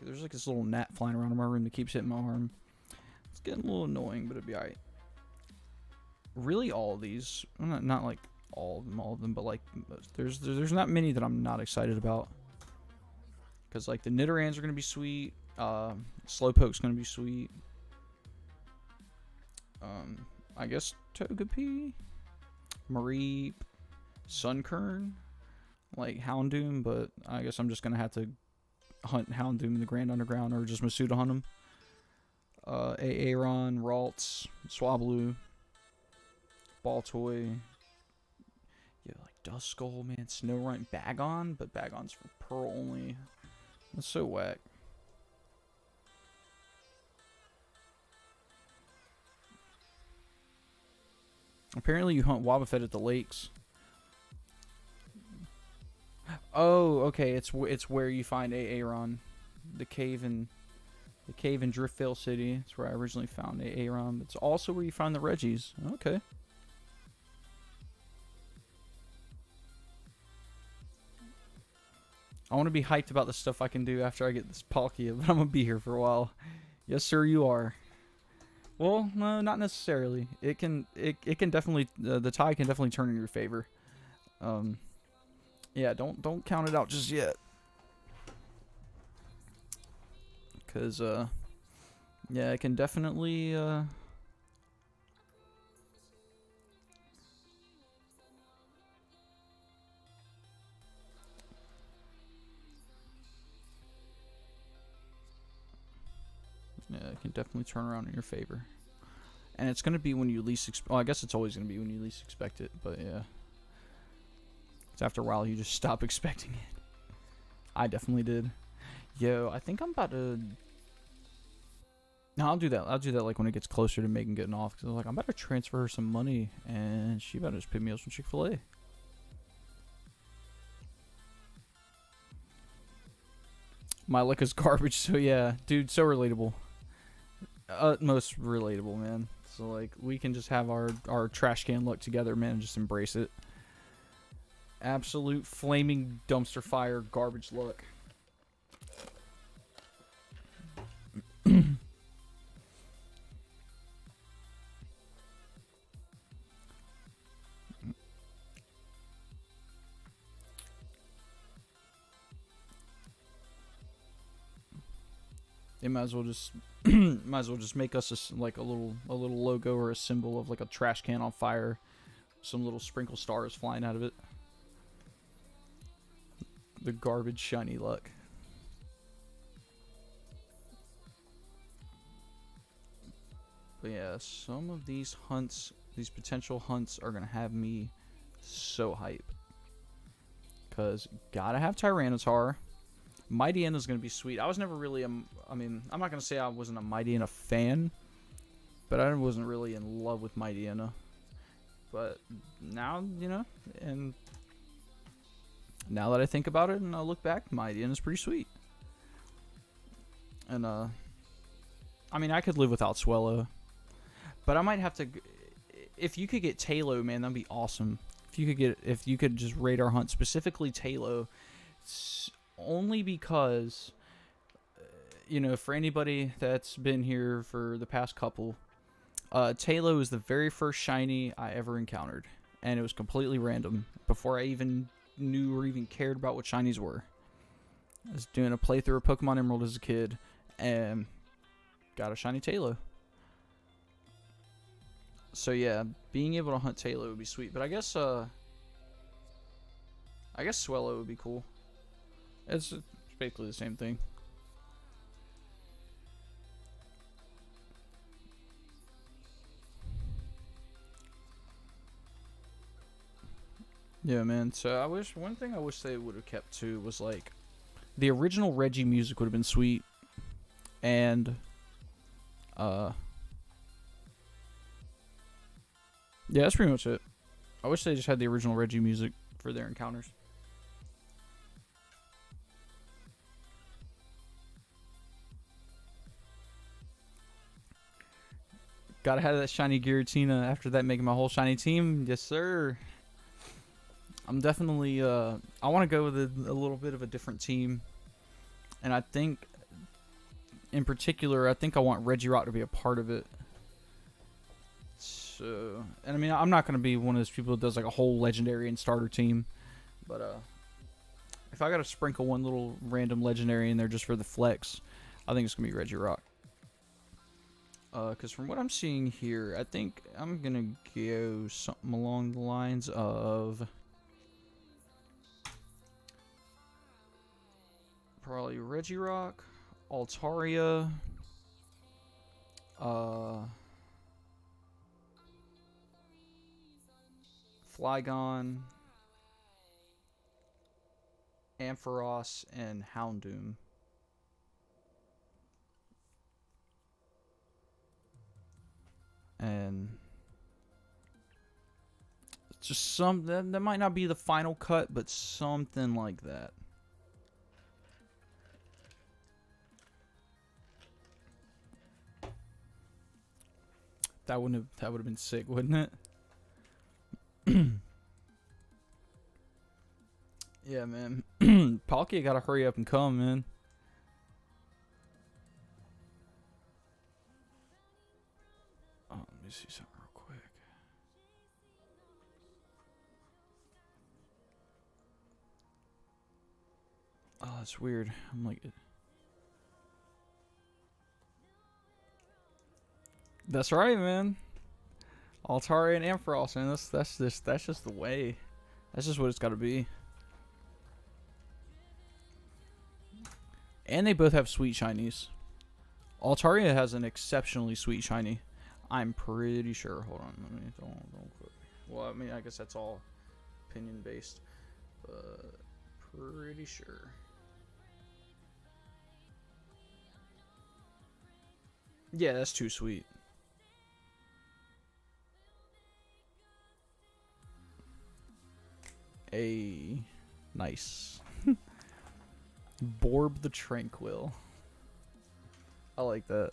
there's like this little gnat flying around in my room that keeps hitting my arm. It's getting a little annoying, but it'll be alright. Really, all of these, well, not like all of them, but like there's not many that I'm not excited about. Cause like the Nidorans are gonna be sweet. Slowpoke's gonna be sweet. I guess Togepi, Mareep, Sunkern, like Houndoom, but I guess I'm just gonna have to hunt Houndoom in the Grand Underground or just Masuda hunt him. Aaron, Ralts, Swablu, Baltoy. Yeah, like Duskull, man, Snorunt, Bagon, but Bagon's for Pearl only. That's so whack. Apparently you hunt Wobbuffet at the lakes. Oh, okay, it's where you find Aaron. The cave in Driftvale City. It's where I originally found Aaron. It's also where you find the Regis. Okay. I want to be hyped about the stuff I can do after I get this Palkia, but I'm gonna be here for a while. Yes, sir, you are. Well, no, not necessarily. It can definitely the tide can definitely turn in your favor. Yeah, don't count it out just yet. Cause yeah, it can definitely yeah, it can definitely turn around in your favor. And it's gonna be when you least well, I guess it's always gonna be when you least expect it, but yeah. It's after a while you just stop expecting it. I definitely did. Yo, I think I'm about to. No, I'll do that. I'll do that like when it gets closer to Megan getting off. Cause I'm like, I'm about to transfer her some money, and she about to just pick me up some Chick-fil-A. My lick is garbage, so yeah, dude, so relatable. Utmost relatable, man. So like, we can just have our trash can luck together, man, and just embrace it. Absolute flaming dumpster fire garbage luck. They might as well just make us like a little logo or a symbol of like a trash can on fire, some little sprinkle stars flying out of it. The garbage shiny luck. But yeah, some of these hunts, these potential hunts, are gonna have me so hype. Cause gotta have Tyranitar. Mightyena gonna be sweet. I was never really I mean, I'm not gonna say I wasn't a Mightyena fan, but I wasn't really in love with Mightyena. But now, you know, and now that I think about it and I look back, Mightyena pretty sweet. And I mean, I could live without Swellow, but I might have to. If you could get Talo, man, that'd be awesome. If you could just radar hunt specifically Talo. Only because, you know, for anybody that's been here for the past couple, Talo is the very first shiny I ever encountered. And it was completely random. Before I even knew or even cared about what shinies were. I was doing a playthrough of Pokemon Emerald as a kid. And got a shiny Talo. So yeah, being able to hunt Talo would be sweet. But I guess Swellow would be cool. It's basically the same thing. Yeah, man. So one thing I wish they would have kept too was like The original Reggie music would have been sweet, and yeah, that's pretty much it. I wish they just had the original Reggie music for their encounters. Gotta have that shiny Giratina after that, making my whole shiny team. Yes, sir. I'm definitely, I want to go with a little bit of a different team. And I think, in particular, I think I want Regirock to be a part of it. So, and I mean, I'm not going to be one of those people that does like a whole legendary and starter team. But, if I got to sprinkle one little random legendary in there just for the flex, I think it's going to be Regirock. Because from what I'm seeing here, I think I'm going to go something along the lines of probably Regirock, Altaria, Flygon, Ampharos, and Houndoom. And just some that might not be the final cut, but something like that. That would have been sick, wouldn't it? Yeah, man. Palkia gotta hurry up and come, man. Oh, let me see something real quick. Oh, that's weird. I'm like, that's right, man. Altaria and Ampharos, man. That's just the way. That's just what it's got to be. And they both have sweet shinies. Altaria has an exceptionally sweet shiny. I'm pretty sure. Hold on, let me don't quote me. Well, I mean, I guess that's all opinion based, but pretty sure. Yeah, that's too sweet. A nice. Borb the Tranquil. I like that.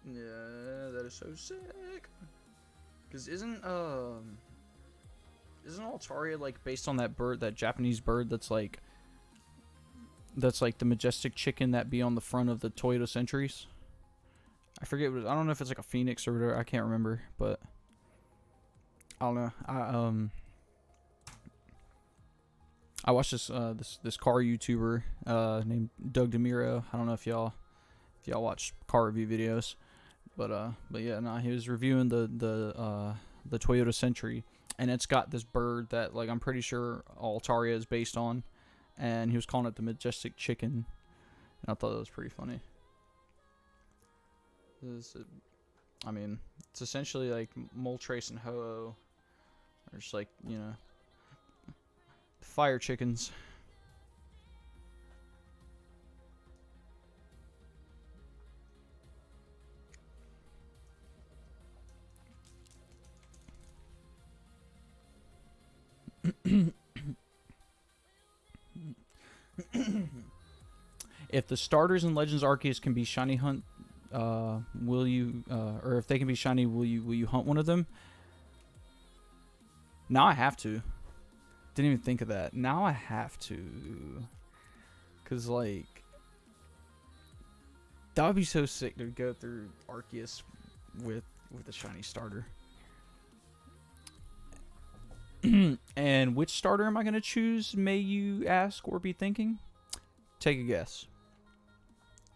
Yeah, that is so sick. Cause isn't Altaria like based on that bird, that Japanese bird that's like the majestic chicken that be on the front of the Toyota Centuries? I forget what I don't know if it's like a phoenix or whatever. I can't remember, but I don't know. I watched this car YouTuber named Doug DeMiro. I don't know if y'all watch car review videos, but yeah, no, he was reviewing the Toyota Century, and it's got this bird that like I'm pretty sure Altaria is based on, and he was calling it the majestic chicken, and I thought that was pretty funny. I mean, it's essentially like Moltres and Ho-Oh, or just like, you know, fire chickens. If the starters in Legends Arceus can be shiny hunt, will you or if they can be shiny, will you hunt one of them? Now I have to. Didn't even think of that. Now I have to. Cause like that would be so sick to go through Arceus with a shiny starter. And which starter am I gonna choose, may you ask or be thinking? Take a guess.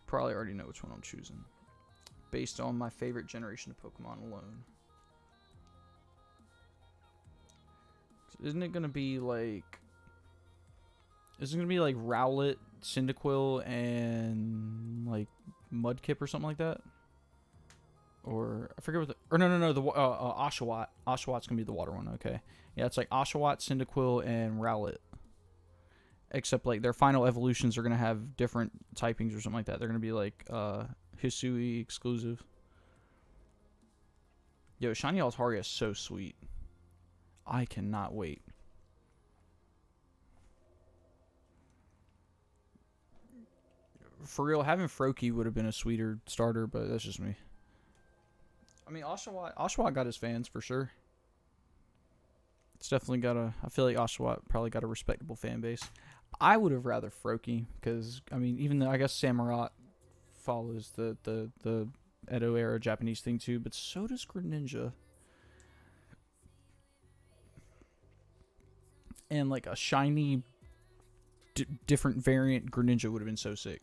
Probably already know which one I'm choosing, based on my favorite generation of Pokemon alone. Isn't it gonna be like Rowlet, Cyndaquil, and like Mudkip or something like that? or I forget what the, or no, the Oshawott. Oshawott's gonna be the water one. Okay, yeah, it's like Oshawott, Cyndaquil, and Rowlet. Except like their final evolutions are gonna have different typings or something like that. They're gonna be like Hisui exclusive. Yo, Shiny Altaria is so sweet. I cannot wait. For real, having Froakie would have been a sweeter starter, but that's just me. I mean, Oshawott got his fans for sure. It's definitely got a. I feel like Oshawott probably got a respectable fan base. I would have rather Froakie because I mean, even though I guess Samurott follows the Edo era Japanese thing too, but so does Greninja. And like a shiny, different variant Greninja would have been so sick.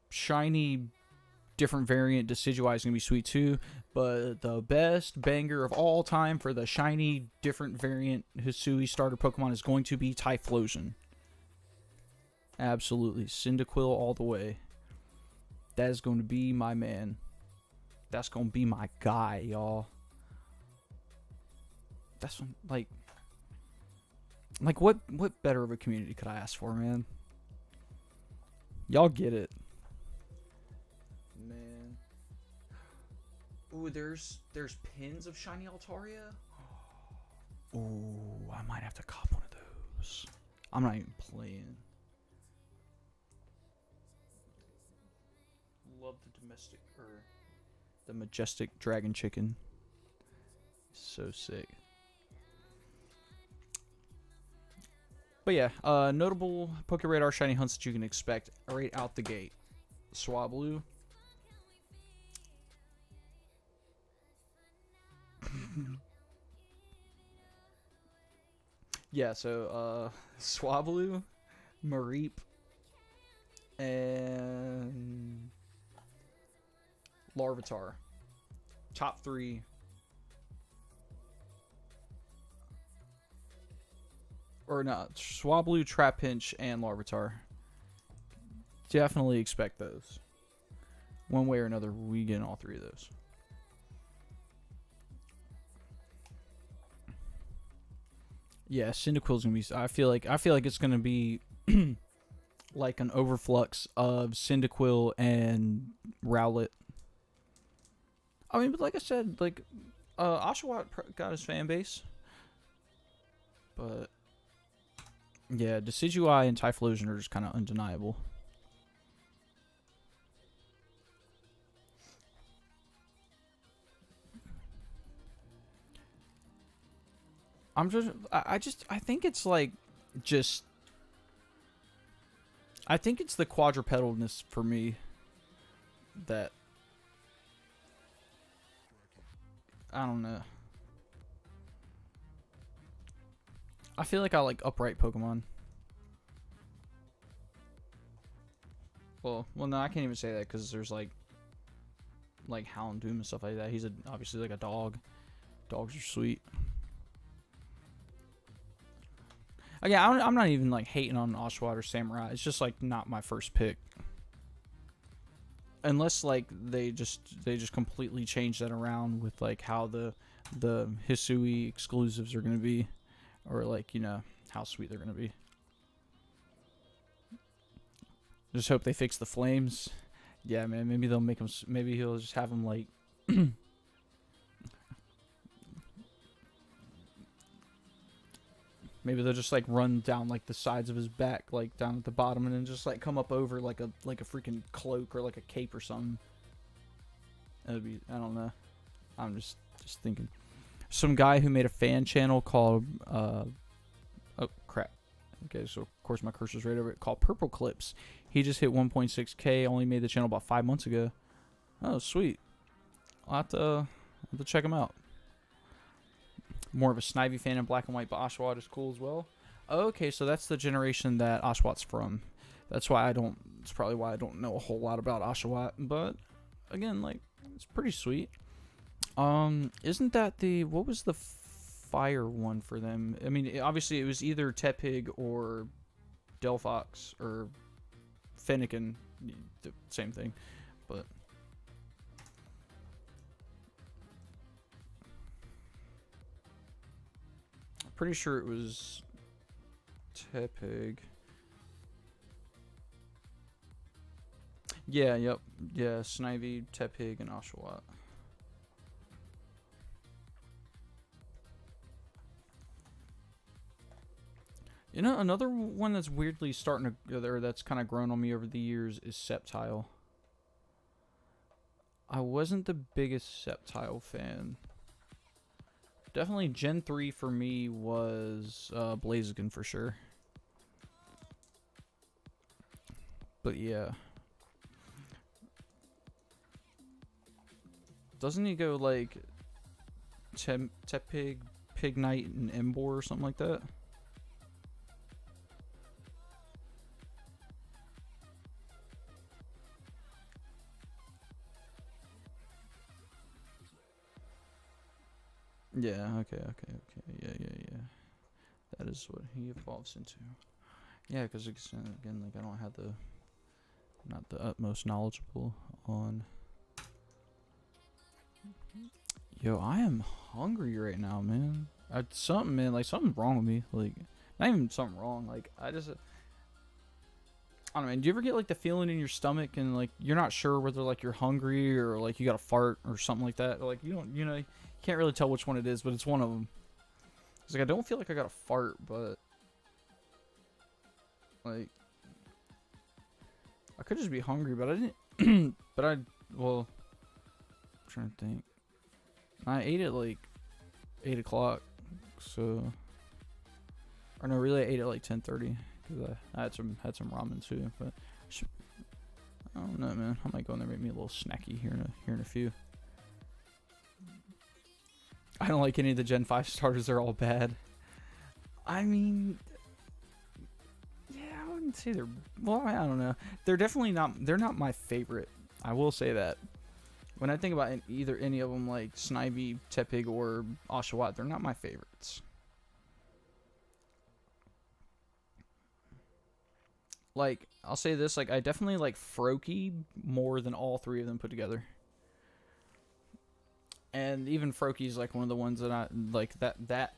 Shiny, different variant Decidueye is gonna be sweet too. But the best banger of all time for the shiny, different variant Hisui starter Pokemon is going to be Typhlosion. Absolutely, Cyndaquil all the way. That is going to be my man. That's going to be my guy, y'all. That's like what better of a community could I ask for, man? Y'all get it. Man. Ooh, there's pins of shiny Altaria. Ooh, I might have to cop one of those. I'm not even playing. Love the domestic or the majestic dragon chicken. So sick. But yeah, notable Pokeradar shiny hunts that you can expect right out the gate. Swablu. Yeah, so Swablu, Mareep, and Larvitar. Top 3. Or not, Swablu, Trapinch, and Larvitar. Definitely expect those. One way or another, we get all 3 of those. Yeah, Cyndaquil's gonna be. I feel like it's gonna be like an overflux of Cyndaquil and Rowlet. I mean, but like I said, like Oshawott got his fan base, but yeah, Decidueye and Typhlosion are just kind of undeniable. I think it's like just. I think it's the quadrupedalness for me that. I don't know. I feel like I like upright Pokemon. Well, no, I can't even say that because there's like Houndoom and stuff like that. He's obviously like a dog. Dogs are sweet. Again, I'm not even like hating on Oshawott or Samurai. It's just like not my first pick. Unless like they just completely change that around with like how the Hisui exclusives are gonna be, or like, you know, how sweet they're gonna be. Just hope they fix the flames. Yeah, man. Maybe they'll make him. Maybe he'll just have him like. Maybe they'll just like run down like the sides of his back, like down at the bottom, and then just like come up over like a freaking cloak or like a cape or something. That'd be, I don't know. I'm just thinking. Some guy who made a fan channel called oh crap. Okay, so of course my cursor's right over it, called Purple Clips. He just hit 1.6K, only made the channel about 5 months ago. Oh, sweet. I'll have to check him out. More of a Snivy fan in black and white, but Oshawott is cool as well. Okay, so that's the generation that Oshawott's from. That's why it's probably why I don't know a whole lot about Oshawott, but again, like, it's pretty sweet. Isn't that what was the fire one for them? I mean, obviously it was either Tepig or Delphox or Fennekin, same thing, but I'm pretty sure it was Tepig. Yeah, yep. Yeah, Snivy, Tepig, and Oshawott. You know, another one that's weirdly starting to, or that's kind of grown on me over the years is Sceptile. I wasn't the biggest Sceptile fan. Definitely Gen 3 for me was Blaziken for sure. But yeah. Doesn't he go like Tepig, Pignite, and Emboar or something like that? Yeah, okay. Yeah. That is what he evolves into. Yeah, because again, like, I don't have not the utmost knowledgeable on. Yo, I am hungry right now, man. Something, man, like, something's wrong with me. Like, not even something wrong. Like, I don't know, man. Do you ever get, like, the feeling in your stomach and, like, you're not sure whether, like, you're hungry or, like, you got a fart or something like that? Or, like, you can't really tell which one it is, but it's one of them. It's like, I don't feel like I got a fart, but, like, I could just be hungry, but I didn't. Well, I'm trying to think. I ate at like 8 o'clock, so, or no, really I ate at like 10:30 because I had some ramen too. But I don't know, man. I might go in there and make me a little snacky here in a few. I don't like any of the Gen 5 starters. They're all bad. I mean, yeah, I wouldn't say they're, well, I don't know. They're definitely not, they're not my favorite. I will say that. When I think about either any of them, like Snivy, Tepig, or Oshawott, they're not my favorites. Like, I'll say this, like, I definitely like Froakie more than all three of them put together. And even Froakie's like one of the ones that I like, that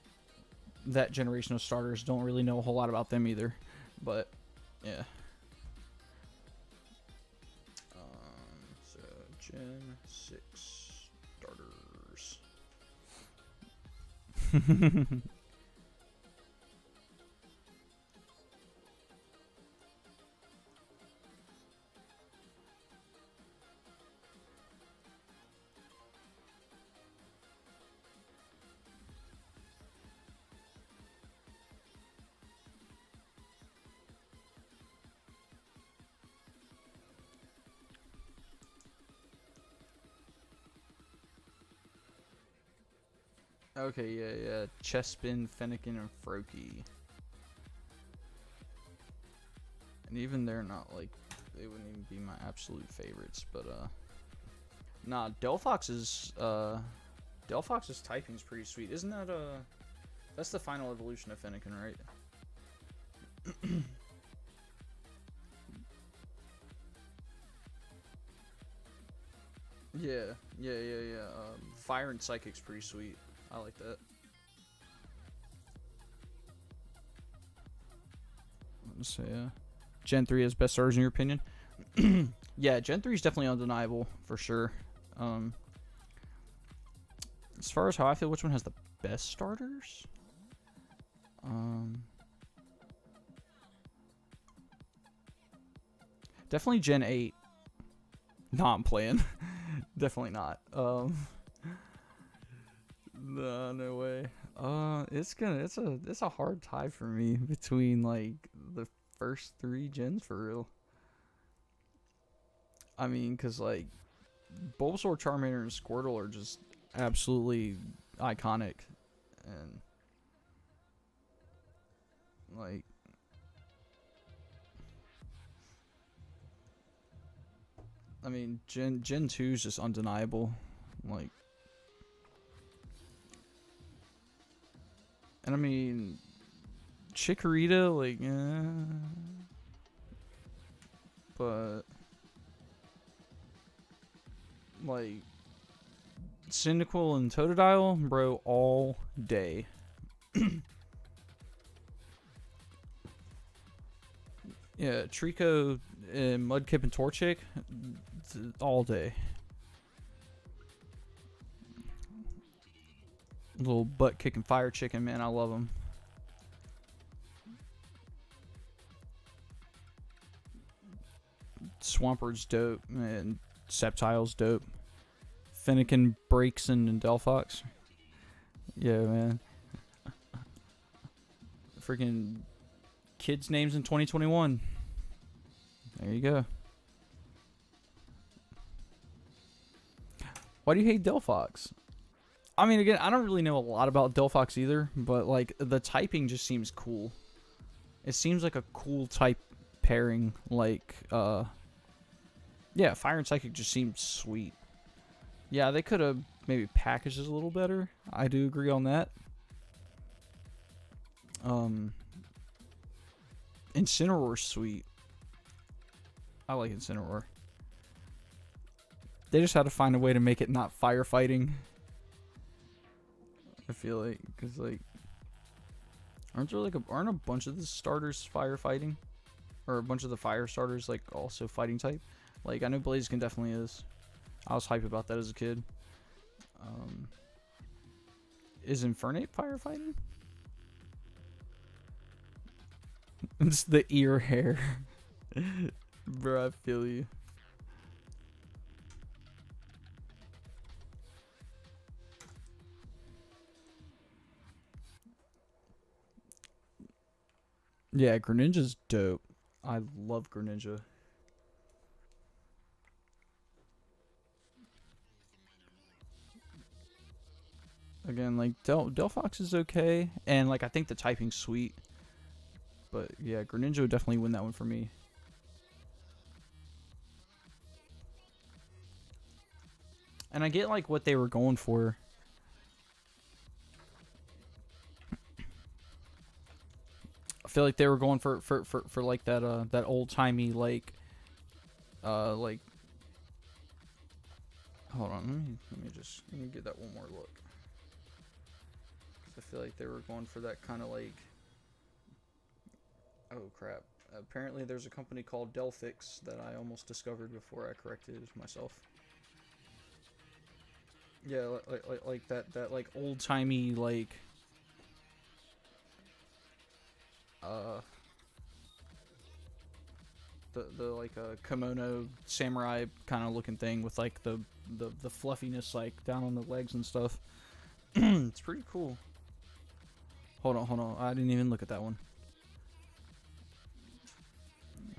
generation of starters, don't really know a whole lot about them either. But yeah. So Gen 6 starters. Okay, yeah. Chespin, Fennekin, and Froakie. And even they're not like, they wouldn't even be my absolute favorites, but nah, Delphox's typing's pretty sweet. Isn't that that's the final evolution of Fennekin, right? Yeah. Fire and Psychic's pretty sweet. I like that. Let's say, Gen 3 has best starters in your opinion? Yeah, Gen 3 is definitely undeniable for sure. As far as how I feel, which one has the best starters? Definitely Gen 8. No, I'm playing. Definitely not. No way. It's a hard tie for me between like the first 3 gens for real. I mean, cause like Bulbasaur, Charmander, and Squirtle are just absolutely iconic, and like, I mean, Gen 2 is just undeniable, like. And I mean, Chikorita, like, but like Cyndaquil and Totodile, bro, all day. Yeah, Trico and Mudkip and Torchic, all day. Little butt kicking fire chicken, man, I love him. Swampert's dope, and Sceptile's dope. Fennekin, Braixen, and Delphox. Yeah, man. Freaking kids' names in 2021. There you go. Why do you hate Delphox? I mean, again, I don't really know a lot about Delphox either, but like the typing just seems cool. It seems like a cool type pairing. Like, yeah, Fire and Psychic just seems sweet. Yeah, they could have maybe packaged it a little better. I do agree on that. Incineroar's sweet. I like Incineroar. They just had to find a way to make it not firefighting. I feel like, cause like, aren't a bunch of the starters firefighting, or a bunch of the fire starters like also fighting type? Like I know Blaziken definitely is. I was hyped about that as a kid. Is Infernape firefighting? It's the ear hair. Bro, I feel you. Yeah, Greninja's dope. I love Greninja. Again, like Delphox is okay, and like I think the typing's sweet. But yeah, Greninja would definitely win that one for me. And I get like what they were going for. I feel like they were going for like that that old timey like hold on, let me get that one more look. 'Cause I feel like they were going for that kind of like, oh crap. Apparently there's a company called Delphix that I almost discovered before I corrected myself. Yeah, like that like old timey like the like a kimono samurai kind of looking thing with like the fluffiness like down on the legs and stuff. It's pretty cool. Hold on, I didn't even look at that one.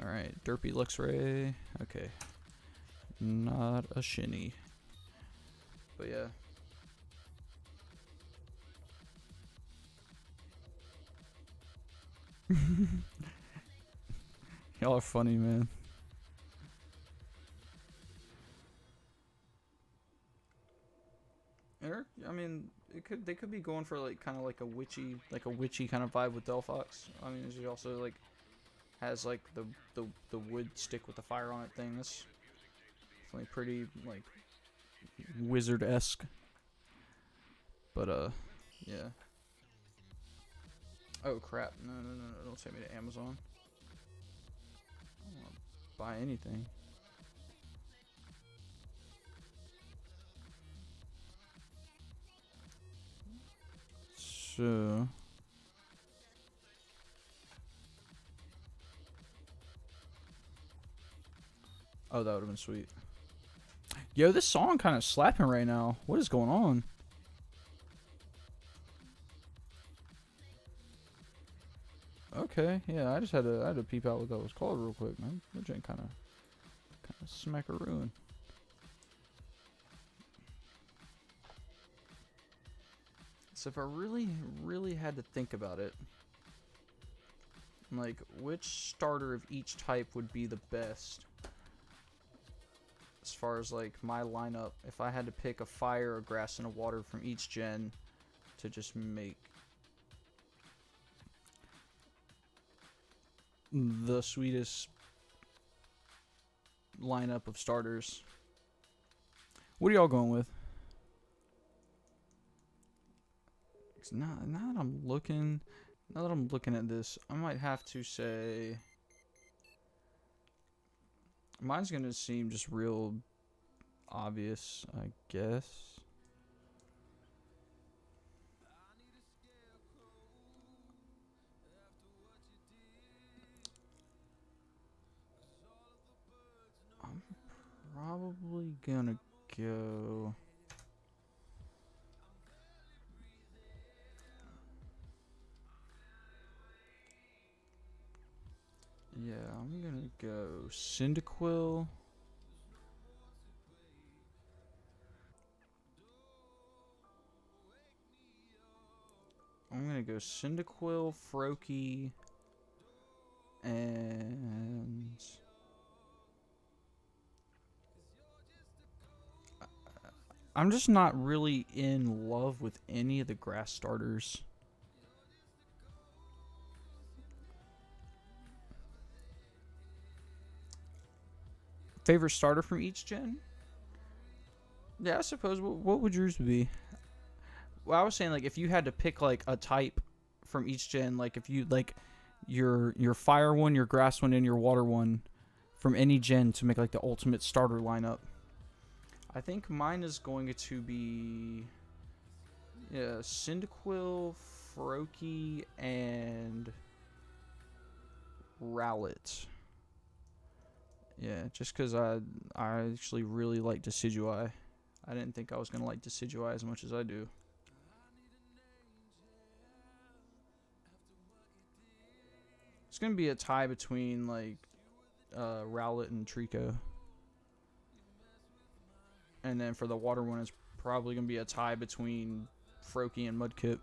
All right, Derpy Luxray. Okay, not a shinny, but yeah. Y'all are funny, man. I mean, they could be going for like kind of like a witchy kind of vibe with Delphox. I mean, she also like has like the wood stick with the fire on it thing. That's definitely pretty like wizard-esque. But yeah. Oh crap! No! Don't take me to Amazon. I don't want to buy anything. So. Oh, that would have been sweet. Yo, this song kind of slapping right now. What is going on? Okay, yeah, I had to peep out what that was called real quick, man. That joint kind of smackaroon. So if I really had to think about it, like which starter of each type would be the best as far as like my lineup, if I had to pick a fire, a grass, and a water from each gen to just make the sweetest lineup of starters. What are y'all going with? 'Cause now that I'm looking at this, I might have to say mine's gonna seem just real obvious, I guess. I'm probably gonna go. Yeah, I'm gonna go Cyndaquil. I'm gonna go Cyndaquil, Froakie, and I'm just not really in love with any of the grass starters. Favorite starter from each gen? Yeah, I suppose. What would yours be? Well, I was saying, like, if you had to pick like a type from each gen, like if you like your fire one, your grass one, and your water one from any gen to make like the ultimate starter lineup. I think mine is going to be Cyndaquil, Froakie, and Rowlet. Yeah, just because I actually really like Decidueye. I didn't think I was gonna like Decidueye as much as I do. It's gonna be a tie between like Rowlet and Trico. And then for the water one, it's probably gonna be a tie between Froakie and Mudkip.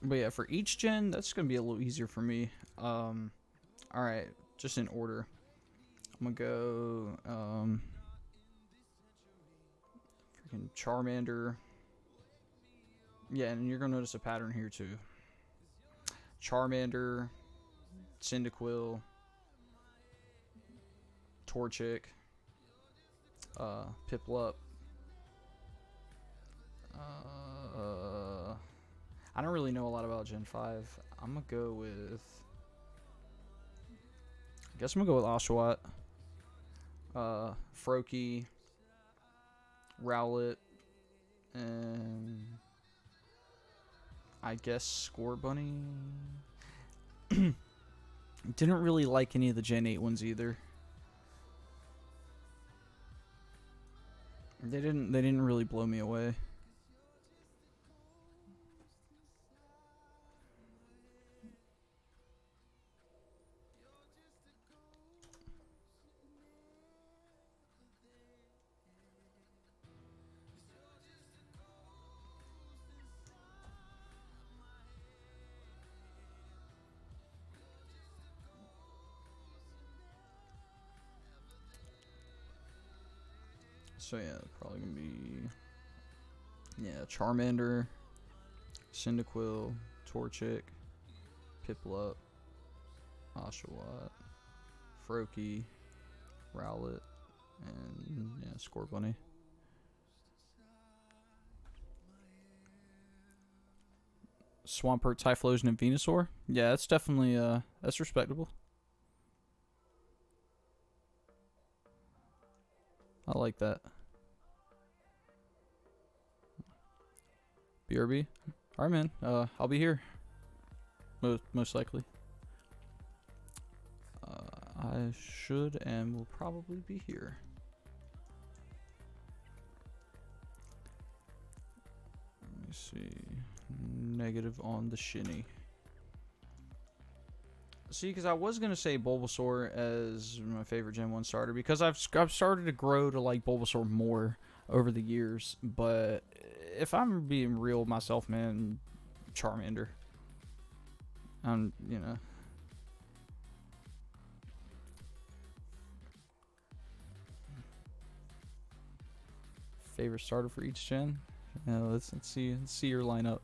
But yeah, for each gen, that's gonna be a little easier for me. Alright, just in order. I'm gonna go freaking Charmander. Yeah, and you're gonna notice a pattern here too. Charmander, Cyndaquil, Torchic, Piplup. I don't really know a lot about Gen 5. I'm gonna go with. I guess I'm gonna go with Oshawott, Froakie, Rowlet, and I guess Scorbunny. Didn't really like any of the Gen 8 ones either. They didn't really blow me away. So yeah, probably gonna be Charmander, Cyndaquil, Torchic, Piplup, Oshawott, Froakie, Rowlet, and Scorbunny. Swampert, Typhlosion, and Venusaur. Yeah, that's definitely that's respectable. I like that. BRB. Alright, man. I'll be here. Most likely. I should and will probably be here. Let me see. Negative on the shinny. See, because I was gonna say Bulbasaur as my favorite Gen 1 starter because I've started to grow to like Bulbasaur more over the years. But if I'm being real with myself, man, Charmander. Favorite starter for each gen. Let's see your lineup.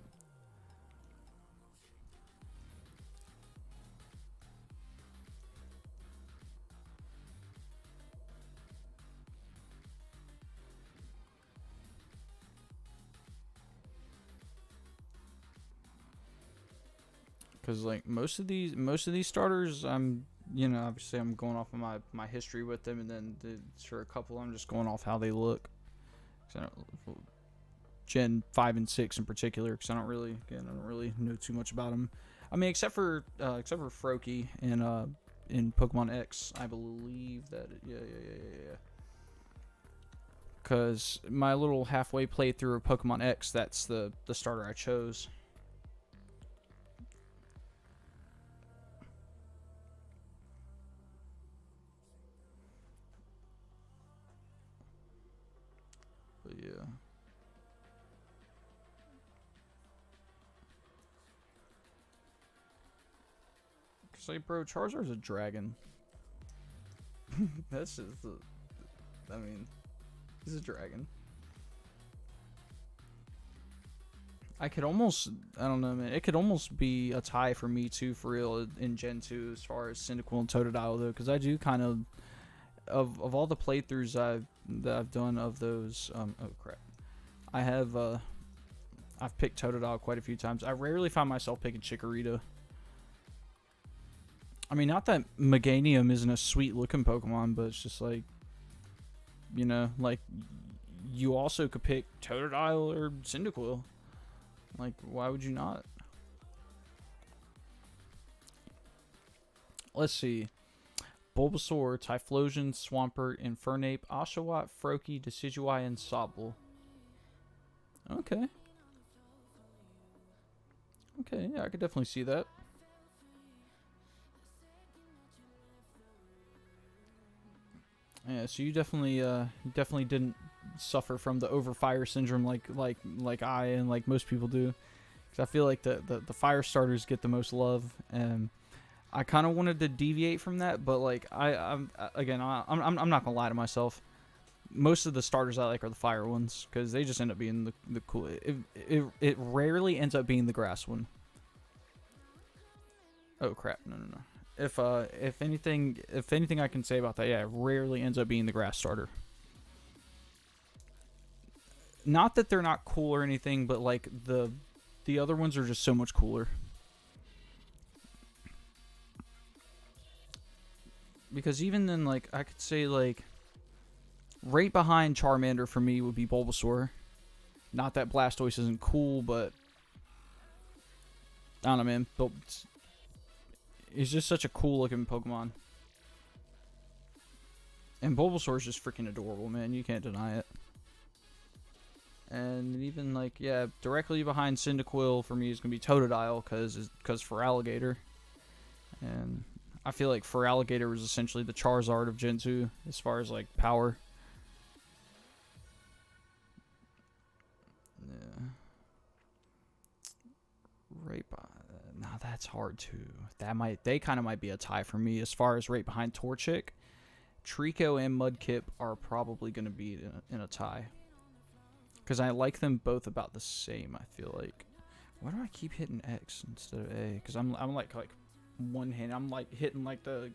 Cause like most of these starters, obviously I'm going off of my history with them, and then sure a couple I'm just going off how they look. Gen 5 and 6 in particular, because I don't really know too much about them. I mean, except for Froakie in Pokemon X, I believe that yeah. Because my little halfway playthrough of Pokemon X, that's the starter I chose. But yeah. Cause like, bro, Charizard's a dragon. That's just I mean, he's a dragon. I don't know, man. It could almost be a tie for me too, for real, in Gen 2 as far as Cyndaquil and Totodile though, because I do kind of all the playthroughs that I've done of those. Oh crap, I've picked Totodile quite a few times. I rarely find myself picking Chikorita. I mean, not that Meganium isn't a sweet looking Pokemon, but it's just like, like you also could pick Totodile or Cyndaquil. Like, why would you not? Let's see. Bulbasaur, Typhlosion, Swampert, Infernape, Oshawott, Froakie, Decidueye, and Sobble. Okay. Okay, yeah, I could definitely see that. Yeah, so you definitely didn't suffer from the overfire syndrome like I and like most people do, because I feel like the fire starters get the most love, and I kind of wanted to deviate from that, but like I'm not gonna lie to myself. Most of the starters I like are the fire ones, because they just end up being the cool. It rarely ends up being the grass one. Oh crap! No. If anything I can say about that, yeah, it rarely ends up being the grass starter. Not that they're not cool or anything, but like the other ones are just so much cooler. Because even then, like, I could say like right behind Charmander for me would be Bulbasaur. Not that Blastoise isn't cool, but I don't know, man. He's just such a cool looking Pokemon. And Bulbasaur is just freaking adorable, man. You can't deny it. And even like, yeah, directly behind Cyndaquil for me is gonna be Totodile, because for Alligator. And I feel like for Alligator was essentially the Charizard of Gen 2 as far as like power. Yeah. Right by. Now that's hard too. They kind of might be a tie for me as far as right behind Torchic. Trico and Mudkip are probably going to be in a tie, because I like them both about the same. I feel like, why do I keep hitting X instead of A? Because I'm like one hand. I'm like hitting like the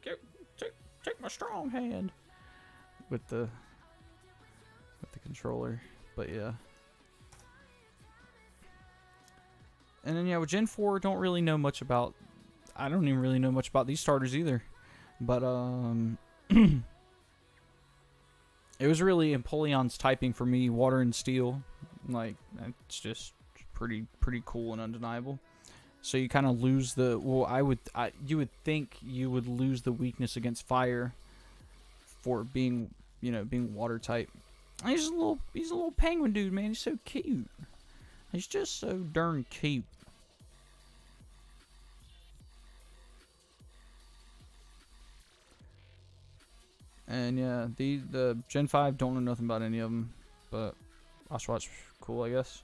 take my strong hand with the controller. But yeah. And then, yeah, with Gen 4, I don't even really know much about these starters either. But, it was really Empoleon's typing for me, Water and Steel. Like, it's just pretty cool and undeniable. So you kind of lose you would think you would lose the weakness against fire for being water type. And he's a little penguin dude, man. He's so cute. He's just so darn cute. And yeah, the Gen 5, don't know nothing about any of them, but Oshawtt's cool, I guess.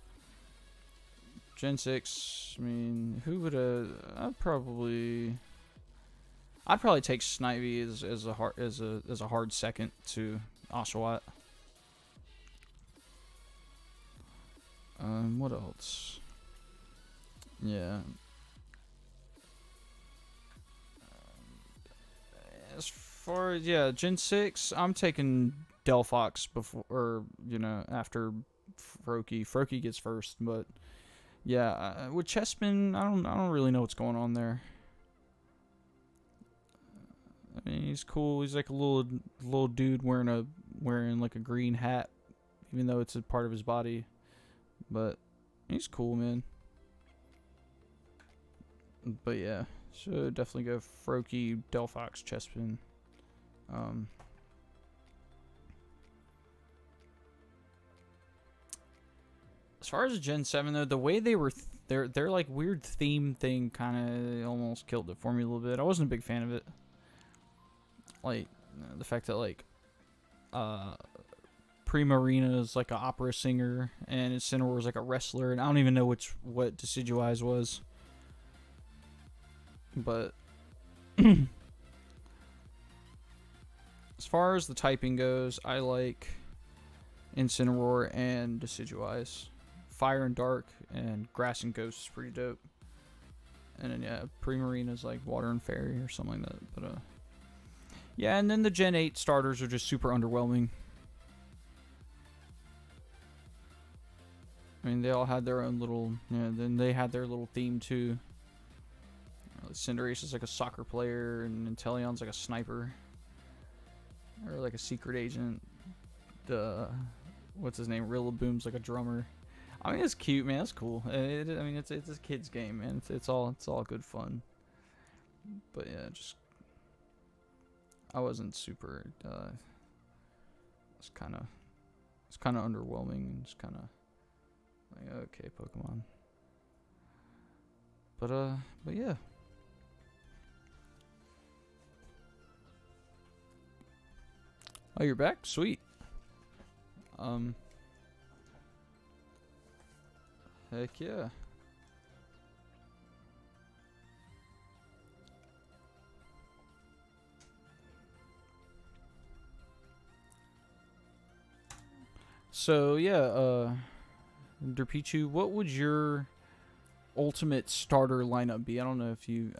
Gen 6, I mean, who would I'd probably take Snivy as a hard second to Oshawott. What else? Yeah. As far as, yeah, Gen 6, I'm taking Delphox before, or, after Froakie. Froakie gets first, but Yeah, with Chessman, I don't really know what's going on there. I mean, he's cool. He's like a little dude wearing like a green hat, even though it's a part of his body. But he's cool, man. But yeah, should definitely go Froakie, Delphox, Chespin. As far as Gen 7 though, the way they were their like weird theme thing kind of almost killed it for me a little bit. I wasn't a big fan of it. Like the fact that like Primarina is like an opera singer and Incineroar is like a wrestler, and I don't even know what Decidueye was. But as far as the typing goes, I like Incineroar and Decidueye. Fire and Dark and Grass and Ghost is pretty dope. And then yeah, Primarina is like Water and Fairy or something like that. But yeah, and then the Gen 8 starters are just super underwhelming. I mean, they all had their own little, then they had their little theme too. Cinderace is like a soccer player, and Inteleon's like a sniper. Or like a secret agent. What's his name? Rillaboom's like a drummer. I mean, it's cute, man. It's cool. I mean, it's a kid's game, man. It's all good fun. But yeah, just I wasn't super. It's kind of underwhelming and just kind of like, okay, Pokemon. But yeah. Oh, you're back? Sweet. Heck yeah. So yeah, Derpichu, what would your ultimate starter lineup be? I don't know if you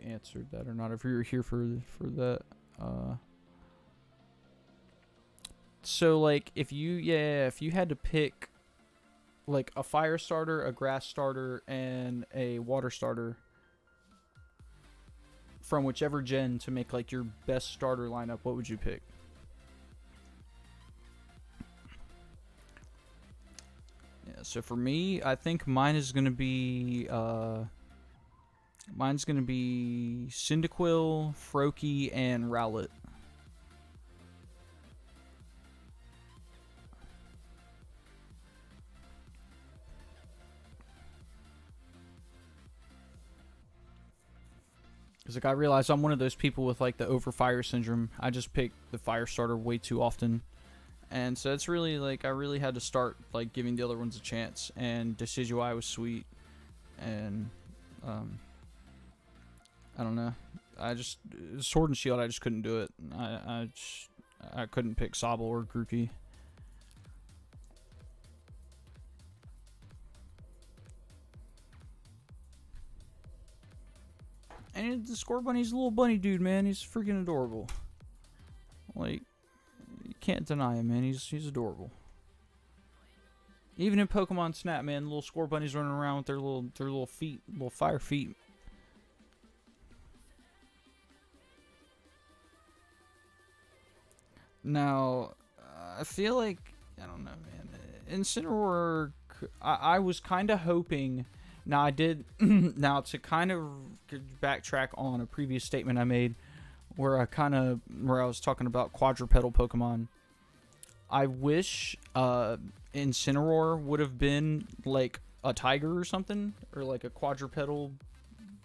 answered that or not. If you were here for that. So like if you had to pick like a fire starter, a grass starter, and a water starter from whichever gen to make like your best starter lineup, what would you pick? Yeah, so for me, I think mine is gonna be Cyndaquil, Froakie, and Rowlet. Because like I realize I'm one of those people with like the overfire syndrome. I just pick the fire starter way too often. And so it's really like I really had to start like giving the other ones a chance. And Decidueye was sweet. And I don't know. I just Sword and Shield, I just couldn't do it. I couldn't pick Sobble or Grookey. And the Scorbunny's a little bunny dude, man. He's freaking adorable. Like, you can't deny him, man. He's adorable. Even in Pokemon Snap, man, little Scorbunny's running around with their little feet, little fire feet. Now, I feel like I don't know, man. Incineroar, I was kind of hoping. Now I did. Now to kind of backtrack on a previous statement I made, where I was talking about quadrupedal Pokemon. I wish Incineroar would have been like a tiger or something, or like a quadrupedal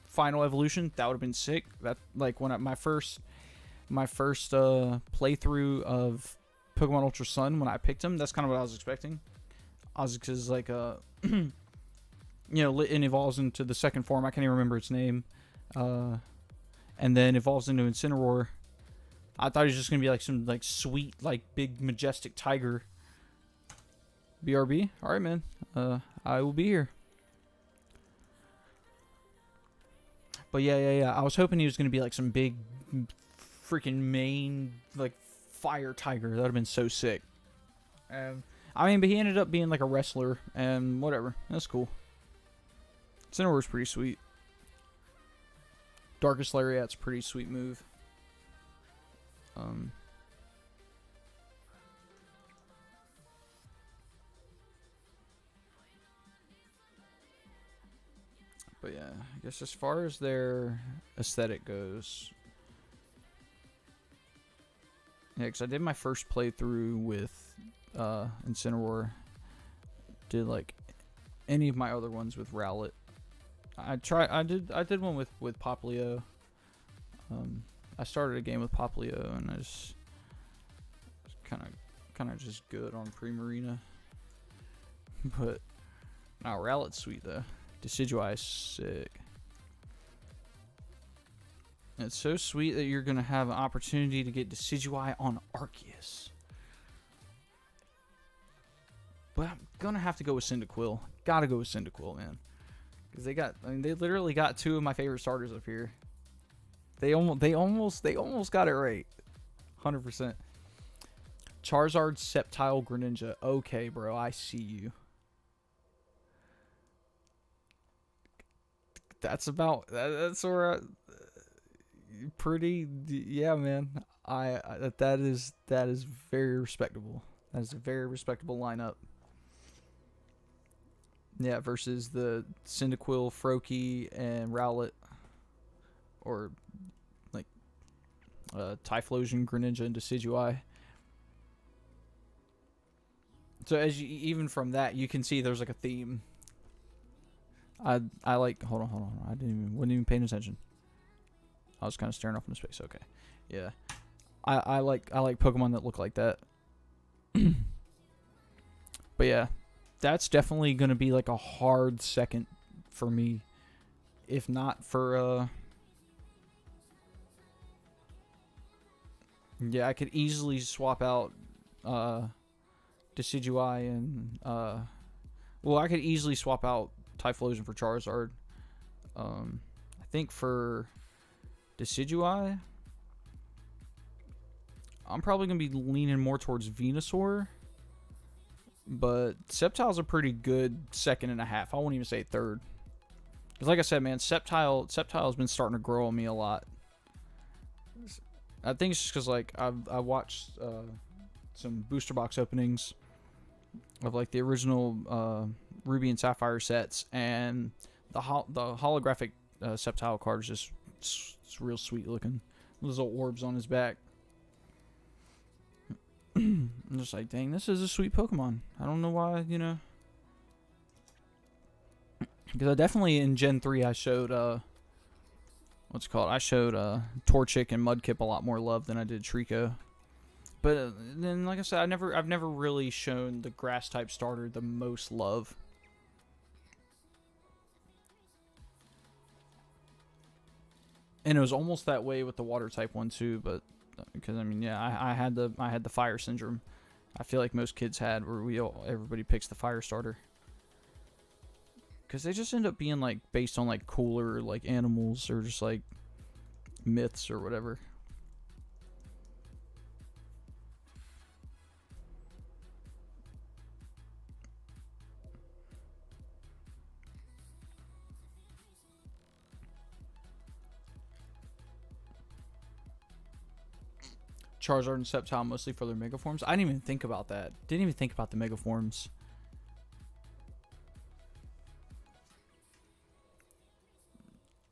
final evolution. That would have been sick. That like when my first playthrough of Pokemon Ultra Sun, when I picked him, that's kind of what I was expecting. Ozix is like a it evolves into the second form. I can't even remember its name. And then evolves into Incineroar. I thought he was just going to be like some like sweet, like big, majestic tiger. BRB? Alright, man. I will be here. But yeah. I was hoping he was going to be like some big, freaking mane, like fire tiger. That would have been so sick. I mean, but he ended up being like a wrestler, and whatever. That's cool. Incineroar's pretty sweet. Darkest Lariat's pretty sweet move. But yeah, I guess as far as their aesthetic goes, yeah, because I did my first playthrough with Incineroar. Did like any of my other ones with Rowlet. I did one with Poplio. I started a game with Poplio and I just kind of just good on Primarina. But now Rowlet's sweet though. Decidueye is sick. And it's so sweet that you're gonna have an opportunity to get Decidueye on Arceus. But I'm gonna have to go with Cyndaquil. Gotta go with Cyndaquil, man. Because they literally got two of my favorite starters up here. They almost got it right. 100%. Charizard, Sceptile, Greninja. Okay, bro, I see you. That's where pretty, yeah, man. That is very respectable. That is a very respectable lineup. Yeah, versus the Cyndaquil, Froakie, and Rowlet, or like Typhlosion, Greninja, and Decidueye. So even from that, you can see there's like a theme. I like hold on. Wasn't even paying attention. I was kind of staring off into space. Okay, yeah. I like Pokemon that look like that. But yeah, that's definitely gonna be like a hard second for me, if not for yeah, I could easily swap out Decidueye and well, I could easily swap out Typhlosion for Charizard. I think for Decidueye, I'm probably going to be leaning more towards Venusaur. But Sceptile's a pretty good second and a half. I won't even say third. Because like I said, man, Sceptile's been starting to grow on me a lot. I think it's just because like I watched some booster box openings of like the original Ruby and Sapphire sets, and the holographic Sceptile card is just it's real sweet looking. Those little orbs on his back. I'm just like, dang, this is a sweet Pokemon. I don't know why, you know. Because I definitely in Gen 3 I showed what's it called? I showed Torchic and Mudkip a lot more love than I did Trico. But then, like I said, I've never really shown the grass type starter the most love. And it was almost that way with the water type one too, but because I mean, yeah, I had the fire syndrome. I feel like most kids had, where everybody picks the fire starter. Because they just end up being like based on like cooler like animals or just like myths or whatever. Charizard and Sceptile mostly for their Mega Forms. I didn't even think about that. Didn't even think about the Mega Forms.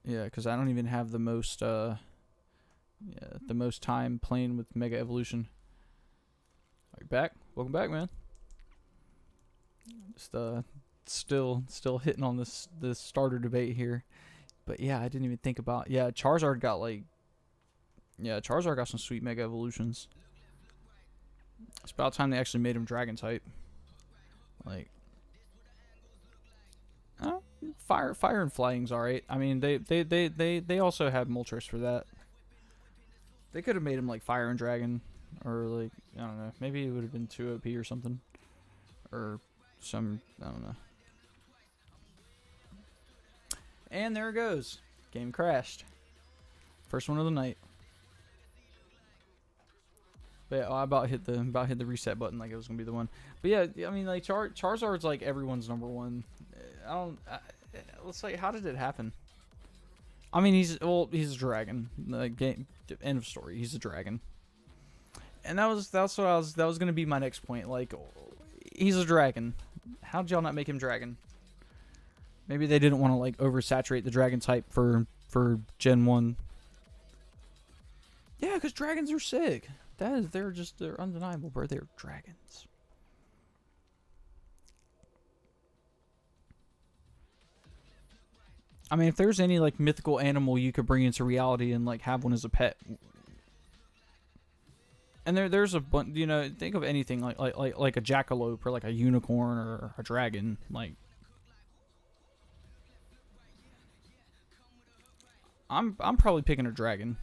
Yeah, because I don't even have the most the most time playing with Mega Evolution. Are you back? Welcome back, man. Just still hitting on this starter debate here. But yeah, I didn't even think about, yeah, Charizard got like, yeah, Charizard got some sweet Mega Evolutions. It's about time they actually made him Dragon type. Like, fire and flying's alright. I mean, they also have Moltres for that. They could have made him like Fire and Dragon, or like, I don't know, maybe it would have been 2 OP or something, or some, I don't know. And there it goes. Game crashed. First one of the night. But yeah, I about hit the reset button like it was gonna be the one. But yeah, I mean, like Charizard's like everyone's number one. let's say, how did it happen? I mean, he's a dragon. Game, end of story. He's a dragon. And that's what that was gonna be my next point. Like, he's a dragon. How'd y'all not make him dragon? Maybe they didn't want to like oversaturate the dragon type for Gen 1. Yeah, because dragons are sick. They're undeniable, bro. They're dragons. I mean, if there's any like mythical animal you could bring into reality and like have one as a pet, and there's a bunch, you know, think of anything like a jackalope or like a unicorn or a dragon, like. I'm probably picking a dragon.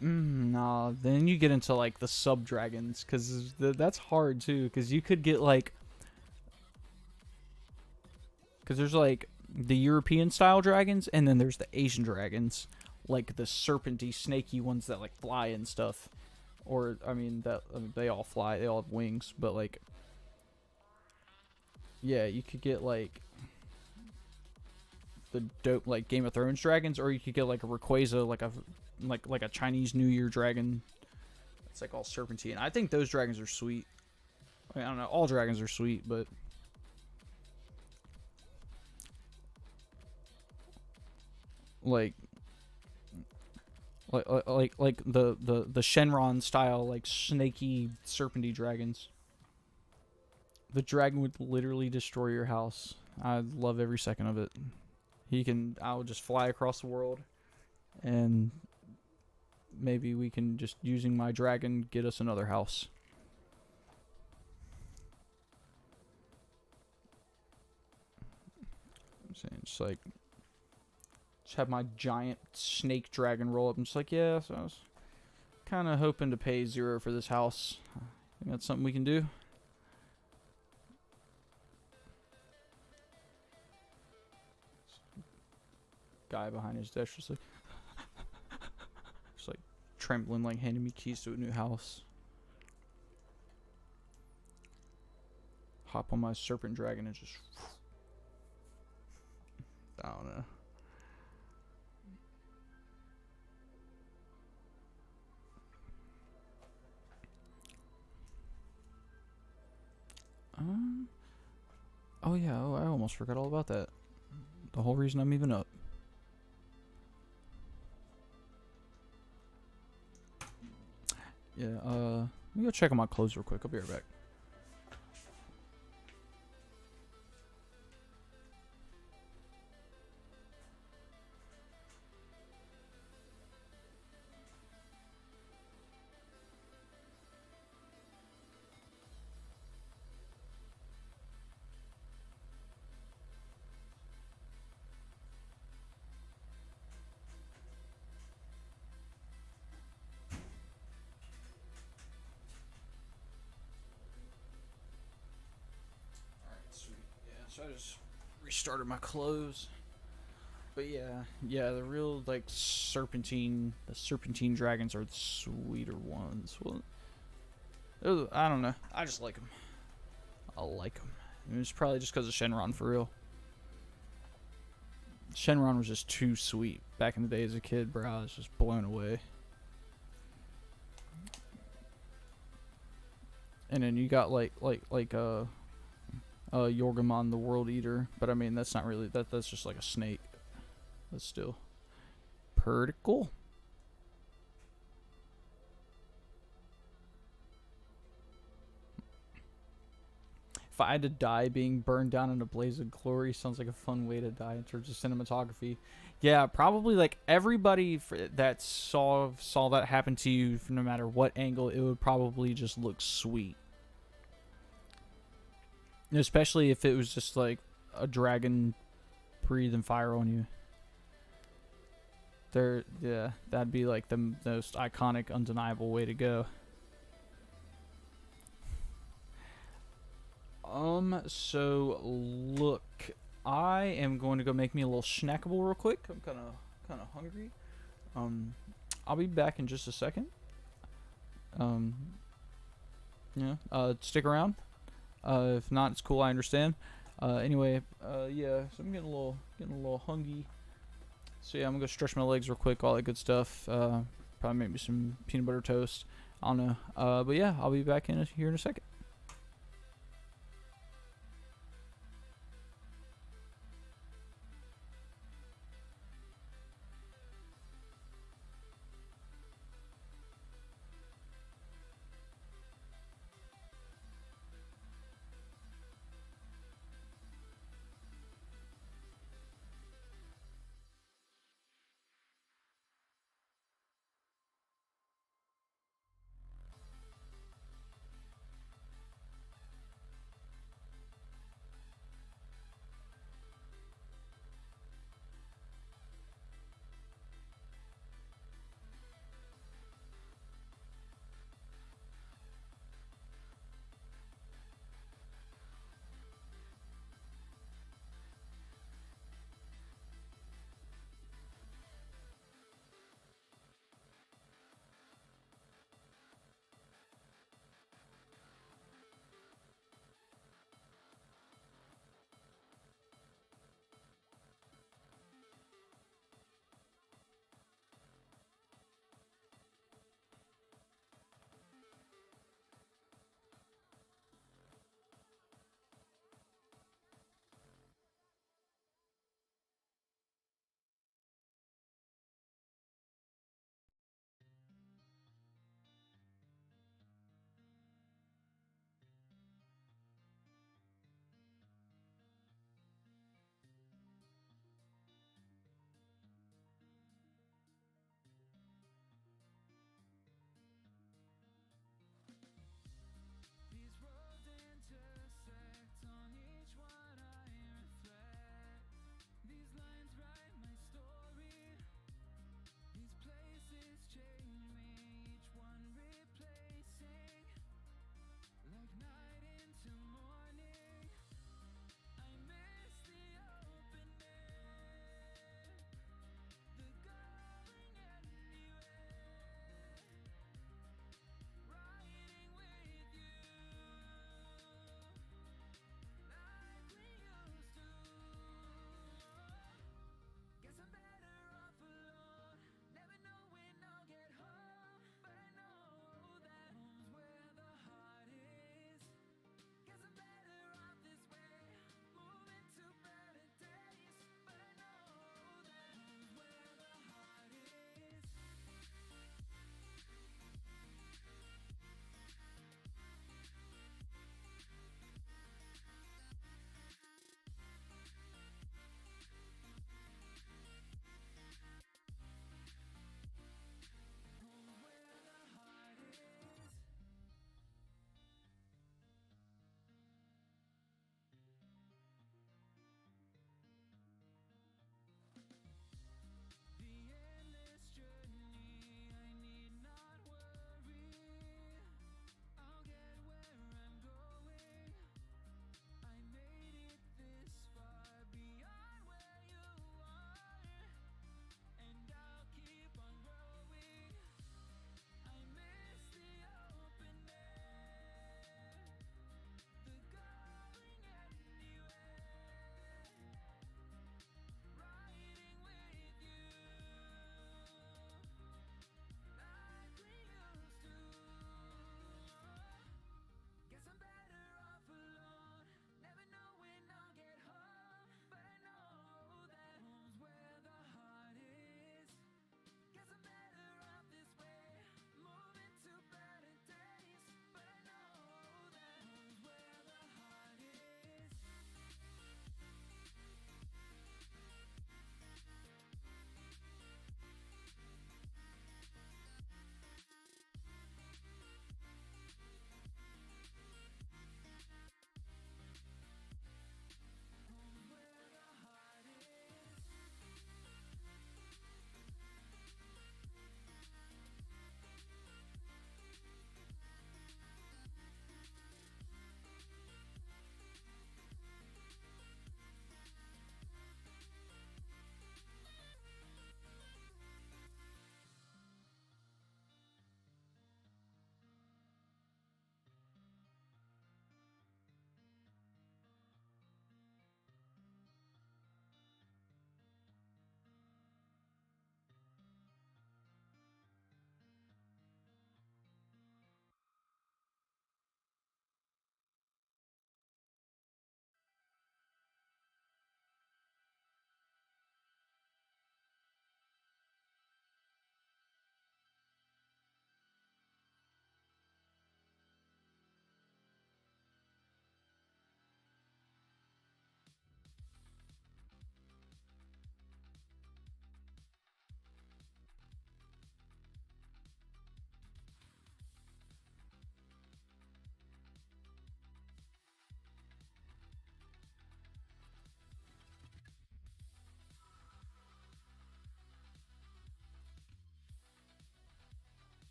Nah, then you get into like the sub dragons, because that's hard too, because you could get like, because there's like the European style dragons, and then there's the Asian dragons, like the serpenty, snaky ones that like fly and stuff. Or I mean they all fly, they all have wings, but like, yeah, you could get like the dope like Game of Thrones dragons, or you could get like a Rayquaza, like a Chinese New Year dragon. It's like all serpentine. I think those dragons are sweet. I mean, I don't know, all dragons are sweet, but like the Shenron style like snaky serpenty dragons. The dragon would literally destroy your house. I love every second of it. I would just fly across the world, and maybe we can just, using my dragon, get us another house. I'm saying, just like, just have my giant snake dragon roll up. I'm just like, yeah, so I was kind of hoping to pay 0 for this house. I think that's something we can do. Guy behind his desk just like trembling, like handing me keys to a new house. Hop on my serpent dragon and just, I don't know. Oh yeah, I almost forgot all about that. The whole reason I'm even up. Yeah, let me go check on my clothes real quick. I'll be right back. So I just restarted my clothes. But yeah, the real like the serpentine dragons are the sweeter ones. Well, I don't know. I just like them. I like them. It's probably just because of Shenron, for real. Shenron was just too sweet back in the day as a kid, bro. I was just blown away. And then you got like Yorgamon the World Eater, but I mean that's not really that's just like a snake. But still pretty cool. If I had to die being burned down in a blaze of glory, sounds like a fun way to die in terms of cinematography. Yeah, probably like everybody that saw that happen to you, no matter what angle, it would probably just look sweet. Especially if it was just like a dragon breathing fire on you. Yeah, that'd be like the most iconic, undeniable way to go. So look, I am going to go make me a little snackable real quick. I'm kind of hungry. I'll be back in just a second. Yeah, stick around. If not, it's cool. I understand. Anyway, yeah. So I'm getting a little hungry. So yeah, I'm gonna go stretch my legs real quick. All that good stuff. Probably make me some peanut butter toast. I don't know. But yeah, I'll be back here in a second.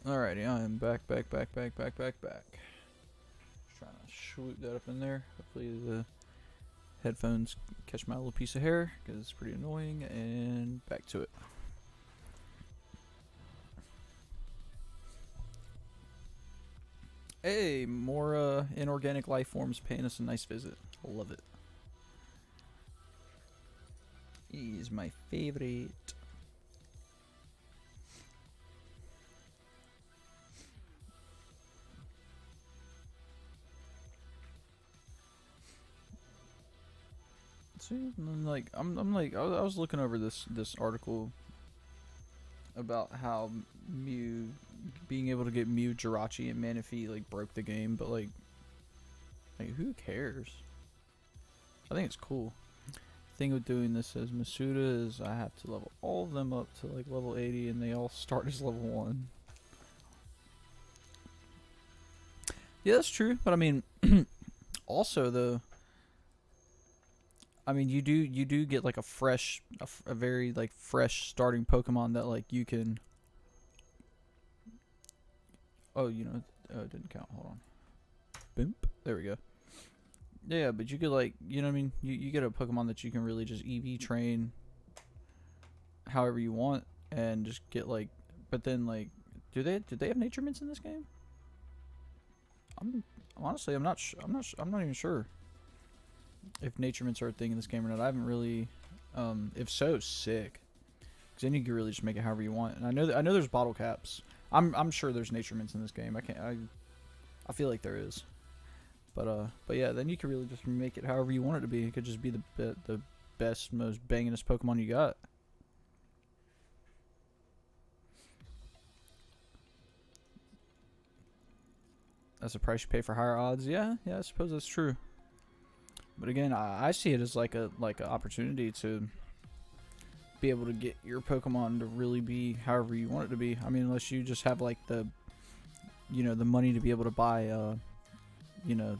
Alrighty, I am back. Just trying to swoop that up in there. Hopefully the headphones catch my little piece of hair because it's pretty annoying. And back to it. Hey, more inorganic life forms paying us a nice visit. Love it. He's my favorite. See, I was looking over this article about how Mew being able to get Mew, Jirachi, and Manaphy like broke the game, but like who cares? I think it's cool. Thing with doing this as Masuda is I have to level all of them up to like level 80, and they all start as level 1. Yeah, that's true, but I mean, also though, I mean you do get like a very like fresh starting Pokemon that like you can. Oh, you know, oh, it didn't count. Hold on. Boom. There we go. Yeah, but you could like, you know what I mean? You get a Pokemon that you can really just EV train however you want and just get like, but then like, did they have Nature Mints in this game? I'm honestly, I'm not even sure if Nature Mints are a thing in this game or not. I haven't really, if so, sick. Because then you can really just make it however you want. And I know there's bottle caps. I'm sure there's Nature Mints in this game. I feel like there is. But yeah, then you can really just make it however you want it to be. It could just be the best, most bangingest Pokemon you got. That's the price you pay for higher odds. Yeah, I suppose that's true. But again, I see it as like an opportunity to be able to get your Pokemon to really be however you want it to be. I mean, unless you just have like the money to be able to buy the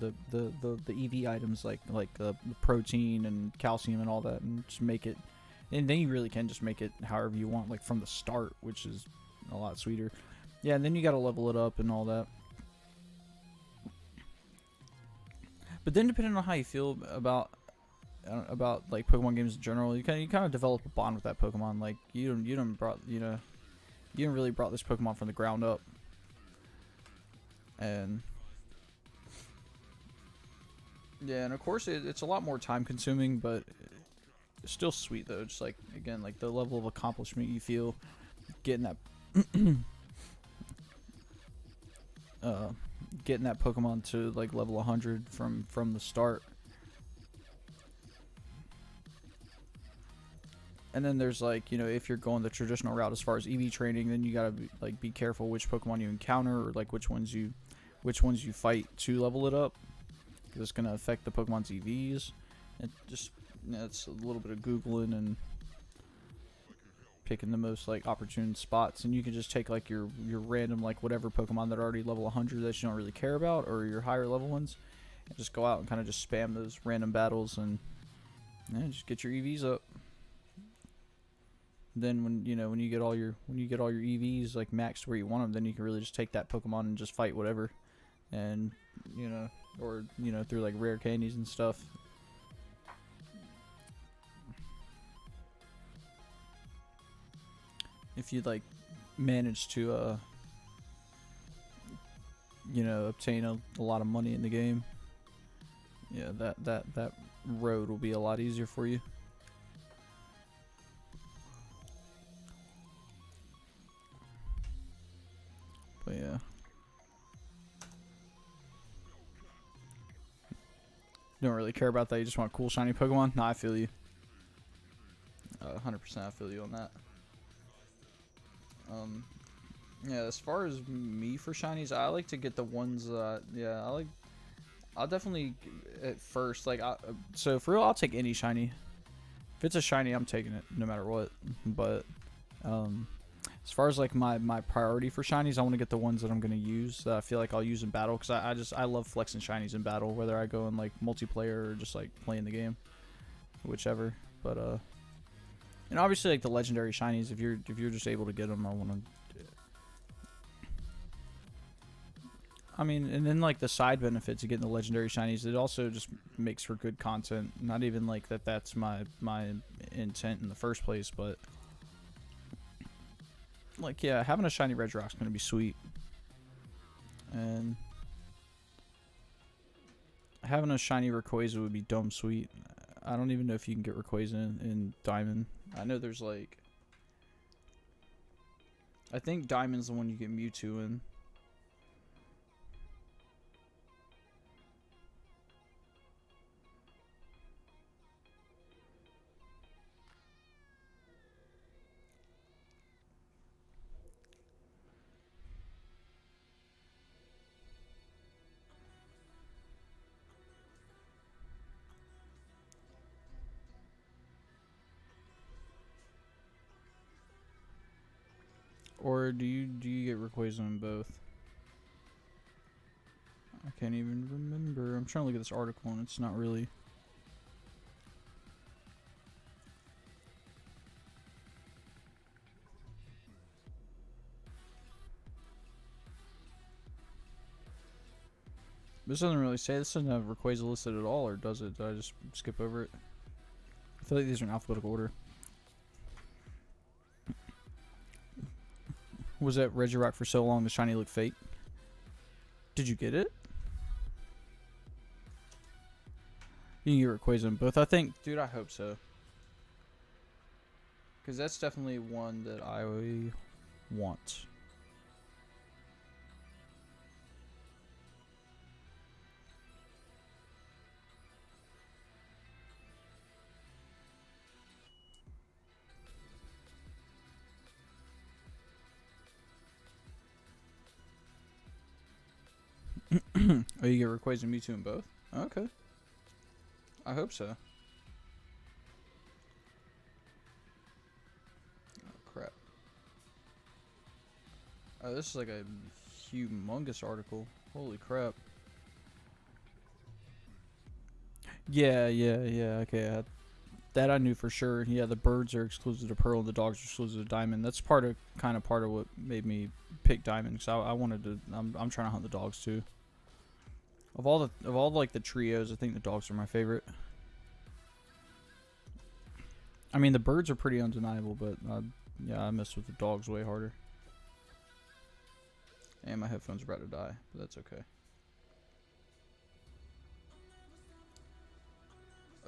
EV items like the protein and calcium and all that, and just make it, and then you really can just make it however you want, like from the start, which is a lot sweeter. Yeah, and then you got to level it up and all that. But then depending on how you feel about like Pokemon games in general, you kind of develop a bond with that Pokemon. Like you didn't really brought this Pokemon from the ground up, and yeah, and of course it's a lot more time consuming, but it's still sweet though. Just like again, like the level of accomplishment you feel getting that getting that Pokemon to like level 100 from the start. And then there's like, if you're going the traditional route as far as EV training, then you gotta be careful which Pokemon you encounter, or like which ones you fight to level it up, because it's gonna affect the Pokemon's EVs. And just it's a little bit of googling and picking the most like opportune spots, and you can just take like your random like whatever Pokemon that are already level 100 that you don't really care about, or your higher level ones, and just go out and kind of just spam those random battles and just get your EVs up. Then when you get all your EVs like maxed where you want them, then you can really just take that Pokemon and just fight whatever, and or through like rare candies and stuff. If you like manage to obtain a lot of money in the game, yeah, that road will be a lot easier for you. But yeah, you don't really care about that. You just want cool shiny Pokemon. Nah, I feel you. 100%, I feel you on that. Yeah, as far as me for shinies, I like to get the ones I'll definitely at first so for real, I'll take any shiny. If it's a shiny, I'm taking it no matter what. But as far as like my priority for shinies, I want to get the ones that I'm going to use, that I feel like I'll use in battle, because I love flexing shinies in battle, whether I go in like multiplayer or just like playing the game, whichever. But and obviously like the legendary shinies, if you're just able to get them, I want to I mean, and then like the side benefits of getting the legendary shinies, it also just makes for good content. Not even like that's my intent in the first place, but like yeah, having a shiny Regirock's gonna be sweet, and having a shiny Rayquaza would be dumb sweet. I don't even know if you can get Rayquaza in Diamond. I know there's like, I think Diamond's the one you get Mewtwo in. Or do you get Rayquaza in both? I can't even remember. I'm trying to look at this article and it's not really. This doesn't really say. This doesn't have Rayquaza listed at all, or does it? Did I just skip over it? I feel like these are in alphabetical order. Was that Regirock for so long the shiny looked fake? Did you get it? You can get Rayquaza in both. I think, dude, I hope so. Because that's definitely one that I want. Oh, you get Rayquaza and Mewtwo in both? Okay. I hope so. Oh, crap. Oh, this is like a humongous article. Holy crap. Yeah, okay. That I knew for sure. Yeah, the birds are exclusive to Pearl, and the dogs are exclusive to Diamond. That's part of what made me pick Diamond, because I wanted to. I'm trying to hunt the dogs too. Of all like the trios, I think the dogs are my favorite. I mean, the birds are pretty undeniable, but yeah, I mess with the dogs way harder. And my headphones are about to die, but that's okay.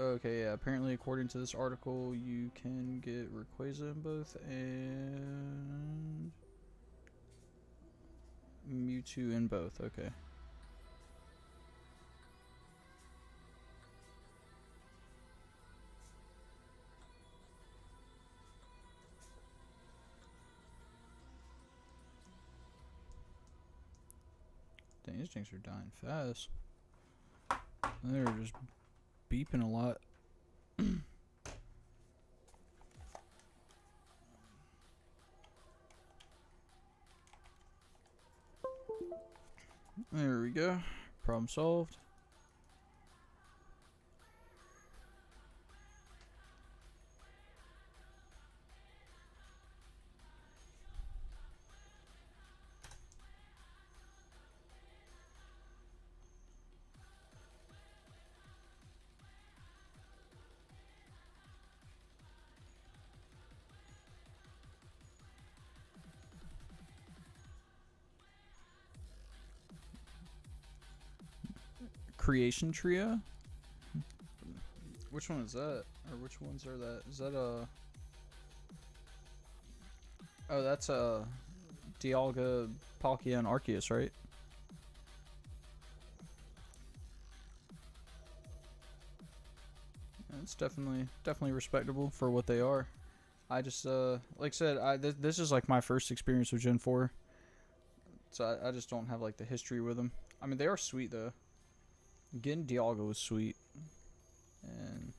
Okay, yeah, apparently according to this article, you can get Rayquaza in both and Mewtwo in both, okay. Dang, these things are dying fast. They're just beeping a lot. There we go. Problem solved. Creation Trio? Which one is that? Or which ones are that? Is that a... Oh, that's a Dialga, Palkia, and Arceus, right? It's definitely respectable for what they are. I just like I said, this is like my first experience with Gen 4, so I just don't have like the history with them. I mean, they are sweet though. Getting Dialga was sweet, and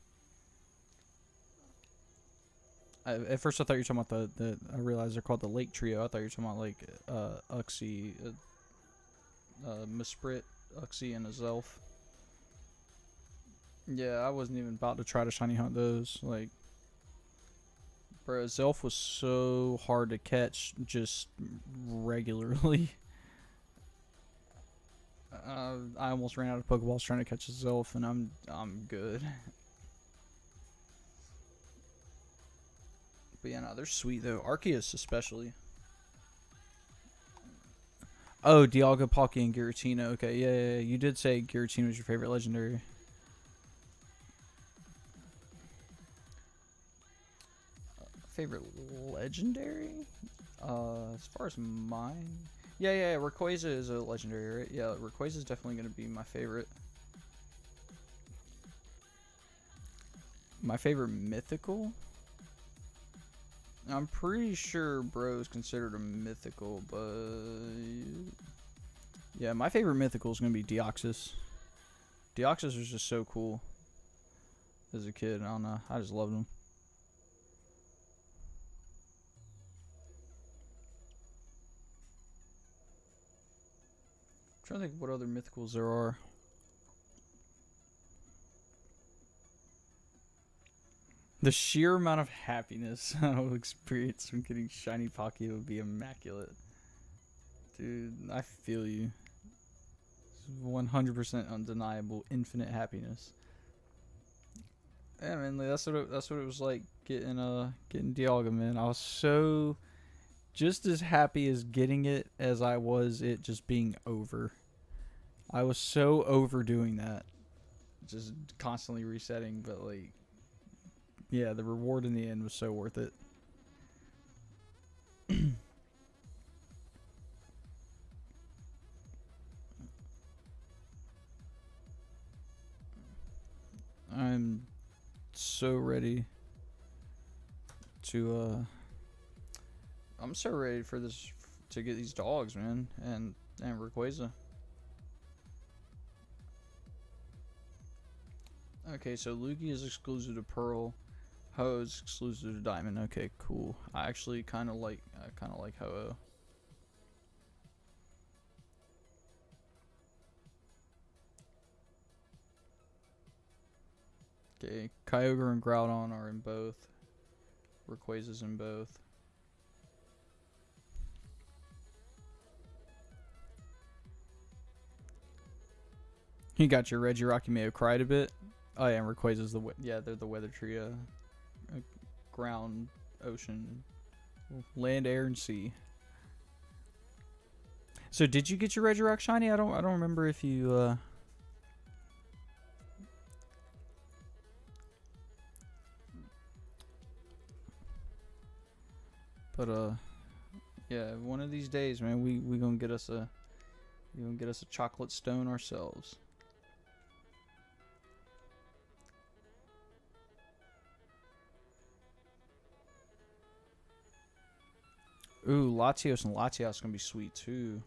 at first I thought you were talking about the I realized they're called the Lake Trio. I thought you were talking about like Uxie, Misprit, Uxie, and a Zelf. Yeah, I wasn't even about to try to shiny hunt those. Like, bro, Zelf was so hard to catch just regularly. I almost ran out of Pokeballs trying to catch a Zelf, and I'm good. But yeah, no, they're sweet though. Arceus especially. Oh, Dialga, Palkia, and Giratina. Okay, yeah. You did say Giratina was your favorite legendary. Favorite legendary? As far as mine, yeah. Rayquaza is a legendary, right? Yeah, Rayquaza is definitely gonna be my favorite. My favorite mythical? I'm pretty sure Bro is considered a mythical, but yeah, my favorite mythical is gonna be Deoxys. Deoxys was just so cool as a kid. I don't know, I just loved him. I'm trying to think what other mythicals there are. The sheer amount of happiness I'll experience from getting shiny Palkia would be immaculate. Dude, I feel you. 100% undeniable, infinite happiness. Yeah, man, like, that's what it was like getting Dialga, man. I was so just as happy as getting it as I was it just being over. I was so overdoing that, just constantly resetting, but like, yeah, the reward in the end was so worth it. I'm so ready to I'm so ready for this to get these dogs, man, and Rayquaza. Okay, so Lugia is exclusive to Pearl. Ho is exclusive to Diamond. Okay, cool. I actually kind of like Ho-Oh. Okay, Kyogre and Groudon are in both. Rayquaza's in both. You got your Regirock. You may have cried a bit. Oh yeah, and Rayquaza's they're the weather trio. Ground, ocean, land, air, and sea. So did you get your Regirock shiny? I don't remember if you but yeah, one of these days, man, we gonna get us a chocolate stone ourselves. Ooh, Latios and Latios gonna be sweet too.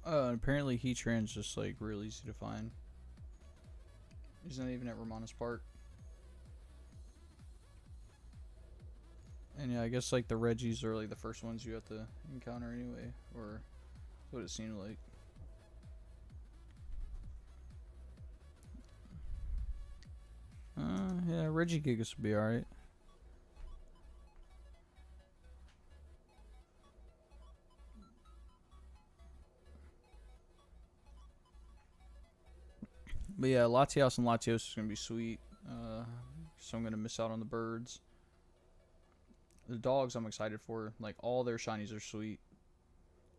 And apparently Heatran's just like real easy to find. He's not even at Romana's Park. And yeah, I guess like the Regis are like the first ones you have to encounter anyway, or what it seemed like. Yeah, Regigigas will be alright. But yeah, Latios and Latios is gonna be sweet. So I'm gonna miss out on the birds. The dogs I'm excited for. Like all their shinies are sweet.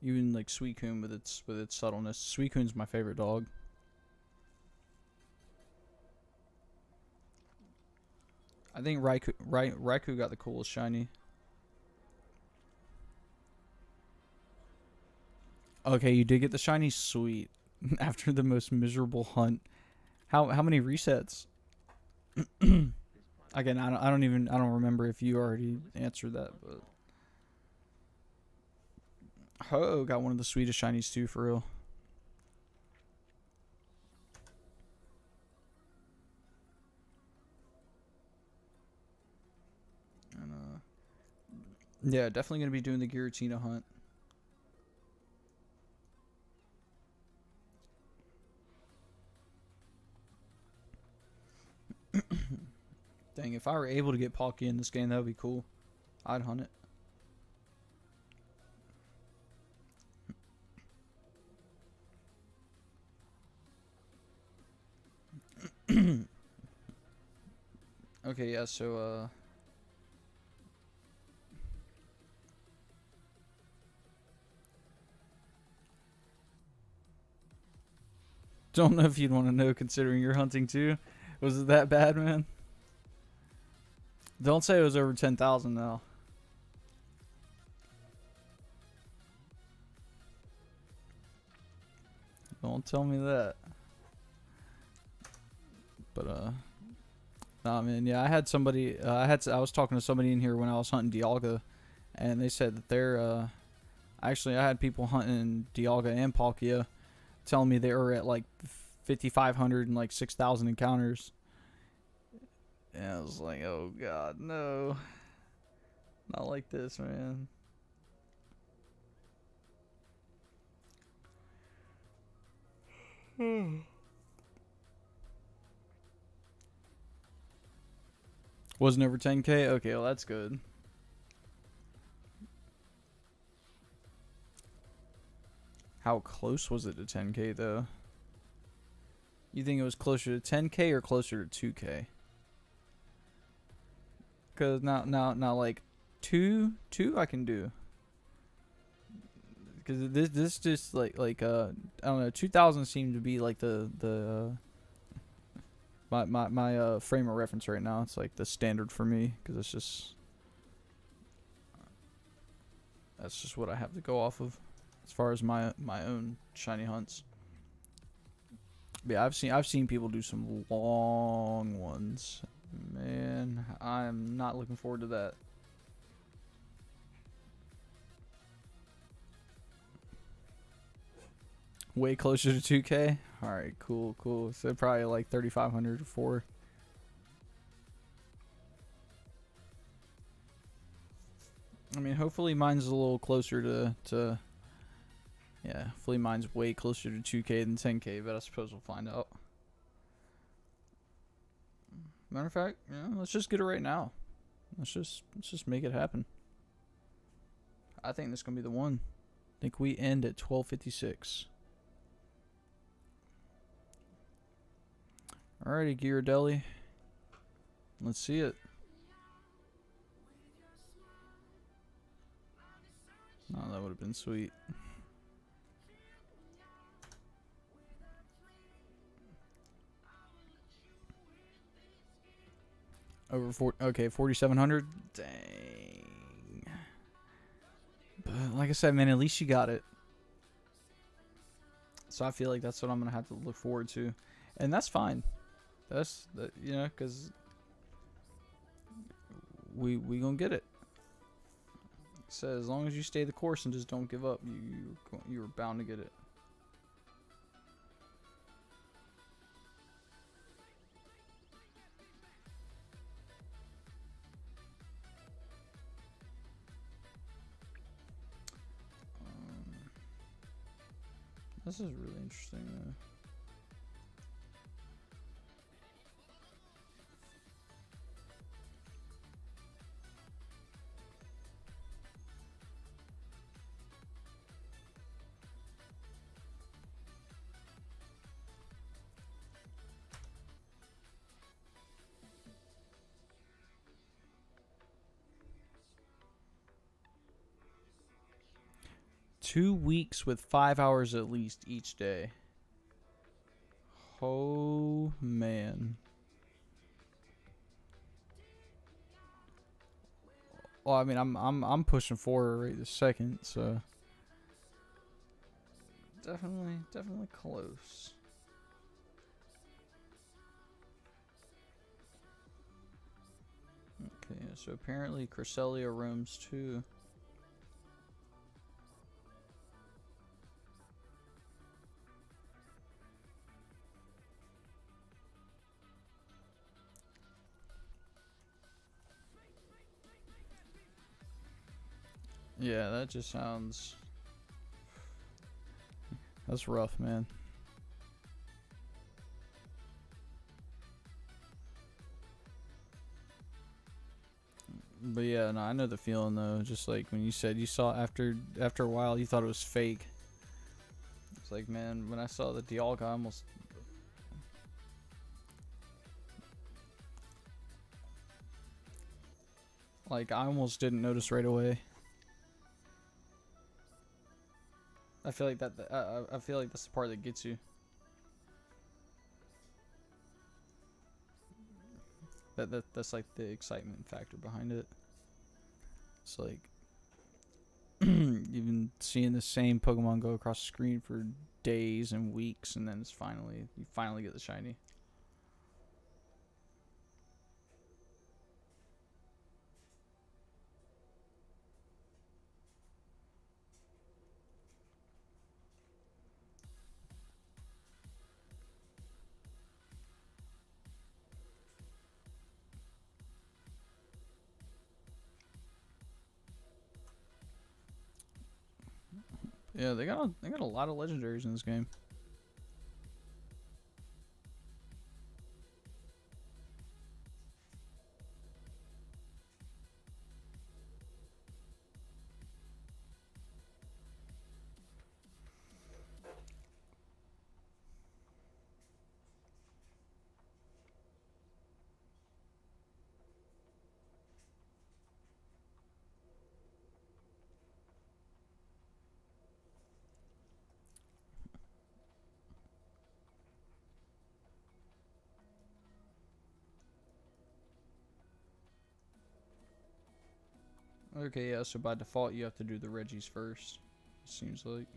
Even like Suicune with its subtleness. Suicune's my favorite dog. I think Raikou got the coolest shiny. Okay, you did get the shiny, sweet. After the most miserable hunt. How many resets? Again, I don't remember if you already answered that, but Ho got one of the sweetest shinies too, for real. And Yeah, definitely gonna be doing the Giratina hunt. Dang, if I were able to get Palkia in this game, that would be cool. I'd hunt it. Okay, yeah, so, don't know if you'd want to know considering you're hunting too. Was it that bad, man? Don't say it was over 10,000 now. Don't tell me that. But, nah, man, yeah, I had somebody, I was talking to somebody in here when I was hunting Dialga, and they said that they're, actually, I had people hunting Dialga and Palkia telling me they were at like 5,500 and like 6,000 encounters. And I was like, oh god, no. Not like this, man. Wasn't over 10K? Okay, well, that's good. How close was it to 10K, though? You think it was closer to 10K or closer to 2K? Because now, like, 2 I can do. Because this just, like, I don't know, 2,000 seemed to be, like, my frame of reference right now. It's like the standard for me because it's just that's just what I have to go off of as far as my own shiny hunts. But yeah, I've seen people do some long ones. Man, I'm not looking forward to that. Way closer to 2K. All right, cool. So probably like 3,500 or 4. I mean, hopefully mine's a little closer to yeah, hopefully mine's way closer to 2K than 10K, but I suppose we'll find out. Matter of fact, yeah, let's just get it right now. Let's just make it happen. I think this is gonna be the one. I think we end at 12:56. Alrighty, Ghirardelli. Let's see it. Oh, that would have been sweet. Over 4. Okay, 4,700. Dang. But like I said, man, at least you got it. So I feel like that's what I'm gonna have to look forward to, and that's fine. That's you know, cause we gonna get it. So as long as you stay the course and just don't give up, you're bound to get it. This is really interesting, though. Two weeks with 5 hours at least each day. Oh man. Well, I mean, I'm pushing forward right this second, so definitely close. Okay, so apparently Cresselia roams too. Yeah, that just sounds. That's rough, man. But yeah, no, I know the feeling though. Just like when you said you saw after a while, you thought it was fake. It's like, man, when I saw the Dialga, I almost. Like, I almost didn't notice right away. I feel like I feel like that's the part that gets you. That's like the excitement factor behind it. It's like even seeing the same Pokemon go across the screen for days and weeks, and then you finally get the shiny. Yeah, they got a lot of legendaries in this game. Okay, yeah, so by default you have to do the Regis first. It seems like.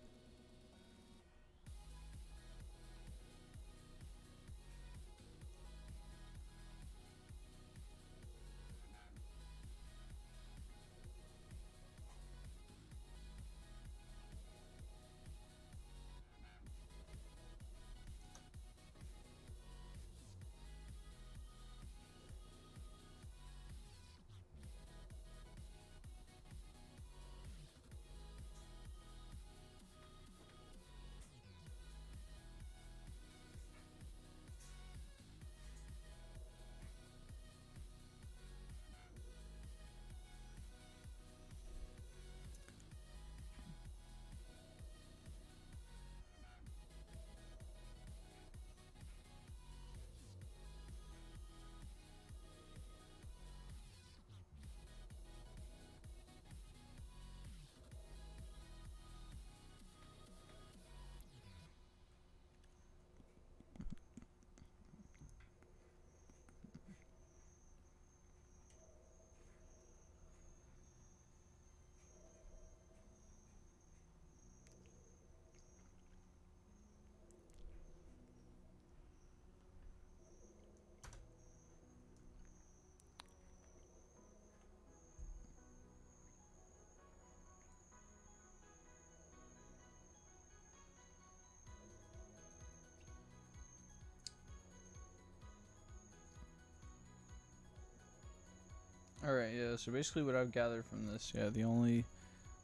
Alright, yeah, so basically what I've gathered from this, yeah, the only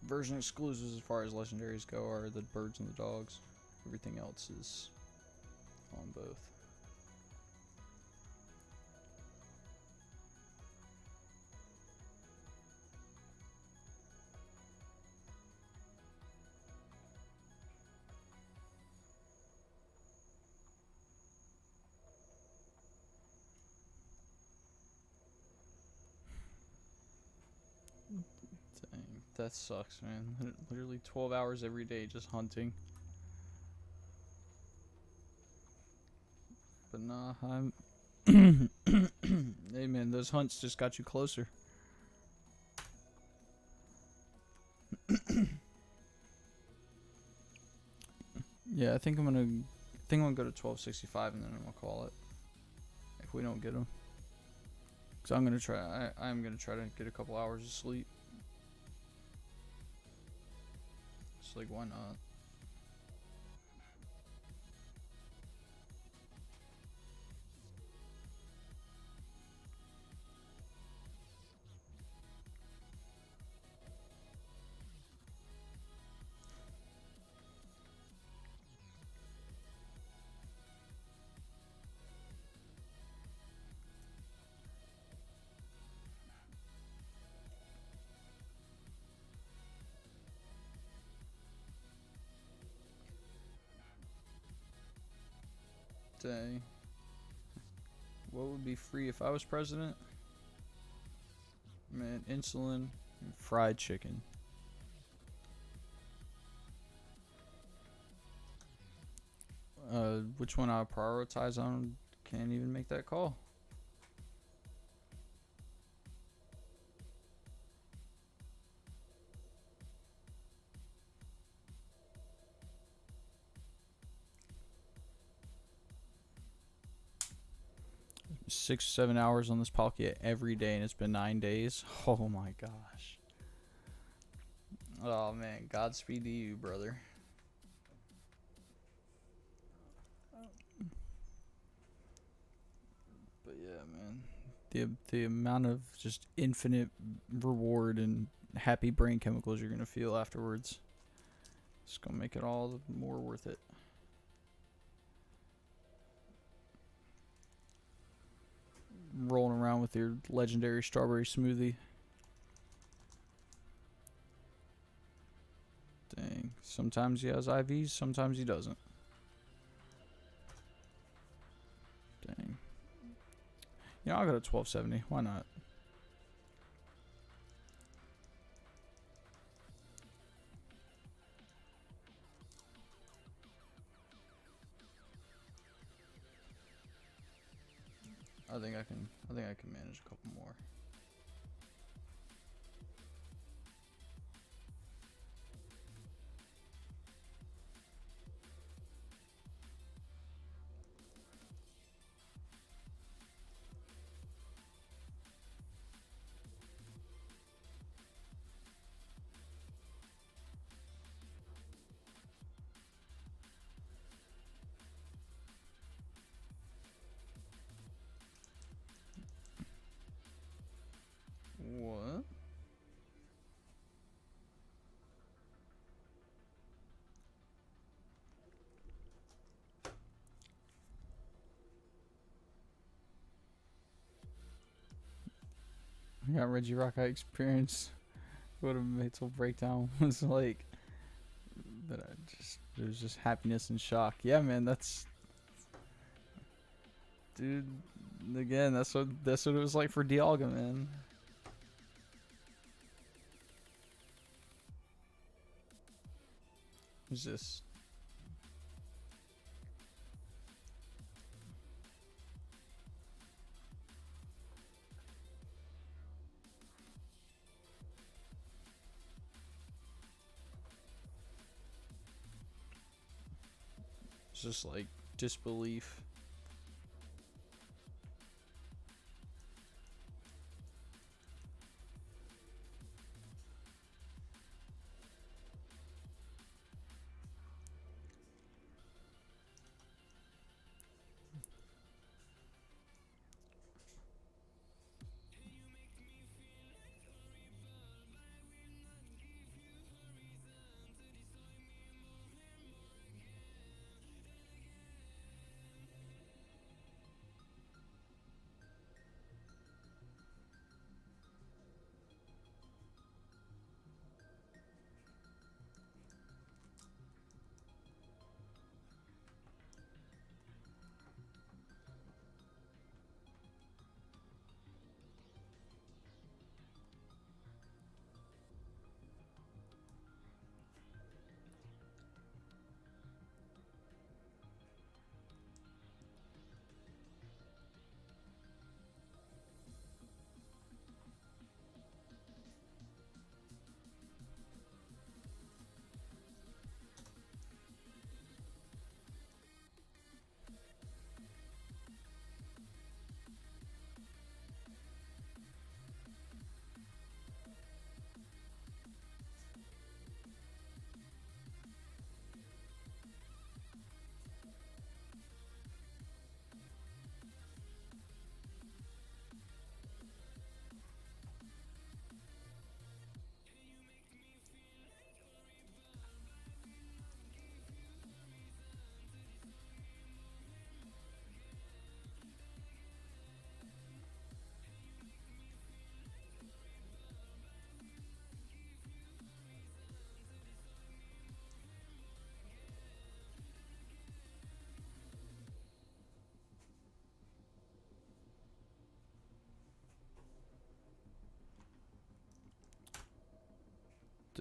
version exclusives as far as legendaries go are the birds and the dogs. Everything else is on both. Dang, that sucks, man. Literally 12 hours every day just hunting. But nah, I'm. Hey man, those hunts just got you closer. Yeah, I think I'm gonna go to 1265 and then I'm gonna call it. If we don't get them, cause I'm gonna try. I'm gonna try to get a couple hours of sleep. It's like, why not? Dang. What would be free if I was president? Man, insulin and fried chicken. Which one I prioritize on? Can't even make that call. Six, 7 hours on this Palkia every day, and it's been 9 days. Oh my gosh. Oh man, Godspeed to you, brother. But yeah, man, the amount of just infinite reward and happy brain chemicals you're gonna feel afterwards, it's gonna make it all the more worth it. Rolling around with your legendary strawberry smoothie. Dang. Sometimes he has IVs, sometimes he doesn't. Dang. You know, I'll go to 1270. Why not? I think I can manage a couple more. What? I got Regirock experience. What a mental breakdown was like. But it was just happiness and shock. Yeah, man, that's, dude. Again, that's what it was like for Dialga, man. Who's this? It's just like disbelief.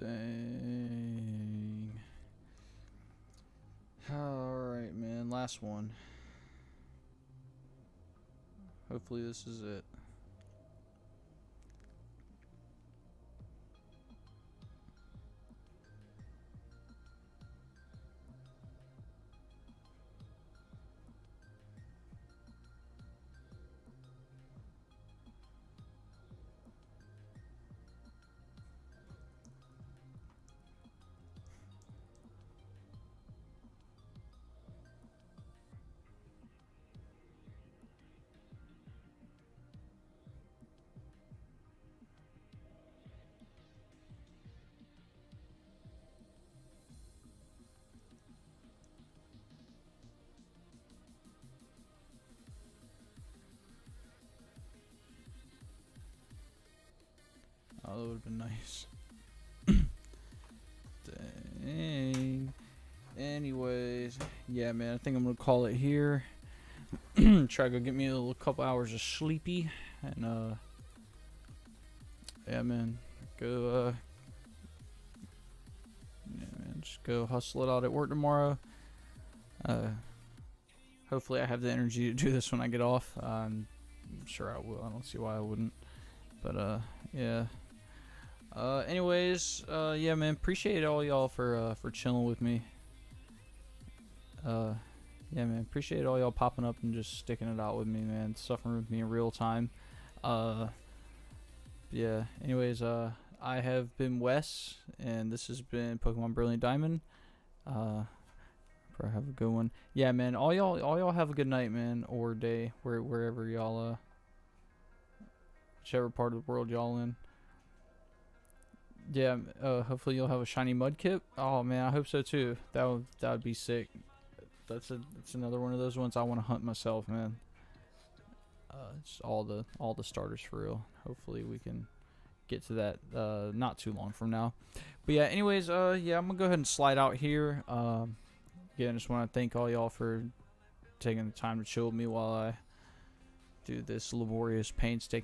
Dang. Alright, man. Last one. Hopefully this is it. Oh, that would have been nice. Dang. Anyways, yeah, man, I think I'm gonna call it here. Try to go get me a little couple hours of sleepy, and yeah, man, go yeah, man, just go hustle it out at work tomorrow. Hopefully I have the energy to do this when I get off. I'm sure I will. I don't see why I wouldn't. But yeah. Anyways, yeah, man, appreciate all y'all for chilling with me. Yeah, man, appreciate all y'all popping up and just sticking it out with me, man, suffering with me in real time. Yeah, anyways, I have been Wes, and this has been Pokemon Brilliant Diamond. Probably have a good one. Yeah, man, all y'all have a good night, man, or day, wherever y'all, whichever part of the world y'all in. Yeah, hopefully you'll have a shiny Mudkip. Oh man, I hope so too. That would be sick. That's another one of those ones I want to hunt myself, man. It's all the starters for real. Hopefully we can get to that not too long from now. But yeah, anyways, yeah, I'm gonna go ahead and slide out here. Again, I just want to thank all y'all for taking the time to chill with me while I do this laborious, painstaking